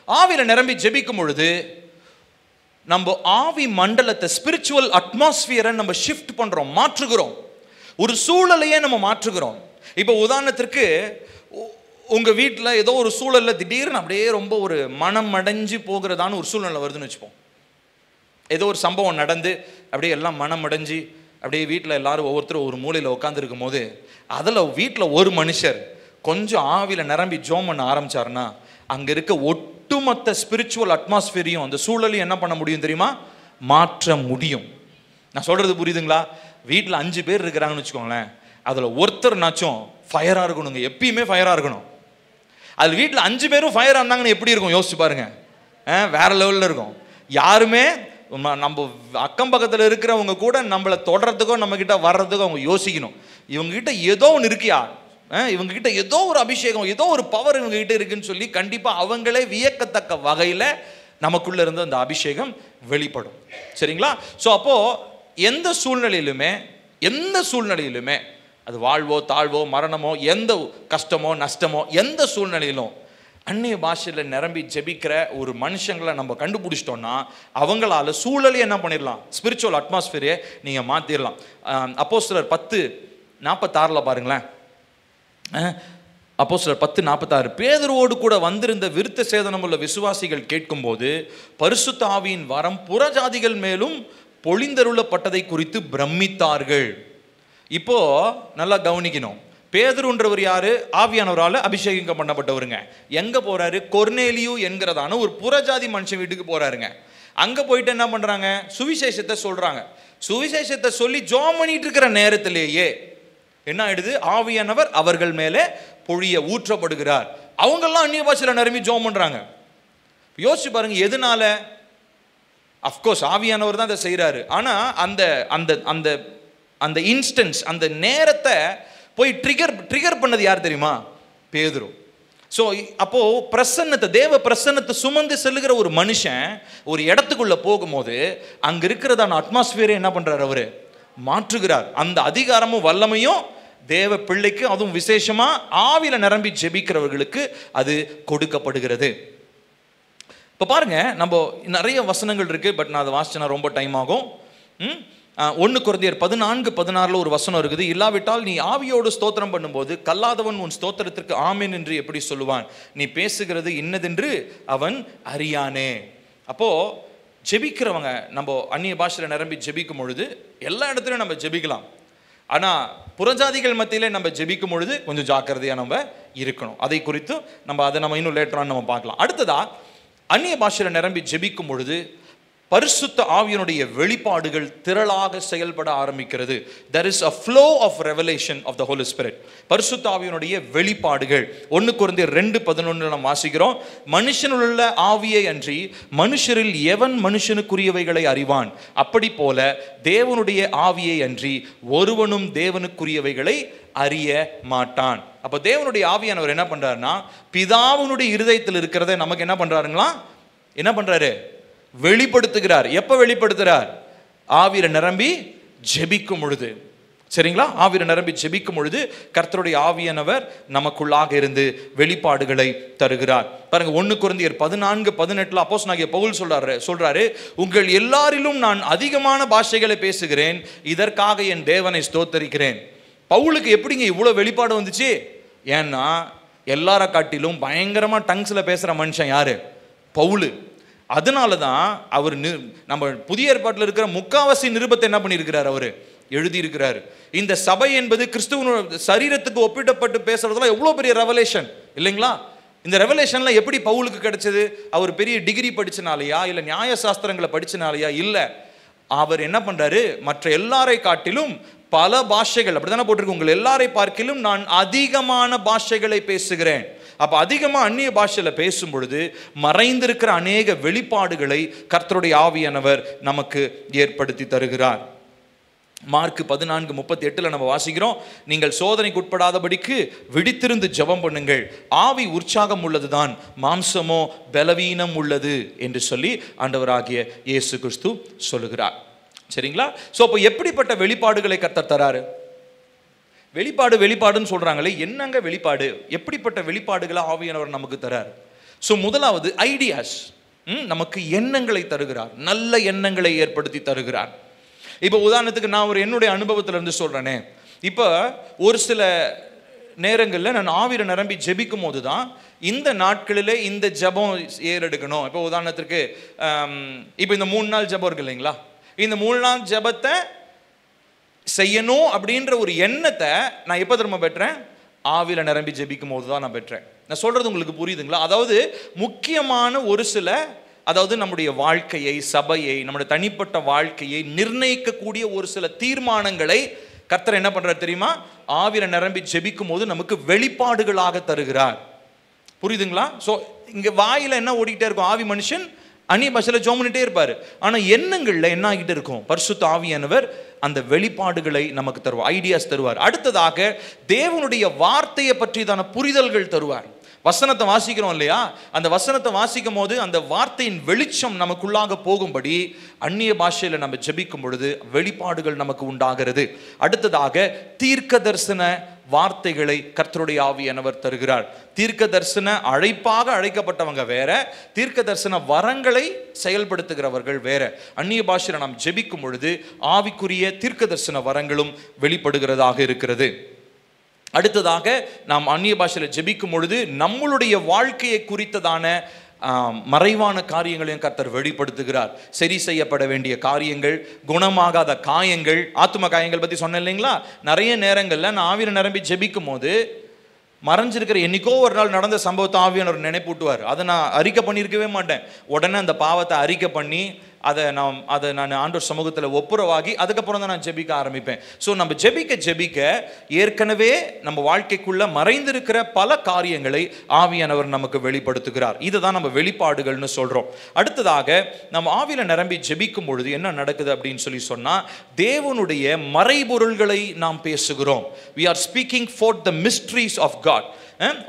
ஆவியில நிரம்பி ஜெபிக்கும் பொழுது நம்ம ஆவி மண்டலத்தை, ஸ்பிரிச்சுவல் அட்மாஸ்பியரை நம்ம ஷிஃப்ட் பண்றோம், மாற்றுகிறோம். ஒரு சூழலையே நம்ம மாற்றுகிறோம். இப்போ உதாரணத்திற்கு உங்கள் வீட்டில் ஏதோ ஒரு சூழலில் திடீர்னு அப்படியே ரொம்ப ஒரு மனம் அடைஞ்சு போகிறதான ஒரு சூழ்நிலை வருதுன்னு வச்சுப்போம். ஏதோ ஒரு சம்பவம் நடந்து அப்படியே எல்லாம் மனம் அடைஞ்சு அப்படியே வீட்டில் எல்லாரும் ஒவ்வொருத்தரும் ஒரு மூலையில் உட்காந்துருக்கும் போது அதில் வீட்டில் ஒரு மனுஷர் கொஞ்சம் ஆவியில் நிரம்பி ஜெபம் பண்ண ஆரம்பிச்சாருன்னா அங்கே இருக்க ஒட்டுமொத்த ஸ்பிரிச்சுவல் அட்மாஸ்பியரையும் அந்த சூழலையும் என்ன பண்ண முடியும் தெரியுமா? மாற்ற முடியும். நான் சொல்கிறது புரியுதுங்களா? வீட்டில் 5 பேர் இருக்கிறாங்கன்னு வச்சுக்கோங்களேன், அதில் ஒருத்தர்னாச்சும் ஃபயராக இருக்கணுங்க, எப்பயுமே ஃபயராக இருக்கணும். அது வீட்டில் 5 பேரும் ஃபயராக இருந்தாங்கன்னு எப்படி இருக்கும் யோசிச்சு பாருங்க. வேற லெவலில் இருக்கும். யாருமே நம்ம அக்கம் பக்கத்தில் இருக்கிறவங்க கூட நம்மளை தொடர்றதுக்கோ நம்மக்கிட்ட வர்றதுக்கோ அவங்க யோசிக்கணும், இவங்ககிட்ட ஏதோ ஒன்று இருக்கியா, இவங்ககிட்ட ஏதோ ஒரு அபிஷேகம், ஏதோ ஒரு பவர் இவங்ககிட்ட இருக்குன்னு சொல்லி கண்டிப்பாக அவங்களே வியக்கத்தக்க வகையில் நமக்குள்ள இருந்து அந்த அபிஷேகம் வெளிப்படும். சரிங்களா? ஸோ அப்போது எந்த சூழ்நிலையிலுமே அது வாழ்வோ தாழ்வோ மரணமோ எந்த கஷ்டமோ நஷ்டமோ எந்த சூழ்நிலையிலும் அந்நிய பாஷையில் நிரம்பி ஜெபிக்கிற ஒரு மனுஷங்களை நம்ம கண்டுபிடிச்சிட்டோம்னா அவங்களால சூழலை என்ன பண்ணிடலாம், ஸ்பிரிச்சுவல் அட்மாஸ்பியரை நீங்கள் மாற்றிடலாம். அப்போஸ்தலர் 10:46 பாருங்களேன். அப்போஸ்தலர் 10:46 பேதுருவோடு கூட வந்திருந்த விருத்த சேதனமுள்ள விசுவாசிகள் கேட்கும்போது பரிசுத்த ஆவியின் வரம் புறஜாதிகள் மேலும் பொழிந்தருளப்பட்டதை குறித்து பிரமித்தார்கள். இப்போ நல்லா கவனிக்கணும். பேதுருன்றவர் யாரு? ஆவியானவரால் அபிஷேகம் பண்ணப்பட்டவருங்க. எங்க போறாரு? கொர்நேலியு என்கிறதான ஒரு புறஜாதி மனுஷன் வீட்டுக்கு போறாருங்க. அங்க போயிட்டு என்ன பண்றாங்க? சுவிசேஷத்தை சொல்றாங்க. சுவிசேஷத்தை சொல்லி ஜெபம் பண்ணிட்டு இருக்கிற நேரத்திலேயே என்ன ஆயிடுது? ஆவியானவர் அவர்கள் மேலே பொழிய ஊற்றப்படுகிறார். அவங்கெல்லாம் அந்நிய பாஷையில நிரம்பி ஜெபம் பண்றாங்க. யோசிச்சு பாருங்க, எதனால? அஃப்கோர்ஸ் ஆவியானவர் தான் அதை செய்யறாரு. ஆனா அந்த அந்த அந்த அந்த இன்ஸ்டன்ஸ், அந்த நேரத்தை போய் ட்ரிகர் பண்ணது யார் தெரியுமா? பேதுரு. ஸோ அப்போ பிரசன்னத்தை, தேவ பிரசன்னத்தை சுமந்து செல்லுகிற ஒரு மனுஷன் ஒரு இடத்துக்குள்ள போகும்போது அங்க இருக்கிறதான அட்மாஸ்பியரை என்ன பண்றாரு? அவரு மாற்றுகிறார். அந்த அதிகாரமும் வல்லமையும் தேவ பிள்ளைக்கு, அதுவும் விசேஷமா ஆவியில நிரம்பி ஜெபிக்கிறவர்களுக்கு அது கொடுக்கப்படுகிறது. இப்போ பாருங்க, நம்ம நிறைய வசனங்கள் இருக்கு, பட் நான் அதை வாசிச்சேன்னா ரொம்ப டைம் ஆகும். 1 கொரிந்தியர் 14:16 ஒரு வசனம் இருக்குது. இல்லாவிட்டால் நீ ஆவியோடு ஸ்தோத்திரம் பண்ணும்போது கல்லாதவன் உன் ஸ்தோத்திரத்திற்கு ஆமென் என்று எப்படி சொல்லுவான்? நீ பேசுகிறது இன்னதென்று அவன் அறியானே. அப்போ ஜெபிக்கிறவங்க, நம்ம அந்நிய பாஷையில நிரம்பி ஜெபிக்கும் பொழுது எல்லா இடத்துலையும் நம்ம ஜெபிக்கலாம். ஆனா புறஜாதிகள் மத்தியிலே நம்ம ஜெபிக்கும் பொழுது கொஞ்சம் ஜாக்கிரதையா நம்ம இருக்கணும். அதை குறித்து அதை நம்ம இன்னும் லேட்டரான நம்ம பார்க்கலாம். அடுத்ததா, அந்நிய பாஷையில நிரம்பி ஜெபிக்கும் பொழுது பரிசுத்த ஆவியினுடைய வெளிப்பாடுகள் திரளாக செயல்பட ஆரம்பிக்கிறது. There is a flow of revelation of the Holy Spirit. பரிசுத்த ஆவியினுடைய வெளிப்பாடுகள் 1 கொரிந்தியர் 2:11 நாம் வாசிக்கிறோம். மனுஷனுள்ள ஆவியை அன்றி மனுஷரில் எவன் மனுஷனுக்குரியவைகளை அறிவான்? அப்படி போல தேவனுடைய ஆவியை அன்றி ஒருவனும் தேவனுக்குரியவைகளை அறிய மாட்டான். அப்ப தேவனுடைய ஆவியானவர் என்ன பண்றாருன்னா, பிதாவினுடைய இருதயத்தில் இருக்கிறத நமக்கு என்ன பண்றாருங்களா? என்ன பண்றாரு? வெளிப்படுத்துகிறார். எப்ப வெளிப்படுத்துகிறார்? ஆவியில நிரம்பி ஜெபிக்கும் பொழுது. சரிங்களா? ஆவியில நிரம்பி ஜெபிக்கும் பொழுது கர்த்தருடைய ஆவியானவர் நமக்குள்ளாக இருந்து வெளிப்பாடுகளை தருகிறார். பாருங்க, 1 கொரிந்தியர் 14:18 அப்போஸ்தலனாகிய பவுல் சொல்றாரு, உங்கள் எல்லாரிலும் நான் அதிகமான பாஷைகளை பேசுகிறேன், இதற்காக என் தேவனை ஸ்தோத்தரிக்கிறேன். பவுலுக்கு எப்படிங்க இவ்வளவு வெளிப்பாடு வந்துச்சு? ஏன்னா எல்லார காட்டிலும் பயங்கரமா டங்ஸ்ல பேசுற மனுஷன் யாரு? பவுலு. அதனால தான் அவர் நம்ம புதிய ஏற்பாட்டில் இருக்கிற முக்காவாசி நிருபத்தை என்ன பண்ணியிருக்கிறார்? அவர் எழுதியிருக்கிறார். இந்த சபை என்பது கிறிஸ்துவ சரீரத்துக்கு ஒப்பிடப்பட்டு பேசுறதுலாம் எவ்வளோ பெரிய ரெவலேஷன் இல்லைங்களா? இந்த ரெவலேஷன்லாம் எப்படி பவுலுக்கு கிடைச்சது? அவர் பெரிய டிகிரி படிச்சனாலையா, இல்லை நியாய சாஸ்திரங்களை படிச்சனாலையா? இல்லை, அவர் என்ன பண்றாரு? மற்ற எல்லாரை காட்டிலும் பல பாஷைகள், அப்படித்தானே போட்டிருக்கு, உங்கள் எல்லாரை பார்க்கிலும் நான் அதிகமான பாஷைகளை பேசுகிறேன். அப்ப அதிகமா அந்நிய பாஷையில பேசும் பொழுது மறைந்திருக்கிற அநேக வெளிப்பாடுகளை கர்த்தருடைய ஆவியானவர் நமக்கு ஏற்படுத்தி தருகிறார். மார்க் 14:38 நம்ம வாசிக்கிறோம், நீங்கள் சோதனைக்கு உட்படாதபடிக்கு விழித்திருந்து ஜெபம் பண்ணுங்கள், ஆவி உற்சாகம் உள்ளதுதான், மாம்சமோ பலவீனம் உள்ளது என்று சொல்லி ஆண்டவராகிய இயேசு கிறிஸ்து சொல்லுகிறார். சரிங்களா? சோ அப்ப எப்படிப்பட்ட வெளிப்பாடுகளை கர்த்தர் தராரு? வெளிப்பாடுன்னு சொல்றாங்களே, என்னங்க வெளிப்பாடு? எப்படிப்பட்ட வெளிப்பாடுகளை ஆவியானவர் நமக்கு தரார்? சோ முதலாவது ஐடியாஸ், நமக்கு எண்ணங்களை தருகிறார், நல்ல எண்ணங்களை ஏற்படுத்தி தருகிறார். இப்போ உதாரணத்துக்கு நான் என்னுடைய அனுபவத்துல இருந்து சொல்றேனே, இப்போ ஒரு சில நேரங்களில் நான் ஆவியில நிரம்பி ஜெபிக்கும் போது தான் இந்த நாட்களிலே இந்த ஜெபம் ஏறெடுக்கணும். இப்போ உதாரணத்துக்கு இப்போ இந்த 3 நாள் ஜெபம் இருக்கு இல்லைங்களா? இந்த 3 நாள் ஜெபத்தை செய்யணும் அப்படின்ற ஒரு எண்ணத்தை நான் எப்போ திரும்ப பெற்றேன்? ஆவியில நிரம்பி ஜெபிக்கும் போது தான் நான் பெற்றேன். நான் சொல்றது உங்களுக்கு புரியுதுங்களா? அதாவது முக்கியமான ஒரு சில, அதாவது நம்முடைய வாழ்க்கையை, சபையை, நம்முடைய தனிப்பட்ட வாழ்க்கையை நிர்ணயிக்கக்கூடிய ஒரு சில தீர்மானங்களை கர்த்தர் என்ன பண்றார் தெரியுமா? ஆவியில நிரம்பி ஜெபிக்கும் போது நமக்கு வெளிப்பாடுகளாக தருகிறார். புரியுதுங்களா? ஸோ இங்க வாயில என்ன ஓடிக்கிட்டே இருக்கும்? ஆவி மனுஷன் அந்நிய பாஷையில ஜெபம் பண்ணிட்டே இருப்பாரு. ஆனா எண்ணங்கள்ல என்ன ஆகிட்டு இருக்கும்? பரிசுத்த ஆவியானவர் அந்த வெளிப்பாடுகளை நமக்கு தருவார், ஐடியாஸ் தருவார். அடுத்ததாக தேவனுடைய வார்த்தையை பற்றியதான புரிதல்கள் தருவார். வசனத்தை வாசிக்கிறோம் இல்லையா? அந்த வசனத்தை வாசிக்கும் போது அந்த வார்த்தையின் வெளிச்சம் நமக்குள்ளாக போகும்படி அந்நிய பாஷையில நம்ம ஜெபிக்கும் பொழுது வெளிப்பாடுகள் நமக்கு உண்டாகிறது. அடுத்ததாக தீர்க்க தரிசன வார்த்தைகளை கர்த்தருடைய ஆவியானவர் தருகிறார். தீர்க்க தரிசன அழைப்பாக அழைக்கப்பட்டவங்க வேற, தீர்க்க தரிசன வரங்களை செயல்படுத்துகிறவர்கள் வேற. அந்நிய பாஷையில நாம் ஜெபிக்கும் பொழுது ஆவிக்குரிய தீர்க்க தரிசன வரங்களும் வெளிப்படுகிறதாக இருக்கிறது. அடுத்ததாக நாம் அந்நிய பாஷையில ஜெபிக்கும் பொழுது நம்மளுடைய வாழ்க்கையை குறித்ததான மறைவான காரியங்களையும் கர்த்தர் வெளிப்படுத்துகிறார். சரி செய்யப்பட வேண்டிய காரியங்கள், குணமாகாத காயங்கள், ஆத்தும காயங்கள் பற்றி சொன்னேன் இல்லைங்களா? நிறைய நேரங்களில் நான் ஆவியில் நிரம்பி ஜெபிக்கும் போது மறைஞ்சிருக்கிற என்னைக்கோ ஒரு நாள் நடந்த சம்பவத்தை ஆவியானவர் நினைப்பூட்டுவார். அதை நான் அறிக்கை பண்ணியிருக்கவே மாட்டேன். உடனே அந்த பாவத்தை அறிக்கை பண்ணி அதை நான் ஆண்டவர் சமூகத்தில் ஒப்புரவாகி அதுக்கப்புறம் தான் நான் ஜெபிக்க ஆரம்பிப்பேன். ஸோ நம்ம ஜெபிக்க ஏற்கனவே நம்ம வாழ்க்கைக்குள்ள மறைந்திருக்கிற பல காரியங்களை ஆவியானவர் நமக்கு வெளிப்படுத்துகிறார். இதுதான் நம்ம வெளிப்பாடுகள்னு சொல்றோம். அடுத்ததாக நம்ம ஆவியில நிரம்பி ஜெபிக்கும் பொழுது என்ன நடக்குது அப்படின்னு சொன்னா, தேவனுடைய மறைபொருள்களை நாம் பேசுகிறோம். we are speaking for the mysteries of God.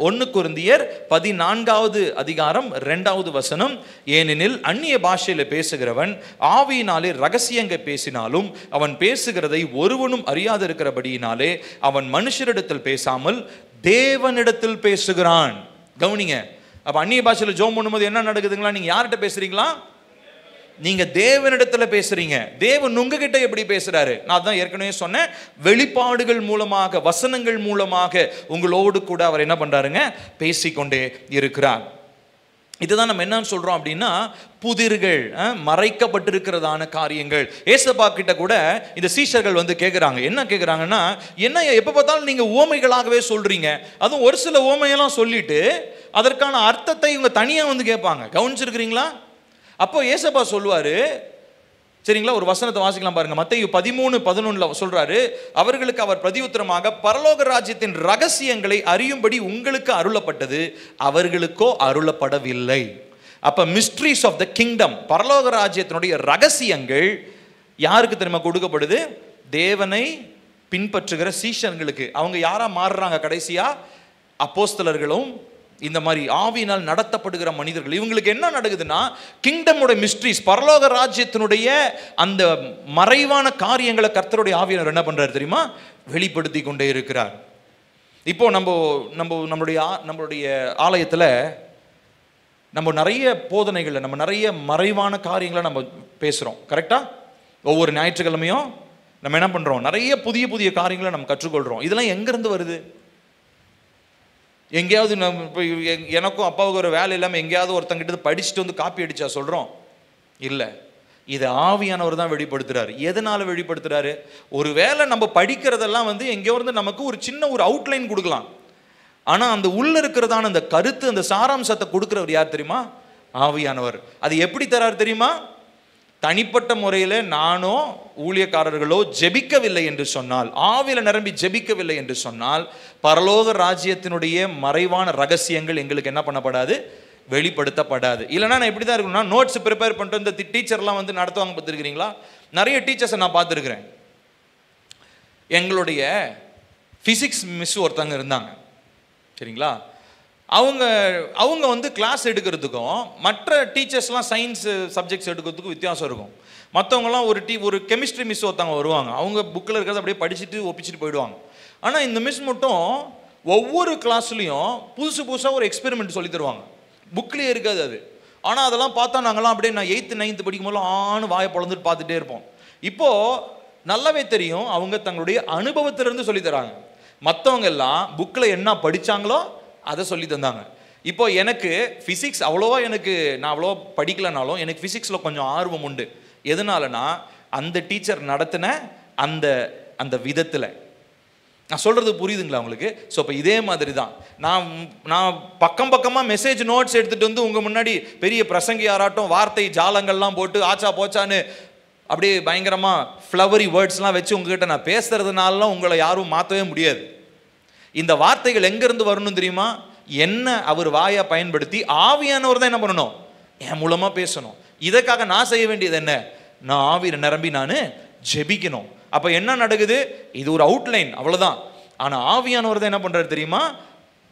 1 கொரிந்தியர் 14வது அதிகாரம் 2வது வசனம், ஏனெனில் அந்நிய பாஷையில பேசுகிறவன் ஆவியினாலே ரகசியங்க பேசினாலும் அவன் பேசுகிறதை ஒருவனும் அறியாதிருக்கிறபடியினாலே அவன் மனுஷரிடத்தில் பேசாமல் தேவனிடத்தில் பேசுகிறான். கவனிங்க, அப்ப அந்நிய பாஷையில ஜெபம் பண்ணும்போது என்ன நடக்குதுங்களா? நீங்க யார்கிட்ட பேசுறீங்களா? நீங்க தேவனிடத்துல பேசுறீங்க. தேவன் உங்ககிட்ட எப்படி பேசுறாரு? நான் தான் ஏற்கனவே சொன்னேன், வெளிப்பாடுகள் மூலமாக, வசனங்கள் மூலமாக உங்களோடு கூட அவர் என்ன பண்றாருங்க? பேசிக்கொண்டே இருக்கிறார். இதுதான் நம்ம என்ன சொல்றோம் அப்படின்னா, புதிர்கள், மறைக்கப்பட்டிருக்கிறதான காரியங்கள். ஏசப்பா கிட்ட கூட இந்த சீஷர்கள் வந்து கேட்குறாங்க. என்ன கேட்குறாங்கன்னா, என்ன எப்போ பார்த்தாலும் நீங்கள் உவமைகளாகவே சொல்றீங்க, அதுவும் ஒரு சில உவமையெல்லாம் சொல்லிட்டு அதற்கான அர்த்தத்தை இவங்க தனியாக வந்து கேட்பாங்க. கவனிச்சிருக்கிறீங்களா? அப்போ ஏசப்பா சொல்லுவாரு, சரிங்களா? ஒரு வசனத்தை வாசிக்கலாம் பாருங்க. மத்தேயு 13:11 சொல்றாரு, அவர்களுக்கு அவர் பிரதியுத்தரமாக, பரலோக ராஜ்யத்தின் ரகசியங்களை அறியும்படி உங்களுக்கு அருளப்பட்டது, அவர்களுக்கோ அருளப்படவில்லை. அப்ப மிஸ்ட்ரீஸ் ஆஃப் த கிங்டம், பரலோக ராஜ்யத்தினுடைய ரகசியங்கள் யாருக்கு தெரியுமா கொடுக்கப்படுது? தேவனை பின்பற்றுகிற சீஷர்களுக்கு. அவங்க யாரா மாறுறாங்க கடைசியா? அப்போஸ்தலர்களும் இந்த மாதிரி ஆவியினால் நடத்தப்படுகிற மனிதர்கள். இவங்களுக்கு என்ன நடக்குதுன்னா, கிங்டமோட மிஸ்ட்ரீஸ், பரலோக ராஜ்யத்தினுடைய அந்த மறைவான காரியங்களை கர்த்தருடைய ஆவியானவர் என்ன பண்றாரு தெரியுமா? வெளிப்படுத்தி கொண்டே இருக்கிறார். இப்போ நம்மளுடைய ஆலயத்தில் நம்ம நிறைய போதனைகளை, நம்ம நிறைய மறைவான காரியங்களை நம்ம பேசுகிறோம். கரெக்டாக? ஒவ்வொரு ஞாயிற்றுக்கிழமையும் நம்ம என்ன பண்ணுறோம்? நிறைய புதிய புதிய காரியங்களை நம்ம கற்றுக்கொள்கிறோம். இதெல்லாம் எங்கேருந்து வருது? எங்கேயாவது இப்போ எனக்கும் அப்பாவுக்கு ஒரு வேலை இல்லாமல் எங்கேயாவது ஒருத்தங்கிட்ட படிச்சுட்டு வந்து காப்பி அடிச்சா சொல்கிறோம்? இல்லை, இதை ஆவியானவர் தான் வெளிப்படுத்துறாரு. எதனால வெளிப்படுத்துறாரு? ஒரு வேளை நம்ம படிக்கிறதெல்லாம் வந்து எங்கேயோ இருந்து நமக்கு ஒரு சின்ன ஒரு அவுட்லைன் கொடுக்கலாம். ஆனால் அந்த உள்ள இருக்கிறதான அந்த கருத்து, அந்த சாராம்சத்தை கொடுக்குறவர் யார் தெரியுமா? ஆவியானவர். அது எப்படி தராரு தெரியுமா? தனிப்பட்ட முறையில் நானோ ஊழியக்காரர்களோ ஜெபிக்கவில்லை என்று சொன்னால், ஆவியில நிரம்பி ஜெபிக்கவில்லை என்று சொன்னால், பரலோக ராஜ்யத்தினுடைய மறைவான ரகசியங்கள் எங்களுக்கு என்ன பண்ணப்படாது? வெளிப்படுத்தப்படாது. இல்லைன்னா நான் எப்படி தான் இருக்கணும்னா, நோட்ஸ் ப்ரிப்பேர் பண்ணிட்டு இந்த டீச்சர்லாம் வந்து நடத்துவாங்க பார்த்துருக்கிறீங்களா? நிறைய டீச்சர்ஸை நான் பார்த்துருக்குறேன். எங்களுடைய ஃபிசிக்ஸ் மிஸ் ஒருத்தவங்க இருந்தாங்க, சரிங்களா? அவங்க வந்து கிளாஸ் எடுக்கிறதுக்கும் மற்ற டீச்சர்ஸ்லாம் சயின்ஸ் சப்ஜெக்ட்ஸ் எடுக்கிறதுக்கும் வித்தியாசம் இருக்கும். மற்றவங்கலாம் ஒரு கெமிஸ்ட்ரி மிஸ் ஒருத்தவங்க வருவாங்க, அவங்க புக்கில் இருக்கிறத அப்படியே படிச்சுட்டு ஒப்பிச்சுட்டு போயிடுவாங்க. ஆனால் இந்த மிஸ் மட்டும் ஒவ்வொரு கிளாஸ்லேயும் புதுசாக ஒரு எக்ஸ்பெரிமெண்ட் சொல்லி தருவாங்க. புக்லேயே இருக்காது அது. ஆனால் அதெல்லாம் பார்த்தா நாங்கள்லாம் அப்படியே, நான் 8th 9th படிக்கும் போதெல்லாம் ஆணு வாயை பொழந்துட்டு பார்த்துட்டே இருப்போம். இப்போது நல்லாவே தெரியும், அவங்க தங்களுடைய அனுபவத்திலிருந்து சொல்லி தராங்க. மற்றவங்க எல்லாம் புக்கில் என்ன படித்தாங்களோ அதை சொல்லி தந்தாங்க. இப்போ எனக்கு ஃபிசிக்ஸ் அவ்வளோவா, நான் அவ்வளோ படிக்கலைனாலும் எனக்கு ஃபிசிக்ஸில் கொஞ்சம் ஆர்வம் உண்டு. எதனாலனா அந்த டீச்சர் நடத்தின அந்த விதத்தில். நான் சொல்கிறது புரியுதுங்களா உங்களுக்கு? ஸோ இப்போ இதே மாதிரி தான் நான் பக்கமாக மெசேஜ் நோட்ஸ் எடுத்துகிட்டு வந்து உங்கள் முன்னாடி பெரிய பிரசங்கி யாராட்டும் வார்த்தை ஜாலங்கள்லாம் போட்டு ஆச்சா போச்சான்னு அப்படியே பயங்கரமாக ஃப்ளவரி வேர்ட்ஸ்லாம் வச்சு உங்ககிட்ட நான் பேசுறதுனாலாம் உங்களை யாரும் மாற்றவே முடியாது. இந்த வார்த்தைகள் எங்கேருந்து வரணும் தெரியுமா? என்ன அவர் வாயை பயன்படுத்தி ஆவியானவர் தான் என்ன பண்ணணும்? என் மூலமாக பேசணும். இதற்காக நான் செய்ய வேண்டியது என்ன? நான் ஆவியில நிரம்பி நான் ஜெபிக்கணும். அப்போ என்ன நடக்குது? இது ஒரு அவுட்லைன், அவ்வளோதான். ஆனால் ஆவியானவர் தான் என்ன பண்ணுறாரு தெரியுமா?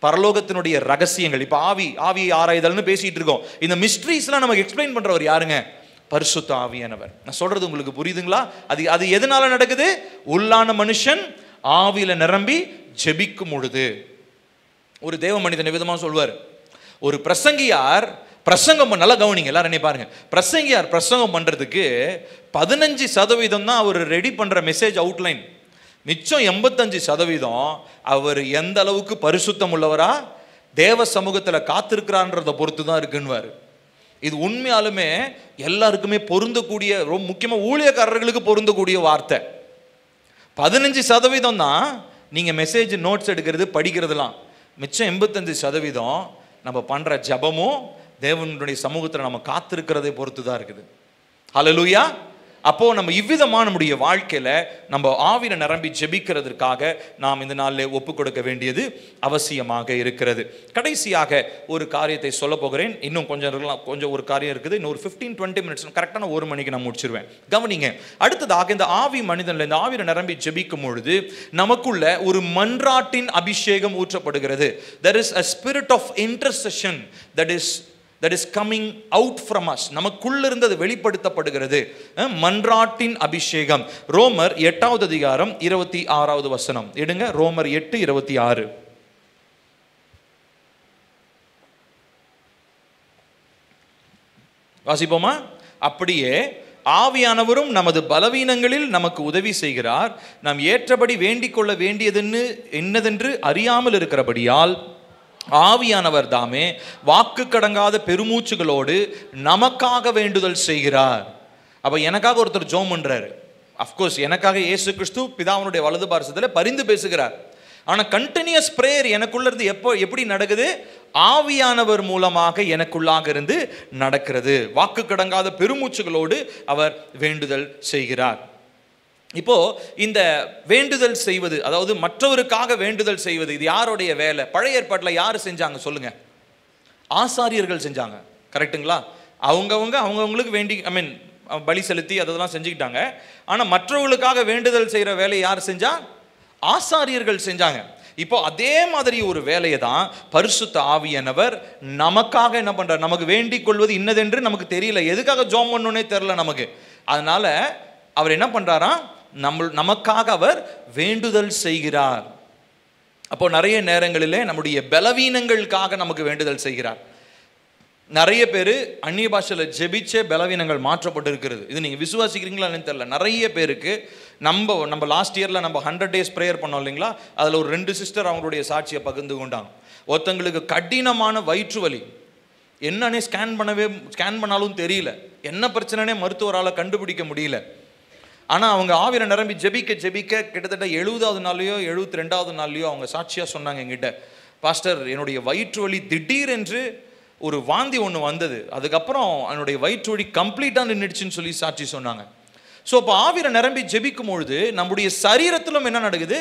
பரலோகத்தினுடைய ரகசியங்கள். இப்போ ஆவி ஆராய்தல்னு பேசிகிட்டு இருக்கோம். இந்த மிஸ்ட்ரீஸ்லாம் நமக்கு எக்ஸ்பிளைன் பண்ணுறவர் யாருங்க? பரிசுத்த ஆவியானவர். நான் சொல்கிறது உங்களுக்கு புரியுதுங்களா? அது எதனால நடக்குது? உள்ளான மனுஷன் ஆவியில நிரம்பி ஜெபிக்கும் பொழுது. ஒரு தேவ மனிதன் விதமாக சொல்வார், ஒரு பிரசங்கியார் பிரசங்கம் நல்லா கவனிங்க எல்லாரும், என்ன பாருங்க, பிரசங்கியார் பிரசங்கம் பண்றதுக்கு 15% தான் அவர் ரெடி பண்ற மெசேஜ் அவுட்லைன். மிச்சம் 85% அவர் எந்த அளவுக்கு பரிசுத்தம் உள்ளவரா தேவ சமூகத்தில் காத்திருக்கிறான்றதை பொறுத்து தான் இருக்குன்னுவார். இது உண்மையாலுமே எல்லாருக்குமே பொருந்தக்கூடிய, ரொம்ப முக்கியமாக ஊழியக்காரர்களுக்கு பொருந்தக்கூடிய வார்த்தை. 15% தான் நீங்கள் மெசேஜ் நோட்ஸ் எடுக்கிறது படிக்கிறதுலாம். மிச்சம் 85% நம்ம பண்ணுற ஜபமும் தேவனுடைய சமூகத்தில் நம்ம காத்திருக்கிறதை பொறுத்து தான் இருக்குது. ஹல்லேலூயா. அப்போ நம்ம இவ்விதமாக நம்முடைய வாழ்க்கையில நம்ம ஆவியில நிரம்பி ஜெபிக்கிறதுக்காக நாம் இந்த நாளில் ஒப்பு கொடுக்க வேண்டியது அவசியமாக இருக்கிறது. கடைசியாக ஒரு காரியத்தை சொல்ல போகிறேன். இன்னும் கொஞ்சம் ஒரு காரியம் இருக்குது. இன்னும் ஒரு 15-20 மினிட்ஸ், கரெக்டான 1 மணிக்கு நான் முடிச்சிருவேன். கவனிங்க. அடுத்ததாக இந்த ஆவி மனிதனில் இந்த ஆவியில நிரம்பி ஜெபிக்கும் பொழுது நமக்குள்ள ஒரு மன்றாட்டின் அபிஷேகம் ஊற்றப்படுகிறது. There is a spirit of intercession that is coming out from us. நமக்குள்ள இருந்து அது வெளிப்படுத்தப்படுகிறது. மன்றாட்டின் அபிஷேகம். ரோமர் 8வது அதிகாரம் 26வது வசனம் எடுங்க. ரோமர் 8:26. வாசிப்போமா? அப்படியே ஆவியானவரும் நமது பலவீனங்களில் நமக்கு உதவி செய்கிறார். நாம் ஏற்றபடி வேண்டிக் கொள்ள வேண்டியது என்னதென்று அறியாமல் இருக்கிறபடியால் ஆவியானவர் தாமே வாக்கு கடங்காத பெருமூச்சுகளோடு நமக்காக வேண்டுதல் செய்கிறார். அப்ப எனக்காக ஒருத்தர் ஜெபம் பண்றாரு. அஃப்கோர்ஸ் எனக்காக இயேசு கிறிஸ்து பிதாவினுடைய வலது பார்சத்தில் பரிந்து பேசுகிறார். ஆனா கண்டினியூஸ் பிரேயர் எனக்குள்ள இருந்து எப்படி நடக்குது? ஆவியானவர் மூலமாக எனக்குள்ளாக இருந்து நடக்கிறது. வாக்கு கடங்காத பெருமூச்சுகளோடு அவர் வேண்டுதல் செய்கிறார். இப்போ இந்த வேண்டுதல் செய்வது, அதாவது மற்றவருக்காக வேண்டுதல் செய்வது, இது யாருடைய வேலை? பழைய ஏற்பாட்டில் யார் செஞ்சாங்க சொல்லுங்க? ஆசாரியர்கள் செஞ்சாங்க. கரெக்டுங்களா? அவங்கவுங்களுக்கு வேண்டி பலி செலுத்தி அதெல்லாம் செஞ்சுக்கிட்டாங்க. ஆனால் மற்றவர்களுக்காக வேண்டுதல் செய்கிற வேலையை யார் செஞ்சா? ஆசாரியர்கள் செஞ்சாங்க. இப்போ அதே மாதிரி ஒரு வேலையை தான் பரிசுத்த ஆவியானவர் நமக்காக என்ன பண்றார்? நமக்கு வேண்டிக் கொள்வது இன்னதென்று நமக்கு தெரியல, எதுக்காக ஜெபம் பண்ணணும்னே தெரியல நமக்கு. அதனால அவர் என்ன பண்றாரா? நமக்காக அவர் வேண்டுதல் செய்கிறார். அப்போ நிறைய நேரங்களிலே நம்முடைய பலவீனங்களுக்காக நமக்கு வேண்டுதல் செய்கிறார். நிறைய பேர் அந்நிய பாஷையில் ஜெபிச்சே பலவீனங்கள் மாற்றப்பட்டு இருக்கிறது. இது நீங்க விசுவாசிக்கிறீங்களான்னு தெரியல. நிறைய பேருக்கு நம்ம லாஸ்ட் இயர்ல நம்ம 100 days ப்ரேயர் பண்ணோம் இல்லைங்களா? அதில் ஒரு 2 சிஸ்டர் அவங்களுடைய சாட்சியை பகிர்ந்து கொண்டாங்க. ஒருத்தங்களுக்கு கடினமான வயிற்று வலி, என்னன்னே ஸ்கேன் பண்ணாலும் தெரியல, என்ன பிரச்சனைனே மருத்துவரால் கண்டுபிடிக்க முடியல. ஆனால் அவங்க ஆவியில நிரம்பி ஜெபிக்க கிட்டத்தட்ட 70வது நாள்லையோ 72வது நாள்லையோ அவங்க சாட்சியாக சொன்னாங்க என்கிட்ட, பாஸ்டர் என்னுடைய வயிற்று வலி திடீரென்று ஒரு வாந்தி ஒன்று வந்தது, அதுக்கப்புறம் என்னுடைய வயிற்று வலி கம்ப்ளீட்டாக நின்றுடுச்சுன்னு சொல்லி சாட்சி சொன்னாங்க. ஸோ இப்போ ஆவியில நிரம்பி ஜெபிக்கும் பொழுது நம்முடைய சரீரத்திலும் என்ன நடக்குது?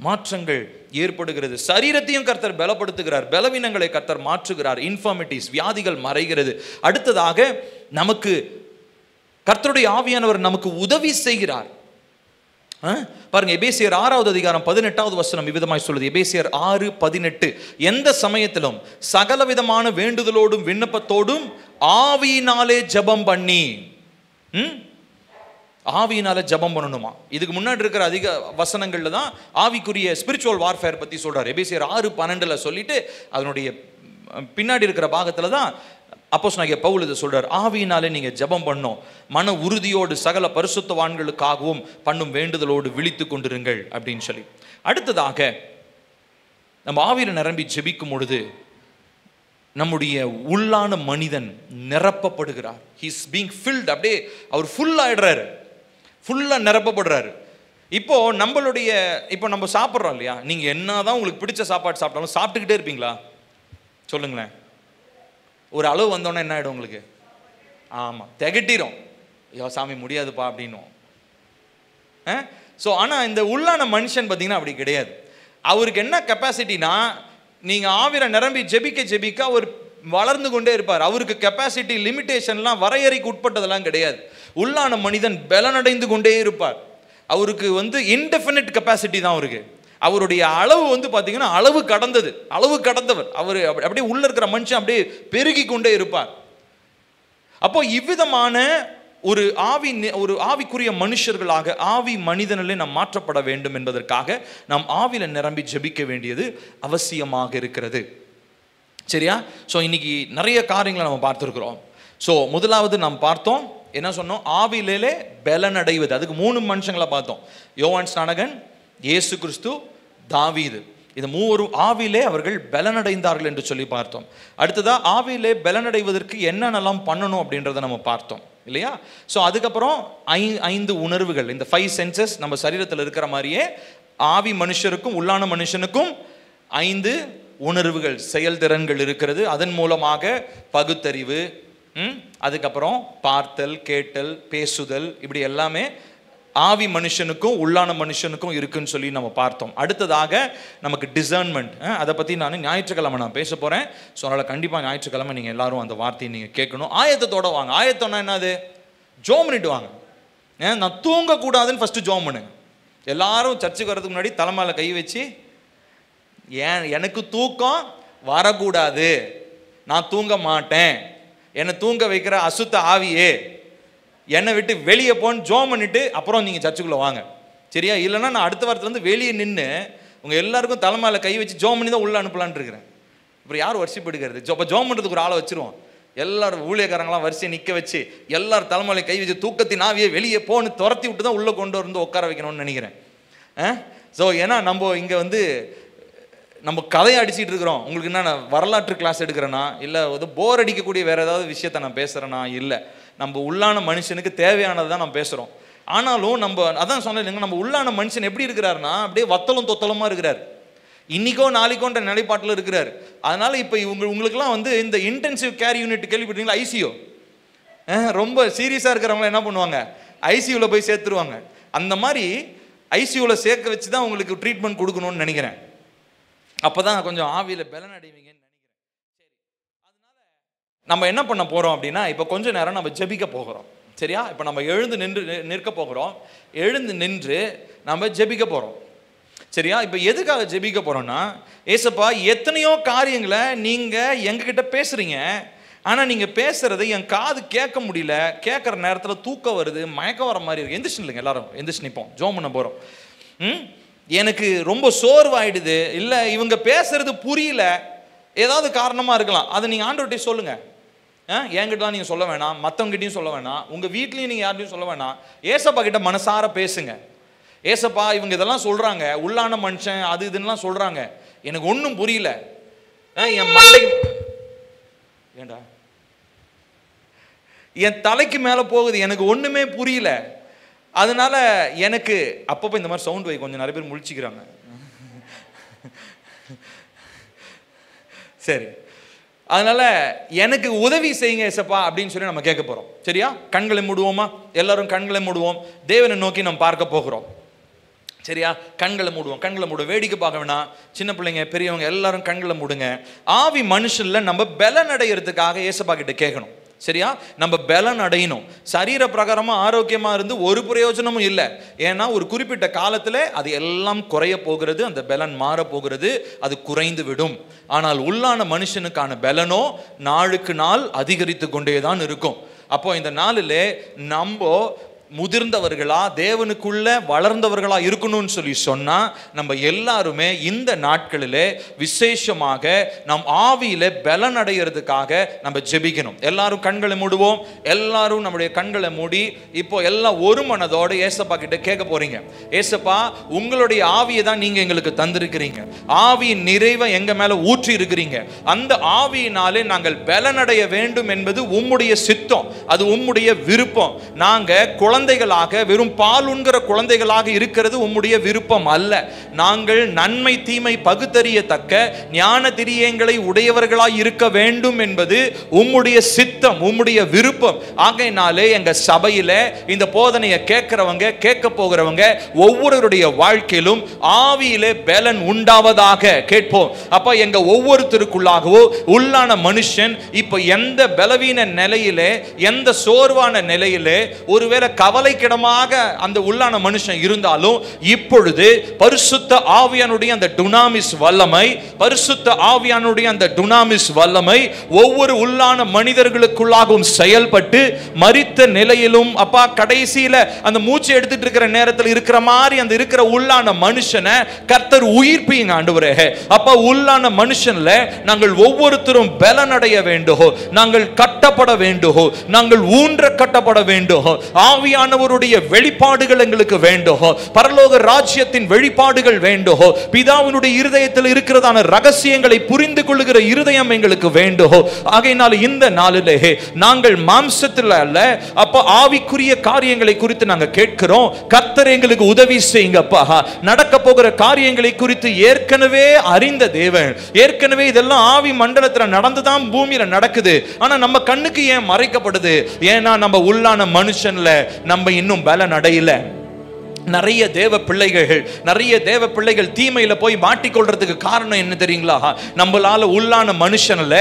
மாற்றங்கள் ஏற்படுகிறது. சரீரத்தையும் கர்த்தர் பலப்படுத்துகிறார், பலவீனங்களை கர்த்தர் மாற்றுகிறார், இன்ஃபர்மிட்டிஸ் வியாதிகள் மறைகிறது. அடுத்ததாக நமக்கு கர்த்தருடைய ஆவியானவர் நமக்கு உதவி செய்கிறார். பாருங்க, எபேசியர் 6வது அதிகாரம் 18வது வசனம் இவ்விதமாய் சொல்லுது. எபேசியர் 6:18, எந்த சமயத்திலும் சகலவிதமான வேண்டுதலோடும் விண்ணப்பத்தோடும் ஆவியினாலே ஜெபம் பண்ணி. ஆவியினால ஜெபம் பண்ணணுமா? இதுக்கு முன்னாடி இருக்கிற அதிக வசனங்கள்ல தான் ஆவிக்குரிய ஸ்பிரிச்சுவல் வார்ஃபேர் பத்தி சொல்றாரு. எபேசியர் 6:12 சொல்லிட்டு அதனுடைய பின்னாடி இருக்கிற பாகத்துல தான் அப்போஸ்தலனாகிய பவுல் இதை சொல்றார். ஆவியினாலே நீங்க ஜெபம் பண்ணணும், மன உறுதியோடு சகல பரிசுத்தவான்களுக்காகவும் பண்ணும் வேண்டுதலோடு விழித்து கொண்டிருங்கள் அப்படின்னு சொல்லி. அடுத்ததாக நம்ம ஆவியில நிரம்பி ஜெபிக்கும் பொழுது நம்முடைய உள்ளான மனிதன் நிரப்பப்படுகிறார். He's being field. அப்படியே அவர் ஃபுல் ஆயிடுறாரு, ஃபுல்லா நிரப்பப்படுறாரு. இப்போ நம்ம சாப்பிட்றோம் இல்லையா? நீங்க என்னதான் உங்களுக்கு பிடிச்ச சாப்பாடு சாப்பிட்டாலும் சாப்பிட்டுக்கிட்டே இருப்பீங்களா? சொல்லுங்களேன். ஒரு அளவு வந்தோன்னே என்ன ஆகிடும் உங்களுக்கு? ஆமாம், திகட்டிரும். ஐயோ சாமி முடியாதுப்பா அப்படின்னும். ஸோ ஆனால் இந்த உள்ளான மனுஷன் பார்த்தீங்கன்னா அப்படி கிடையாது. அவருக்கு என்ன கெப்பாசிட்டினா, நீங்கள் ஆவியில நிரம்பி ஜெபிக்க அவர் வளர்ந்து கொண்டே இருப்பார். அவருக்கு கெப்பாசிட்டி லிமிட்டேஷன்லாம் வரையறைக்கு உட்பட்டதெல்லாம் கிடையாது. உள்ளான மனிதன் பலனடைந்து கொண்டே இருப்பார். அவருக்கு இன்டெஃபினிட் கெப்பாசிட்டி தான் அவருக்கு. அவருடைய அளவு பார்த்தீங்கன்னா அளவு கடந்தவர். அவர் அப்படியே உள்ள இருக்கிற மனுஷன் அப்படியே பெருகி கொண்டே இருப்பார். அப்போ இவ்விதமான ஒரு ஆவிக்குரிய மனுஷர்களாக ஆவி மனிதனிலே நாம் மாற்றப்பட வேண்டும் என்பதற்காக நாம் ஆவியில நிரம்பி ஜெபிக்க வேண்டியது அவசியமாக இருக்கிறது. சரியா? ஸோ இன்னைக்கு நிறைய காரியங்களை நம்ம பார்த்துருக்கிறோம். ஸோ முதலாவது நாம் பார்த்தோம், என்ன சொன்னோம்? ஆவியிலே பலனடைவது. அதுக்கு 3 மனுஷங்களை பார்த்தோம். யோவான் ஸ்நானகன், இயேசு கிறிஸ்து, தாவீது. இந்த மூவரும் ஆவியிலே அவர்கள் பலனடைந்தார்கள் என்று சொல்லி பார்த்தோம். அடுத்ததா ஆவியிலே பலனடைவதற்கு என்னென்னலாம் பண்ணணும் அப்படின்றத நம்ம பார்த்தோம் இல்லையா? ஸோ அதுக்கப்புறம் 5 உணர்வுகள், இந்த 5 சென்சஸ் நம்ம சரீரத்தில் இருக்கிற மாதிரியே ஆவி மனுஷருக்கும் உள்ளான மனுஷனுக்கும் 5 உணர்வுகள், செயல்திறன்கள் இருக்கிறது. அதன் மூலமாக பகுத்தறிவு, அதுக்கப்புறம் பார்த்தல், கேட்டல், பேசுதல், இப்படி எல்லாமே ஆவி மனுஷனுக்கும் உள்ளான மனுஷனுக்கும் இருக்குன்னு சொல்லி நம்ம பார்த்தோம். அடுத்ததாக நமக்கு டிசர்ன்மெண்ட், அதை பற்றி நான் ஞாயிற்றுக்கிழமை நான் பேச போகிறேன். ஸோ அதனால் கண்டிப்பாக ஞாயிற்றுக்கிழமை நீங்கள் எல்லாரும் அந்த வார்த்தையை நீங்கள் கேட்கணும். ஆயத்தத்தோட வாங்க. ஆயத்தம்னா என்னது? ஜோம் பண்ணிட்டு வாங்க. நான் தூங்கக்கூடாதுன்னு ஃபஸ்ட்டு ஜோம் பண்ணுங்க. எல்லாரும் சர்ச்சுக்கு வர்றதுக்கு முன்னாடி தலைமையில கை வச்சு, எனக்கு தூக்கம் வரக்கூடாது, நான் தூங்க மாட்டேன், என்னை தூங்க வைக்கிற அசுத்த ஆவியே என்னை விட்டு வெளியே போன்னு ஜோம் பண்ணிட்டு அப்புறம் நீங்கள் சர்ச்சுக்குள்ளே வாங்க, சரியா? இல்லைன்னா நான் அடுத்த வாரத்துலேருந்து வெளியே நின்று உங்கள் எல்லாருக்கும் தலைமையில கை வச்சு ஜோம் பண்ணி தான் உள்ளே அனுப்பலான்னு இருக்கிறேன். அப்புறம் யார் வரிசை எடுக்கிறது? இப்போ ஜோம் பண்ணுறதுக்கு ஒரு ஆளை வச்சுருவோம். எல்லாரும் ஊழியக்காரங்களாம் வரிசையை நிற்க வச்சு எல்லாரும் தலைமையில கை வச்சு தூக்கத்தின் ஆவியை வெளியே போன்னு துரத்தி விட்டு தான் உள்ளே கொண்டு வந்து உட்கார வைக்கணும்னு நினைக்கிறேன். ஸோ ஏன்னா நம்ம இங்கே வந்து நம்ம கதையை அடிச்சுட்டு இருக்கிறோம். உங்களுக்கு என்ன, நான் வரலாற்று கிளாஸ் எடுக்கிறேன்னா இல்லை வந்து போர் அடிக்கக்கூடிய வேறு ஏதாவது விஷயத்தை நான் பேசுகிறேன்னா இல்லை, நம்ம உள்ளான மனுஷனுக்கு தேவையானது தான் நான் பேசுகிறோம். ஆனாலும் நம்ம அதான் சொன்னேன் இல்லைங்க, நம்ம உள்ளான மனுஷன் எப்படி இருக்கிறாருன்னா அப்படியே வத்தலும் தொத்தலமாக இருக்கிறார், இன்னைக்கோ நாளைக்கோன்ற நிலைப்பாட்டில் இருக்கிறார். அதனால் இப்போ உங்களுக்குலாம் வந்து இந்த இன்டென்சிவ் கேர் யூனிட் கேள்விப்பட்டீங்களா? ஐசியூ ரொம்ப சீரியஸாக இருக்கிறவங்கள என்ன பண்ணுவாங்க, ஐசியூவில் போய் சேர்த்துருவாங்க. அந்த மாதிரி ஐசியூவில் சேர்க்க வச்சு தான் உங்களுக்கு ட்ரீட்மெண்ட் கொடுக்கணும்னு நினைக்கிறேன். அப்போ தான் கொஞ்சம் ஆவியில் பலன் அடைவீங்கன்னு நினைக்கிறேன். சரி, அதனால நம்ம என்ன பண்ண போகிறோம் அப்படின்னா, இப்போ கொஞ்ச நேரம் நம்ம ஜெபிக்க போகிறோம், சரியா? இப்போ நம்ம எழுந்து நிற்க போகிறோம். எழுந்து நின்று நம்ம ஜெபிக்க போகிறோம், சரியா? இப்போ எதுக்காக ஜெபிக்க போகிறோம்னா, ஏசப்பா எத்தனையோ காரியங்களை நீங்கள் எங்ககிட்ட பேசுகிறீங்க, ஆனால் நீங்கள் பேசுகிறது என் காது கேட்க முடியல, கேட்குற நேரத்தில் தூக்கம் வருது, மயக்கம் வர மாதிரி இருக்குது. எந்திரிச்சு இல்லைங்க, எல்லாரும் எந்திரிச்சு நிற்போம், ஜோம் பண்ண போகிறோம். எனக்கு ரொம்ப சோர்வாயிடுது, இல்லை இவங்க பேசுறது புரியல, ஏதாவது காரணமாக இருக்கலாம். அதை நீங்கள் ஆண்டவர்கிட்ட சொல்லுங்கள். என்கிட்டலாம் நீங்கள் சொல்ல வேணாம், மற்றவங்ககிட்டையும் சொல்ல வேணாம், உங்கள் வீட்லேயும் நீங்கள் யார்கிட்டையும் சொல்ல வேணாம். ஏசப்பா கிட்ட மனசார பேசுங்க. ஏசப்பா இவங்க இதெல்லாம் சொல்கிறாங்க, உள்ளான மனுஷன் அது இதுன்னெலாம் சொல்கிறாங்க, எனக்கு ஒன்றும் புரியல, என் மண்டைக்கு ஏண்டா என் தலைக்கு மேலே போகுது, எனக்கு ஒன்றுமே புரியல, அதனால எனக்கு அப்பப்போ இந்த மாதிரி சவுண்ட் வை, கொஞ்சம் நிறைய பேர் முழிச்சிக்கிறாங்க. சரி, அதனால எனக்கு உதவி செய்யுங்க ஏசப்பா அப்படின்னு சொல்லி நம்ம கேட்க போகிறோம், சரியா? கண்களை மூடுவோமா? எல்லாரும் கண்களை மூடுவோம், தேவனை நோக்கி நம்ம பார்க்க போகிறோம், சரியா? கண்களை மூடுவோம். கண்களை மூடுவோம், வேடிக்கை பார்க்க வேணாம், சின்ன பிள்ளைங்க பெரியவங்க எல்லாரும் கண்களை மூடுங்க. ஆவி மனுஷன்ல நம்ம பலன் அடைகிறதுக்காக ஏசப்பா கிட்ட கேட்கணும், சரியா? நம்ம பலன் அடையணும். சரீர பிரகாரமா ஆரோக்கியமா இருந்து ஒரு பிரயோஜனமும் இல்லை. ஏன்னா ஒரு குறிப்பிட்ட காலத்துல அது எல்லாம் குறைய போகிறது, அந்த பலன் மாற போகிறது, அது குறைந்து விடும். ஆனால் உள்ளான மனுஷனுக்கான பலனோ நாளுக்கு நாள் அதிகரித்து கொண்டேதான் இருக்கும். அப்போ இந்த நாளில் நம்ம முதிர்ந்தவர்களா தேவனுக்குள்ள வளர்ந்தவர்களா இருக்கணும்னு சொல்லி சொன்னா, நம்ம எல்லாருமே இந்த நாட்களிலே விசேஷமாக நம் ஆவியில பலன் அடைகிறதுக்காக நம்ம ஜெபிக்கணும். எல்லாரும் கண்களை மூடுவோம். எல்லாரும் நம்முடைய கண்களை மூடி இப்போ எல்லாம் ஒரு மனதோடு ஏசப்பா கிட்ட கேட்க போறீங்க. ஏசப்பா, உங்களுடைய ஆவியை தான் நீங்க எங்களுக்கு தந்திருக்கிறீங்க, ஆவியின் நிறைவை எங்க மேல ஊற்றி இருக்கிறீங்க. அந்த ஆவியினாலே நாங்கள் பலனடைய வேண்டும் என்பது உம்முடைய சித்தம், அது உம்முடைய விருப்பம். நாங்க குழந்தைகளாக வெறும் பால் உண்கிற குழந்தைகளாக இருக்கிறது உம்முடைய விருப்பம் அல்ல. நாங்கள் நன்மை தீமை பகுத்தறியத்தக்க ஞான திரியங்களை உடையவர்களாய் இருக்க வேண்டும் என்பது உம்முடைய சித்தம், உம்முடைய விருப்பம். ஆகையினாலே எங்க சபையில இந்த போதனையை கேட்கிறவங்க கேட்க போகிறவங்க ஒவ்வொருவருடைய வாழ்க்கையிலும் ஆவியிலே பலன் உண்டாவதாக கேட்போம். அப்ப எங்க ஒவ்வொருத்தருக்குள்ளாகவோ உள்ளான மனுஷன் இப்ப எந்த பலவீன நிலையிலே, எந்த சோர்வான நிலையிலே, ஒருவேளை கவலைக்கிடமாக அந்த உள்ளான மனுஷன் இருந்தாலும் இப்பொழுது பரிசுத்த ஆவியானுடைய அந்த டுனாமிஸ் வல்லமை, பரிசுத்த ஆவியானுடைய அந்த டுனாமிஸ் வல்லமை ஒவ்வொரு உள்ளான மனிதர்களுக்குள்ளாகவும் செயல்பட்டு மரித்த நிலையிலும் அப்பா கடைசியில அந்த மூச்சு எடுத்துட்டு இருக்கிற நேரத்தில் இருக்கிற மாதிரி அந்த இருக்கிற உள்ளான மனுஷனை கர்த்தர் உயிர்ப்பீங்க ஆண்டவரே. அப்ப உள்ளான மனுஷன்ல நாங்கள் ஒவ்வொருத்தரும் பலன் அடைய வேண்டும், நாங்கள் கட்டப்பட வேண்டும், நாங்கள் ஊன்ற கட்டப்பட வேண்டும். ஆவியான ஆவியானவருடைய வெளிப்பாடுகள் எங்களுக்கு வேண்டும். பரலோக ராஜ்யத்தின் வெளிப்பாடுகள் வேண்டும். பிதாவினுடைய இருதயத்தில் இருக்கிறதான ரகசியங்களை புரிந்து கொள்ளுகிற இருதயம் எங்களுக்கு வேண்டும். ஆகையினால் இந்த நாளிலே நாங்கள் மாம்சத்தில் அல்ல அப்ப ஆவிக்குரிய காரியங்களை குறித்து நாங்கள் கேட்கிறோம். கர்த்தர் எங்களுக்கு உதவி செய்யுங்கப்பா. நடக்க போகிற காரியங்களை குறித்து ஏற்கனவே அறிந்த தேவன், ஏற்கனவே இதெல்லாம் ஆவி மண்டலத்துல நடந்துதான் பூமியில நடக்குது. ஆனா நம்ம கண்ணுக்கு ஏன் மறைக்கப்படுது? ஏன்னா நம்ம உள்ளான மனுஷன்ல நம்ம இன்னும் பலன் அடையல. நிறைய தேவ பிள்ளைகள் தீமையில போய் மாட்டிக்கொள்றதுக்கு காரணம் என்ன தெரியுங்களா? நம்மளால உள்ளான மனுஷன்ல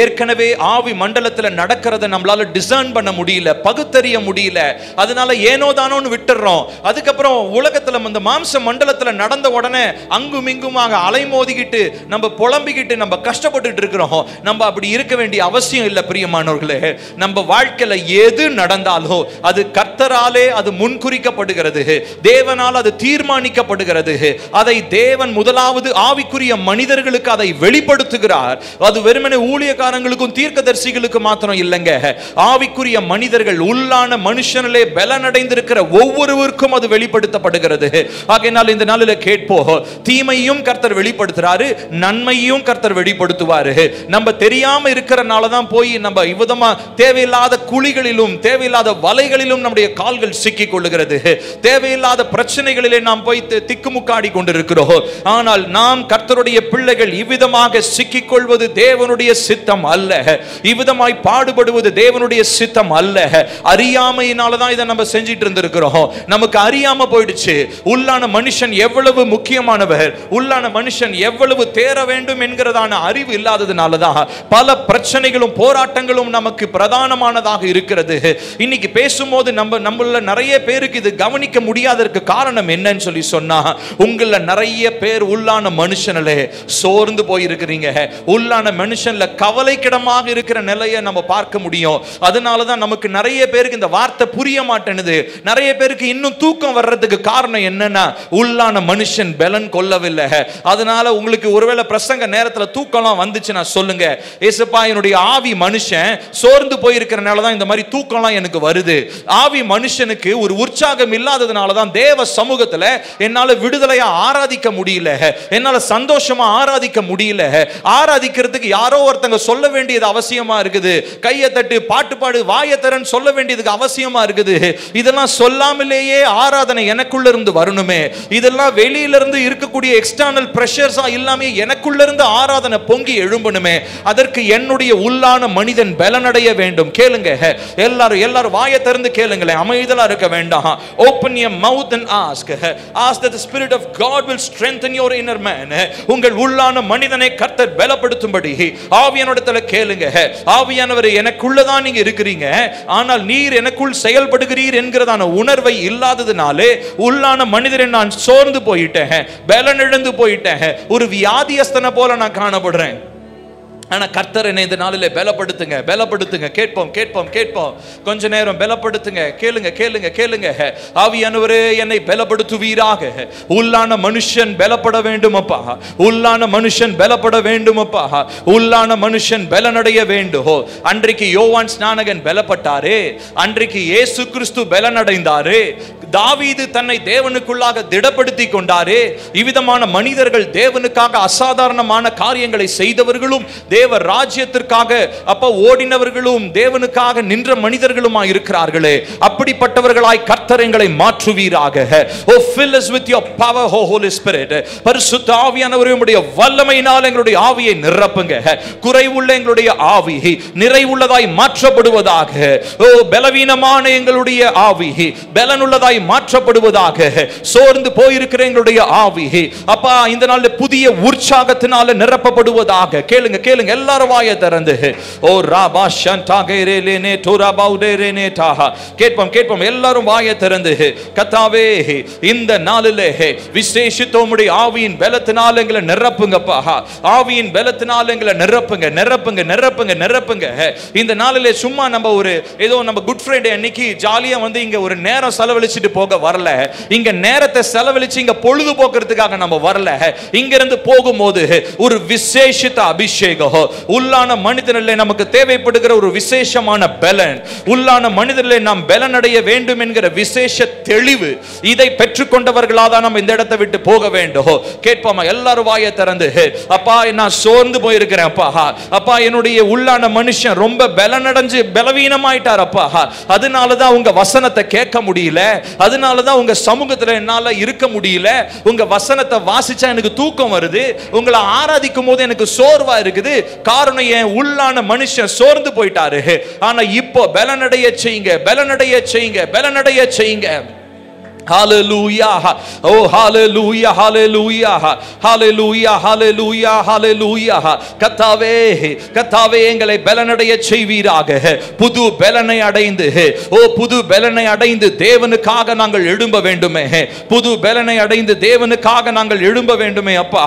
ஏற்கனவே ஆவி மண்டலத்துல நடக்கிறத நம்மளால டிசர்ன் பண்ண முடியல, பகுத்தறிய முடியல. அதனால ஏனோ தானோன்னு விட்டுறோம். அதுக்கப்புறம் உலகத்துல இந்த மாம்ச மண்டலத்துல நடந்த உடனே அங்கும் இங்குமாக அலைமோதிக்கிட்டு நம்ம புலம்பிக்கிட்டு நம்ம கஷ்டப்பட்டு இருக்கிறோம். நம்ம அப்படி இருக்க வேண்டிய அவசியம் இல்லை பிரியமானவர்களே. நம்ம வாழ்க்கையில எது நடந்தாலும் அது கர்த்தராலே அது முன்குறிக்கப்படுகிறது, தேவனால் அது தீர்மானிக்கப்படுகிறது. அதை தேவன் முதலாவது ஆவிக்குரிய மனிதர்களுக்கு அதை வெளிப்படுத்துகிறார். அது வெறுமனே ஊழியக்காரங்களுக்கும் தீர்க்கதரிசிகளுக்கு மாத்திரம் இல்லைங்க. ஆவிக்குரிய மனிதர்கள் உள்ளான மனுஷனிலே பலனடைந்திருக்கிற ஒவ்வொருவருக்கும் அது வெளிப்படுத்தப்படுகிறது. ஆகையினால் இந்த நாளில் கேட்போம், தீமையும் கர்த்தர் வெளிப்படுத்துறாரு, நன்மையும் கர்த்தர் வெளிப்படுத்துவாரு. நம்ம தெரியாம இருக்கிறனால தான் போய் நம்ம இவ்விதமா தேவையில்லாத குழிகளிலும் தேவையில்லாத வலைகளிலும் நம்முடைய கால்கள் சிக்கிக் கொள்ளுகிறது. தேவையில்லாத பிரச்சனைகளிலே நாம் போய் திக்குமுக்காடி கொண்டிருக்கிறோம். ஆனால் நாம் கர்த்தருடைய பிள்ளைகள் இவ்விதமாக சிக்கிக் கொள்வது தேவனுடைய சித்தம் அல்ல. இவ்விதமாய் பாடுபடுவது தேவனுடைய சித்தம் அல்ல. அறியாமையினால தான் இதை நம்ம செஞ்சிட்டு இருந்திருக்கிறோம். நமக்கு அறியாம போயிடுச்சு. உள்ளான மனுஷன் எவ்வளவு முக்கியமானவர், உள்ளான மனுஷன் எவ்வளவு தேர வேண்டும் என்கிறதான அறிவு இல்லாததுனால தான் பல பிரச்சனைகளும் போராட்டங்களும் நமக்கு பிரதானமானதாக இருக்கிறது. இன்னைக்கு பேசும்போது நம்மள நிறைய பேருக்கு இது கவனிக்க முடியாத காரணம் என்னன்னு சொல்லி சொன்னா, உங்கள நிறைய பேர் உள்ளான மனுஷனே சோர்ந்து போயிருக்கிறீங்க. உள்ளான மனுஷன்ல கவலைக்கிடமாக இருக்கிற நிலையை நம்ம பார்க்க முடியும். அதனாலதான் நமக்கு நிறைய பேருக்கு இந்த வார்த்தை புரிய மாட்டேனுது. நிறைய பேருக்கு இன்னும் தூக்கம் வர்றதுக்கு காரணம் என்னன்னா, உள்ளான மனுஷன் பலன் கொள்ளவில்லை. அதனால உங்களுக்கு ஒருவேளை பிரசங்க நேரத்துல தூக்கம்லாம் வந்துச்சுன்னா சொல்லுங்க, ஏசப்பா என்னுடைய ஆவி மனுஷன் சோர்ந்து போயிருக்கிறனால தான் இந்த மாதிரி தூக்கம்லாம் எனக்கு வருது. ஆவி மனுஷனுக்கு ஒரு உற்சாகம் இல்லாததுனால தான் தேவ சமூகத்துல என்னால விடுதலையா ஆராதிக்க முடியல, என்னால சந்தோஷமா ஆராதிக்க முடியல. ஆராதிக்கிறதுக்கு யாரோ ஒருத்தங்க சொல்ல வேண்டியது அவசியமா இருக்குது. கையை தட்டு, பாட்டு பாடு, வாயத்தரன் சொல்ல வேண்டியதுக்கு அவசியமா இருக்குது. இதெல்லாம் சொல்லாமலேயே ஆராதனை எனக்குள்ள இருந்து வரணுமே. இதெல்லாம் வெளியில இருந்து இருக்கக்கூடிய எக்ஸ்டர்னல் பிரஷர்ஸா இல்லாம எனக்குள்ள இருந்து ஆராதனை பொங்கி எழும்பணுமே. அதற்கு என்னுடைய உள்ளான மனிதன் பலனடைய வேண்டும். கேளுங்க, எல்லாரும் வாயை திறந்து கேளுங்களேன், அமைதலா இருக்க வேண்டாம். Open your mouth and ask that the Spirit of God will strengthen your inner man. உங்கள் உள்ளான மனிதனை கர்த்தர் பலப்படுத்தும்படி ஆவியானவரிடத்தில் கேளுங்க. ஆவியானவரே, எனக்குள்ளதான் நீங்க இருக்கிறீங்க, ஆனால் நீர் எனக்குள் செயல்படுகிறீர் என்கிறதான உணர்வை இல்லாததுனாலே உள்ளான மனிதரை நான் சோர்ந்து போயிட்டேன், பலன் இழந்து போயிட்டேன், ஒரு வியாதியஸ்தனை போல நான் காணப்படுறேன். ஆனா கர்த்தர் என்னை இந்த நாளிலே பலப்படுத்துங்க. கேட்போம். கொஞ்ச நேரம் பலப்படுத்துங்க. கேளுங்க. ஆவியானவரே, என்னை பலப்படுத்துவீராக. உள்ளான மனுஷன் பலப்பட வேண்டும் அப்பா. உள்ளான மனுஷன் பலப்பட வேண்டும் அப்பா. உள்ளான மனுஷன் பலனடைய வேண்டும். அன்றைக்கு யோவான் ஸ்நானகன் பலப்பட்டாரே, அன்றைக்கு இயேசு கிறிஸ்து பலனடைந்தாரே, தாவீது தன்னை தேவனுக்குள்ளாக திடப்படுத்தி கொண்டாரே. இவ்விதமான மனிதர்கள் தேவனுக்காக அசாதாரணமான காரியங்களை செய்தவர்களும் தேவ ராஜ்யத்திற்காக அப்ப ஓடினவர்களும் தேவனுக்காக நின்ற மனிதர்களுமா இருக்கிறார்களே. அப்படிப்பட்டவர்களாய் கர்த்தர் எங்களை மாற்றுவீராக. Oh, fill us with your power, oh Holy Spirit. பரிசுத்த ஆவியானவரே, உம்முடைய வல்லமையினால் எங்களுடைய ஆவியை நிரப்புங்க. குறைவுள்ள எங்களுடைய ஆவி நிறைவுள்ளதாய் மாற்றப்படுவதாக. ஓ, பலவீனமான எங்களுடைய ஆவி பலனுள்ளதாய் மாற்றப்படுவதாக. சோர்ந்து போயிருக்கிற எங்களுடைய ஆவி அப்பா இந்த நாளில் புதிய உற்சாகத்தினால நிரப்பப்படுவதாக. கேளுங்க எல்லாரும் வாயை திறந்து ஓ ராபா ஷன்டாகேரேலேனே டோராபௌடேரேனே தாஹா கேட்போம் எல்லாரும் வாயை திறந்து, கர்த்தாவே இந்த நாளிலே விசேஷித்த உம்முடைய ஆவியின் பலத்தினால எங்களை நிரப்புங்கப்பா. ஆவியின் பலத்தினால எங்களை நிரப்புங்க. இந்த நாளிலே சும்மா நம்ம ஒரு ஏதோ நம்ம குட் ஃப்ரைடே அன்னைக்கு ஜாலியா வந்து இங்க ஒரு நேரம் செலவழிச்சிட்டு போக வரல. இங்க நேரத்தை செலவழிச்சு இங்க பொழுதுபோக்குறதுக்காக நம்ம வரல. இங்க இருந்து போகும்போது ஒரு விசேஷித்த அபிஷேகம், உள்ளான மனிதனிலே நமக்கு தேவைப்படுகிற ஒரு விசேஷமான பலன், உள்ளான மனிதனிலே நாம் பலன் அடைய வேண்டும் என்கிற விசேஷ தெளிவு, இதை பெற்றுக்கொண்டவர்களாதான் நம்ம இந்த இடத்தை விட்டு போக வேண்டும். கேட்போமா? எல்லாரும் வாயை திறந்து, அப்பா நான் சோர்ந்து போயிருக்கிறேன் அப்பா, அப்பா என்னுடைய உள்ளான மனுஷன் ரொம்ப பலனடைஞ்சு பலவீனமாயிட்டார் அப்பா, அதனாலதான் உங்க வசனத்தை கேட்க முடியல, அதனாலதான் உங்க சமூகத்துல என்னால இருக்க முடியல, உங்க வசனத்தை வாசிச்சா எனக்கு தூக்கம் வருது, உங்களை ஆராதிக்கும் போது எனக்கு சோர்வா இருக்குது. காரணம் என் உள்ளான மனுஷன் சோர்ந்து போயிட்டாரு. ஆனா இப்போ பலனடைய செய்யுங்க, பலனடைய செய்யுங்க, பலனடைய செய்யுங்க. Hallelujah. Oh hallelujah, hallelujah, hallelujah, hallelujah, hallelujah. கர்த்தாவே, கர்த்தாவே எங்களை பலனடைய செய்வீராக. புது பலனை அடைந்து, ஓ புது பலனை அடைந்து தேவனுக்காக நாங்கள் எழும்ப வேண்டுமே, புது பலனை அடைந்து தேவனுக்காக நாங்கள் எழும்ப வேண்டுமே அப்பா,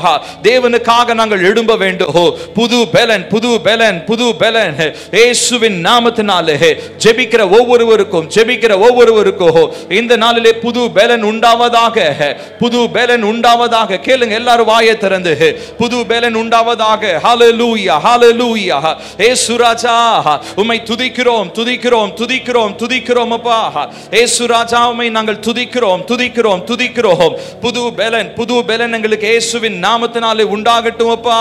தேவனுக்காக நாங்கள் எழும்ப வேண்டும். புது பலன், புது பலன், புது பலன் இயேசுவின் நாமத்தினாலே ஜெபிக்கிற ஒவ்வொருவருக்கும், ஜெபிக்கிற ஒவ்வொருவருக்கும் இந்த நாளிலே புது பலன் உண்டாவதாக, புது பலன் உண்டாவதாக. கேளுங்க எல்லாரும் வாயை திறந்து, புது பலன் உண்டாவதாக. ஹல்லேலூயா, ஹல்லேலூயா. இயேசு ராஜா உம்மை துதிக்கிறோம், துதிக்கிறோம், துதிக்கிறோம், துதிக்கிறோம் அப்பா. இயேசு ராஜா உம்மை நாங்கள் துதிக்கிறோம், துதிக்கிறோம், துதிக்கிறோம். புது பலன், புது பலன் எங்களுக்கு இயேசுவின் நாமத்தினாலே உண்டாகட்டும் அப்பா.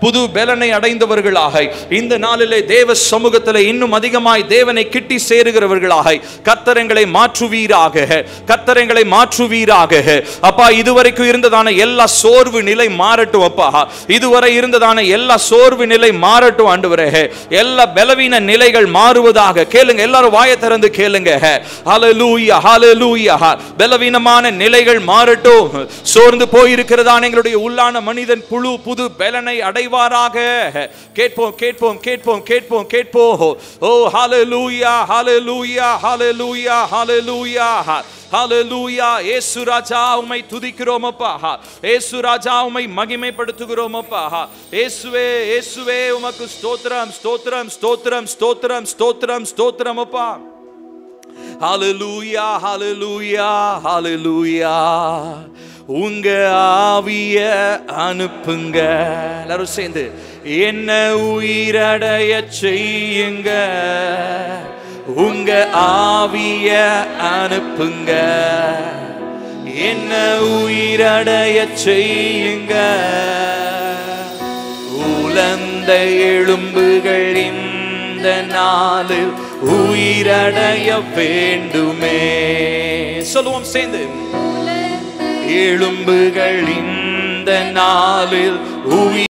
புது பலனை அடைந்தவர்களாக இந்த நாளிலே தேவ சமூகத்திலே இன்னும் அதிகமாய் தேவனை கிட்டி சேருகிறவர்களாக கர்த்தர் எங்களை மாற்றுவீராக, கர்த்தர் எங்களை மாற்றுவீராக அப்பா. இதுவரைக்கும் இருந்ததான எல்லா சோர்வு நிலை மாறட்டும் அப்பா, இதுவரை இருந்ததான எல்லா சோர்வு நிலை மாறட்டும் ஆண்டவரே, எல்லா பலவீன நிலைகள் மாறுவதாக. கேளுங்க எல்லாரும் வாயை திறந்து கேளுங்க. ஹல்லேலூயா, ஹல்லேலூயா. பலவீனமான நிலைகள் மாறட்டும். சோர்ந்து போயிருக்கிறதான எங்களுடைய உள்ளான மனிதன் புது பலனை அடைவாராக. கேட்போம், கேட்போம், கேட்போம், கேட்போம், கேட்போம். ஓ ஹல்லேலூயா, ஹல்லேலூயா, ஹல்லேலூயா, ஹல்லேலூயா, ஹல்லேலூயா. இயேசு ராஜா உம்மை துதிக்கிறோம் அப்பா, இயேசு ராஜா உம்மை மகிமைப்படுத்துகிறோம் அப்பா. இயேசுவே, இயேசுவே உமக்கு ஸ்தோத்திரம், ஸ்தோத்திரம், ஸ்தோத்திரம், ஸ்தோத்திரம், ஸ்தோத்திரம், ஸ்தோத்திரம் அப்பா. ஹல்லேலூயா, ஹல்லேலூயா, ஹல்லேலூயா. உங்க ஆவிய அனுப்புங்க, எல்லாரும் சேர்ந்து என்ன உயிரடைய செய்யுங்க, உங்க ஆவிய அனுப்புங்க, என்ன உயிரடைய செய்யுங்க. உலர்ந்த எலும்புகள் இந்த நாளில் உயிரடைய வேண்டுமே. சொல்லுவோம் சேர்ந்து, எலும்புகள் இந்த நாளில்